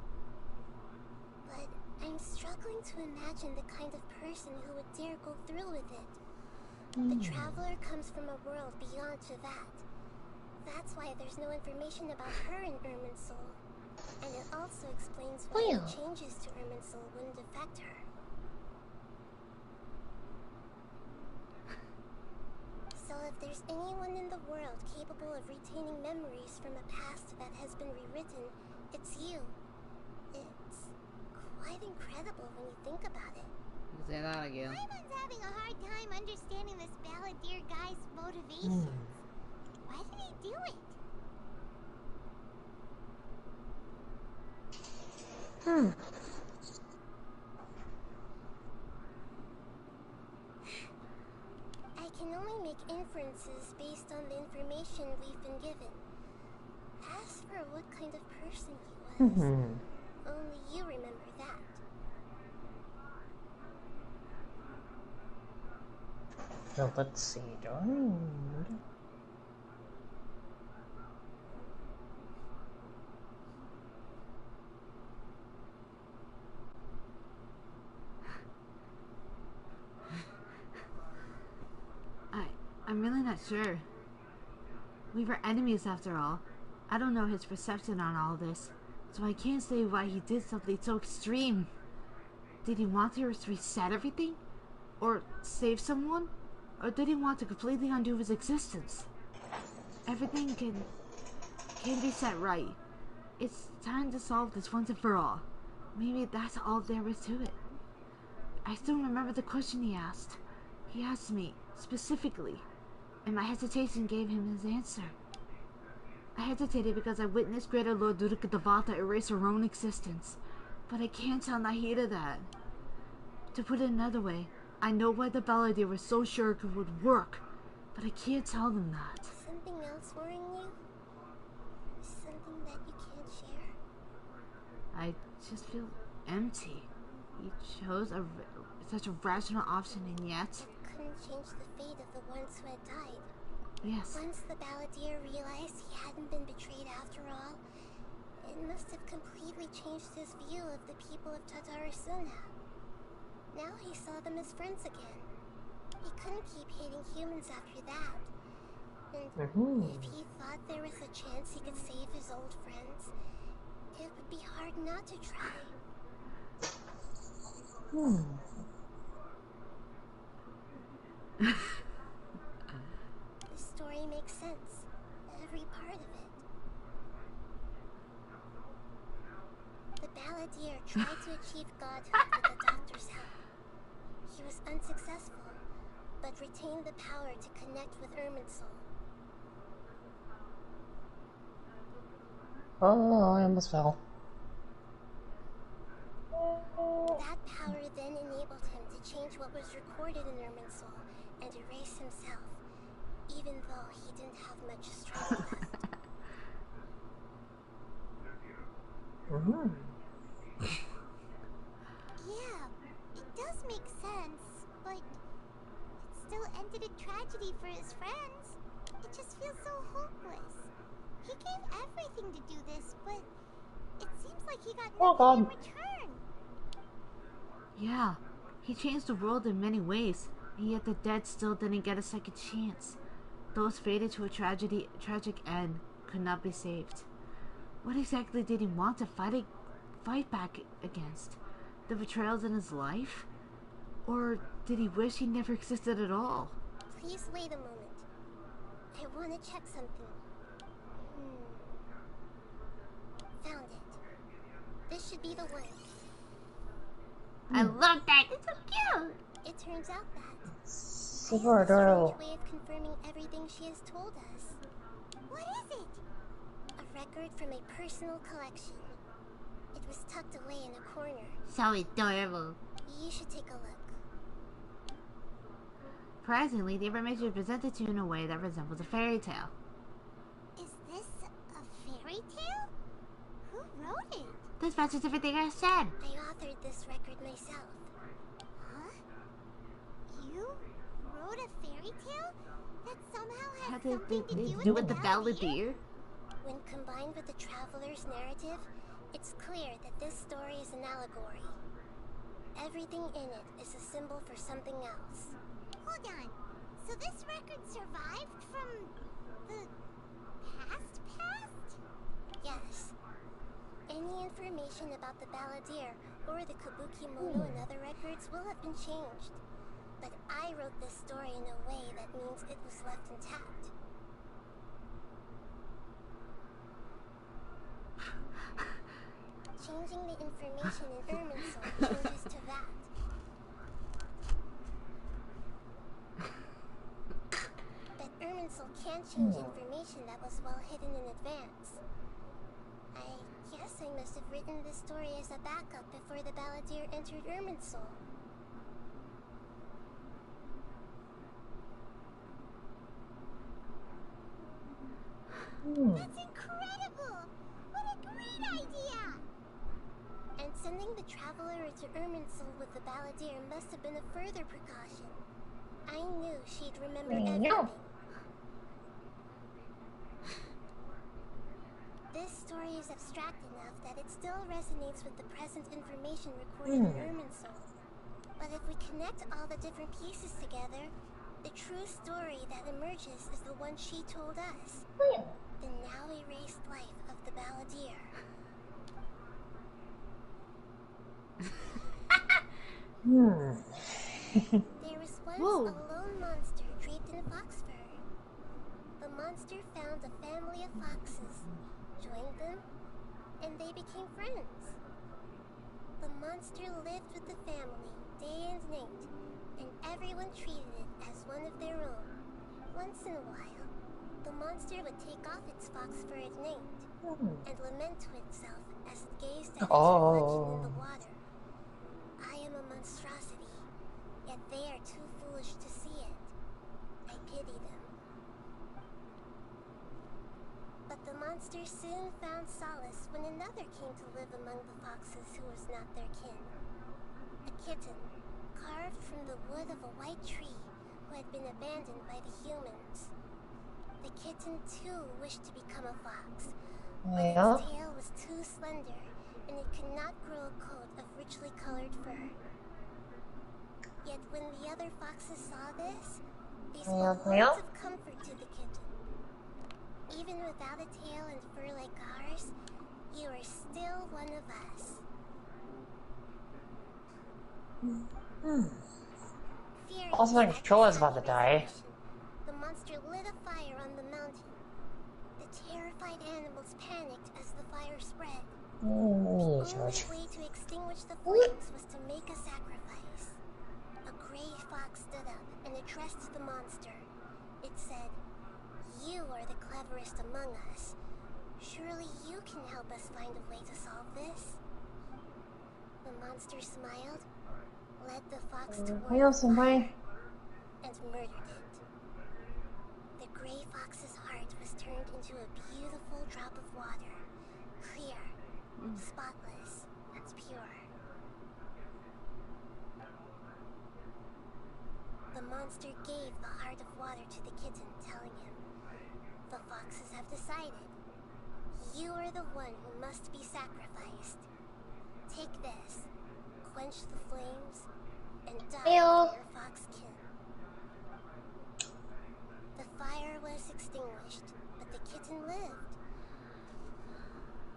But I'm struggling to imagine the kind of person who would dare go through with it. The Traveler comes from a world beyond to that. That's why there's no information about her in Irminsul. And it also explains why any changes to Irminsul wouldn't affect her. So if there's anyone in the world capable of retaining memories from a past that has been rewritten, it's you. It's quite incredible when you think about it. Say that again. Paimon's having a hard time understanding this Balladeer guy's motivations. Why did he do it? I can only make inferences based on the information we've been given. As for what kind of person he was, only you remember that. So let's see. Sure. We were enemies after all. I don't know his perception on all this, so I can't say why he did something so extreme. Did he want to reset everything? Or save someone? Or did he want to completely undo his existence? Everything can be set right. It's time to solve this once and for all. Maybe that's all there is to it. I still remember the question he asked. He asked me, specifically, and my hesitation gave him his answer. I hesitated because I witnessed Greater Lord Ludwig Devata erase her own existence, but I can't tell Nahida that. To put it another way, I know why the Balladeer was so sure it would work, but I can't tell them that. Something else worrying you? Something that you can't share? I just feel empty. He chose such a rational option, and yet... Couldn't change the fate of the ones who had died. Yes. Once the Balladeer realized he hadn't been betrayed after all, it must have completely changed his view of the people of Tatarasuna. Now he saw them as friends again. He couldn't keep hating humans after that. And if he thought there was a chance he could save his old friends, it would be hard not to try. The story makes sense. Every part of it. The Balladeer tried to achieve godhood with the doctor's help. He was unsuccessful, but retained the power to connect with Irminsul. Oh, I almost fell. That power then enabled him to change what was recorded in Irminsul and erase himself, even though he didn't have much strength left. Yeah, it does make sense, but it still ended in tragedy for his friends. It just feels so hopeless. He gave everything to do this, but it seems like he got nothing in return. Yeah, he changed the world in many ways, and yet the dead still didn't get a second chance. Those fated to a tragic end could not be saved. What exactly did he want to fight back against? The betrayals in his life? Or did he wish he never existed at all? Please wait a moment. I want to check something. Found it. This should be the one. I love that! It's so cute! It turns out that Super adorable. way of confirming everything she has told us. What is it? A record from a personal collection. It was tucked away in a corner. So adorable. You should take a look. Surprisingly, the information is presented to you in a way that resembles a fairy tale. Is this a fairy tale? Who wrote it? This matches everything I said. I authored this record myself. Huh? You wrote a fairy tale that somehow has something to do with the Balladeer? When combined with the Traveler's narrative, it's clear that this story is an allegory. Everything in it is a symbol for something else. Hold on. So this record survived from the past? Yes. Any information about the Balladeer or the Kabuki Mono and other records will have been changed. But I wrote this story in a way that means it was left intact. Changing the information in Irminsul changes to that. But Irminsul can't change information that was well hidden in advance. I guess I must have written this story as a backup before the Balladeer entered Irminsul. That's incredible! What a great idea! And sending the Traveler to Irminsul with the Balladeer must have been a further precaution. I knew she'd remember everything. This story is abstract enough that it still resonates with the present information recorded in Irminsul. But if we connect all the different pieces together, The true story that emerges is the one she told us. The now erased life of the balladeer. There was once a lone monster draped in fox fur. The monster found a family of foxes, joined them, and they became friends. The monster lived with the family day and night, and everyone treated it as one of their own. Once in a while, the monster would take off its fox fur at night and lament to itself as it gazed at its reflection in the water. I am a monstrosity, yet they are too foolish to see it. I pity them. But the monster soon found solace when another came to live among the foxes who was not their kin. A kitten, carved from the wood of a white tree who had been abandoned by the humans. The kitten too wished to become a fox, but its tail was too slender and it could not grow a coat of richly colored fur. Yet when the other foxes saw this, they spoke words of comfort to the kitten. Even without a tail and fur like ours, you are still one of us. Also, my controller is about to die. The monster lit a fire on the mountain. The terrified animals panicked as the fire spread. The only way to extinguish the flames was to make a sacrifice. A gray fox stood up and addressed the monster. It said, "You are the cleverest among us. Surely you can help us find a way to solve this." The monster smiled, led the fox toward the fire, and murdered it. The gray fox's heart was turned into a beautiful drop of water, clear, spotless, and pure. The monster gave the heart of water to the kitten, telling him, "The foxes have decided. You are the one who must be sacrificed. Take this, quench the flames, and die for your fox kin." The fire was extinguished, but the kitten lived.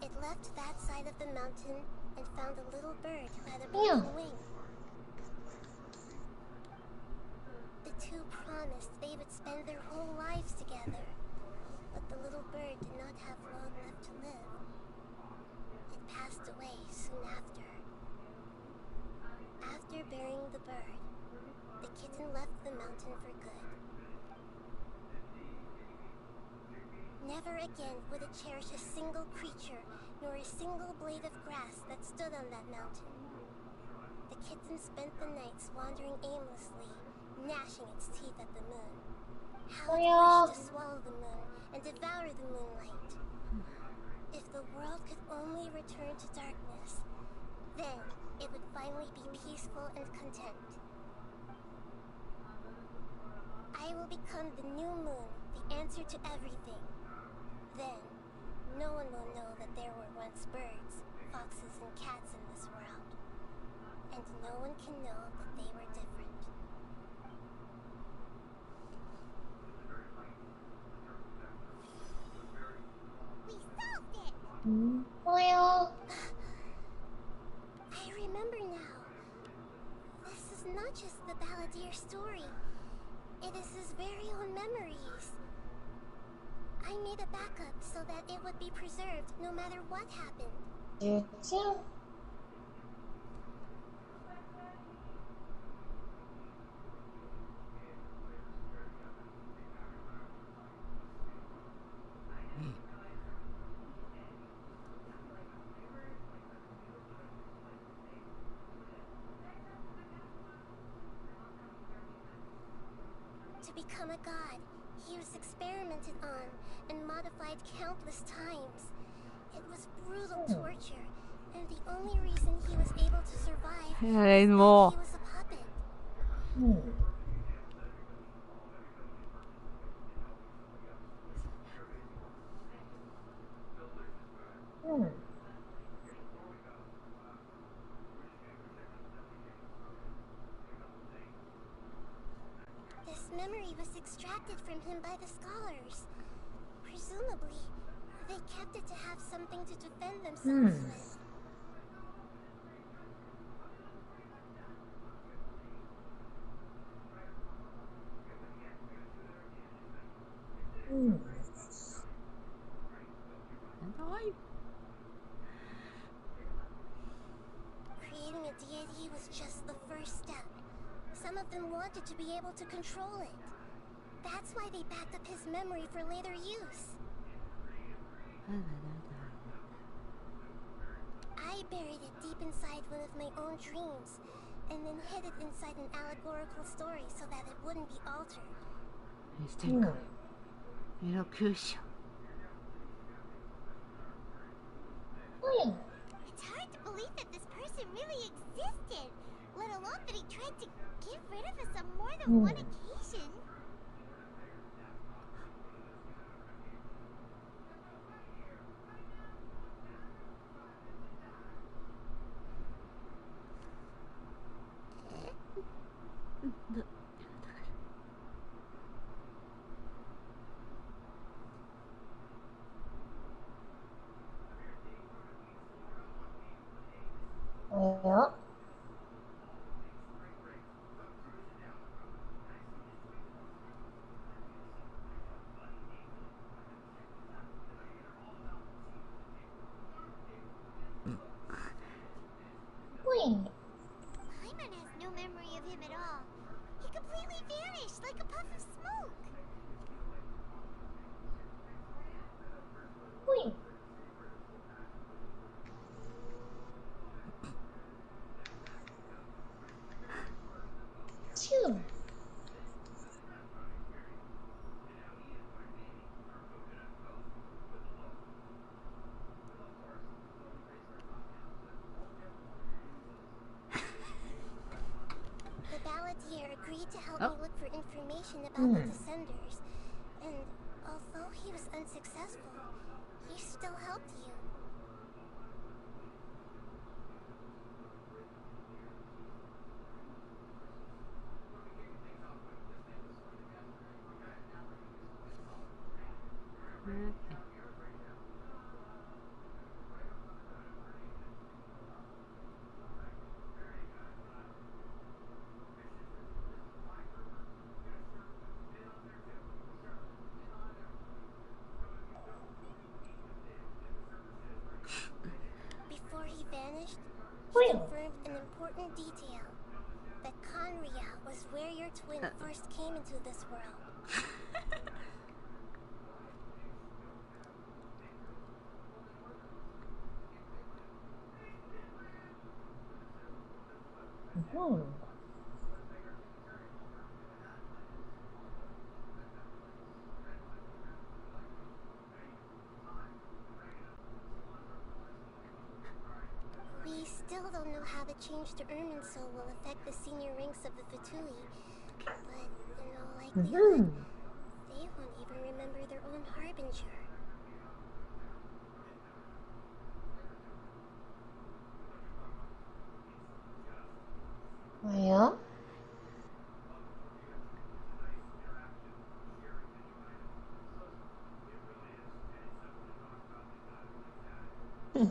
It left that side of the mountain and found a little bird who had a broken wing. The two promised they would spend their whole lives together, but the little bird did not have long left to live. It passed away soon after. After burying the bird, the kitten left the mountain for good. Never again would it cherish a single creature, nor a single blade of grass that stood on that mountain. The kitten spent the nights wandering aimlessly, gnashing its teeth at the moon. How it wished to swallow the moon and devour the moonlight. If the world could only return to darkness, then it would finally be peaceful and content. I will become the new moon, the answer to everything. Then, no one will know that there were once birds, foxes, and cats in this world. And no one can know that they were different. We solved it! Well, I remember now. This is not just the balladeer story. It is his very own memories. I made a backup so that it would be preserved no matter what happened. did you? To become a god, he was experimented on and modified countless times. It was brutal torture, and the only reason he was able to survive was that he was a puppet. This memory extracted from him by the scholars. Presumably, they kept it to have something to defend themselves with. Creating a deity was just the first step. Some of them wanted to be able to control it. That's why they backed up his memory for later use. I buried it deep inside one of my own dreams, and then hid it inside an allegorical story so that it wouldn't be altered. It's hard to believe that this person really existed, let alone that he tried to get rid of us on more than one occasion. Yeah. Wait. Paimon has no memory of him at all. He completely vanished like a puff of smoke. Wait. Phew. The balladeer agreed to help me look for information about the Descenders, and although he was unsuccessful, he still helped you. Before he vanished, he confirmed an important detail. That Conria was where your twin first came into this world. We still don't know how the change to Ermin Soul will affect the senior ranks of the Fatui, but in all likelihood, they won't even remember their own Harbinger. Yeah. I've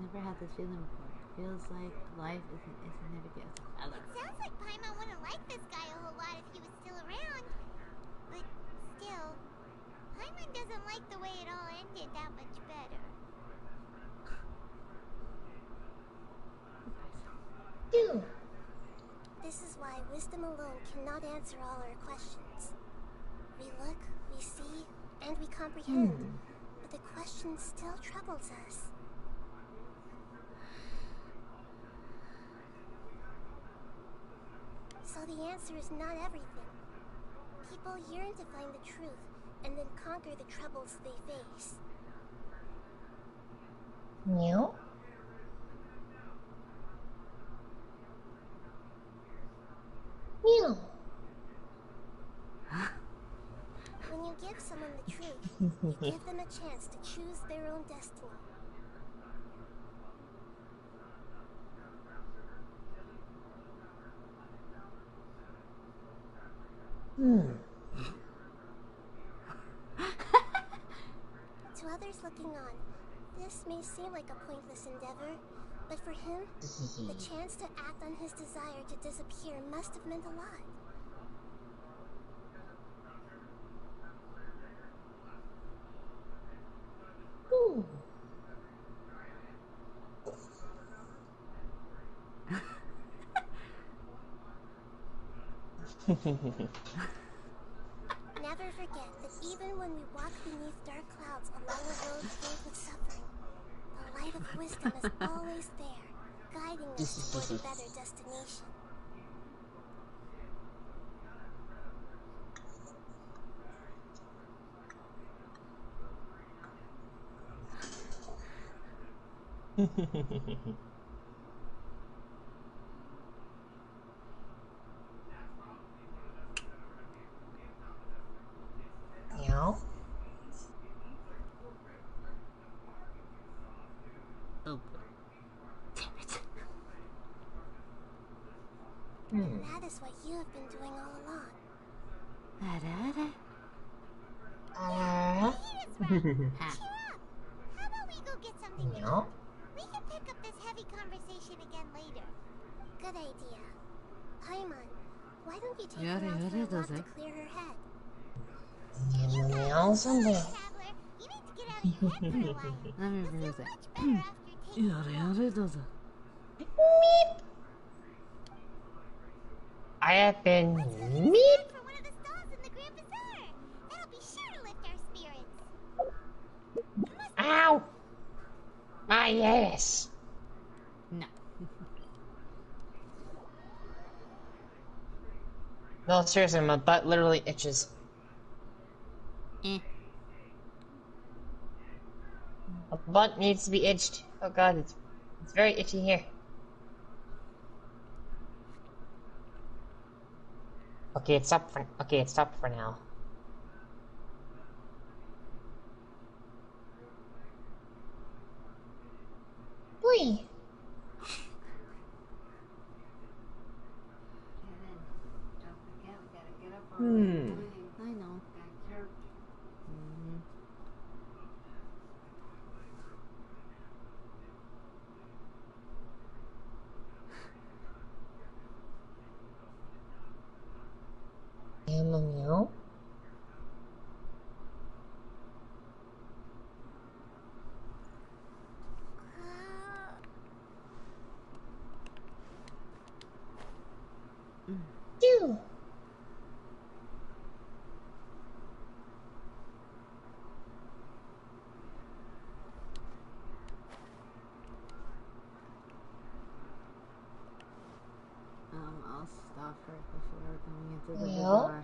never had this feeling before. It feels like life isn't as significant as a feather. It sounds like Paimon wouldn't like this guy a whole lot if he was still around. But still, Paimon doesn't like the way it all ended that much better. Dude. This is why wisdom alone cannot answer all our questions. We look, we see, and we comprehend, but the question still troubles us. So the answer is not everything. People yearn to find the truth and then conquer the troubles they face. Yeah. When you give someone the truth, Give them a chance to choose their own destiny. To others looking on, this may seem like a pointless endeavor, but for him, the chance to act on his desire to disappear must have meant a lot. Ooh. Never forget that even when we walk beneath dark clouds along a road filled with suffering, the light of wisdom is always there, guiding us toward a better destination. Meow. Oh. And that is what you have been doing all along. Cheer up! How about we go get something to eat? We can pick up this heavy conversation again later. Good idea. Paimon, why don't you take her out for a walk to clear her head? Meow Sunday. Traveler, you need to get out of your head for a while. You'll feel much better after taking a walk. Meep. I have been meep. For one of the stalls in the Grand Bazaar. That'll be sure to lift our spirits. Ow! My ass. No. No, seriously, my butt literally itches. My butt needs to be itched. Oh god, it's very itchy here. Okay, it's stopped for now. Boy. I know. Meow. Ew. I'll stop her before going into the Well? bazaar.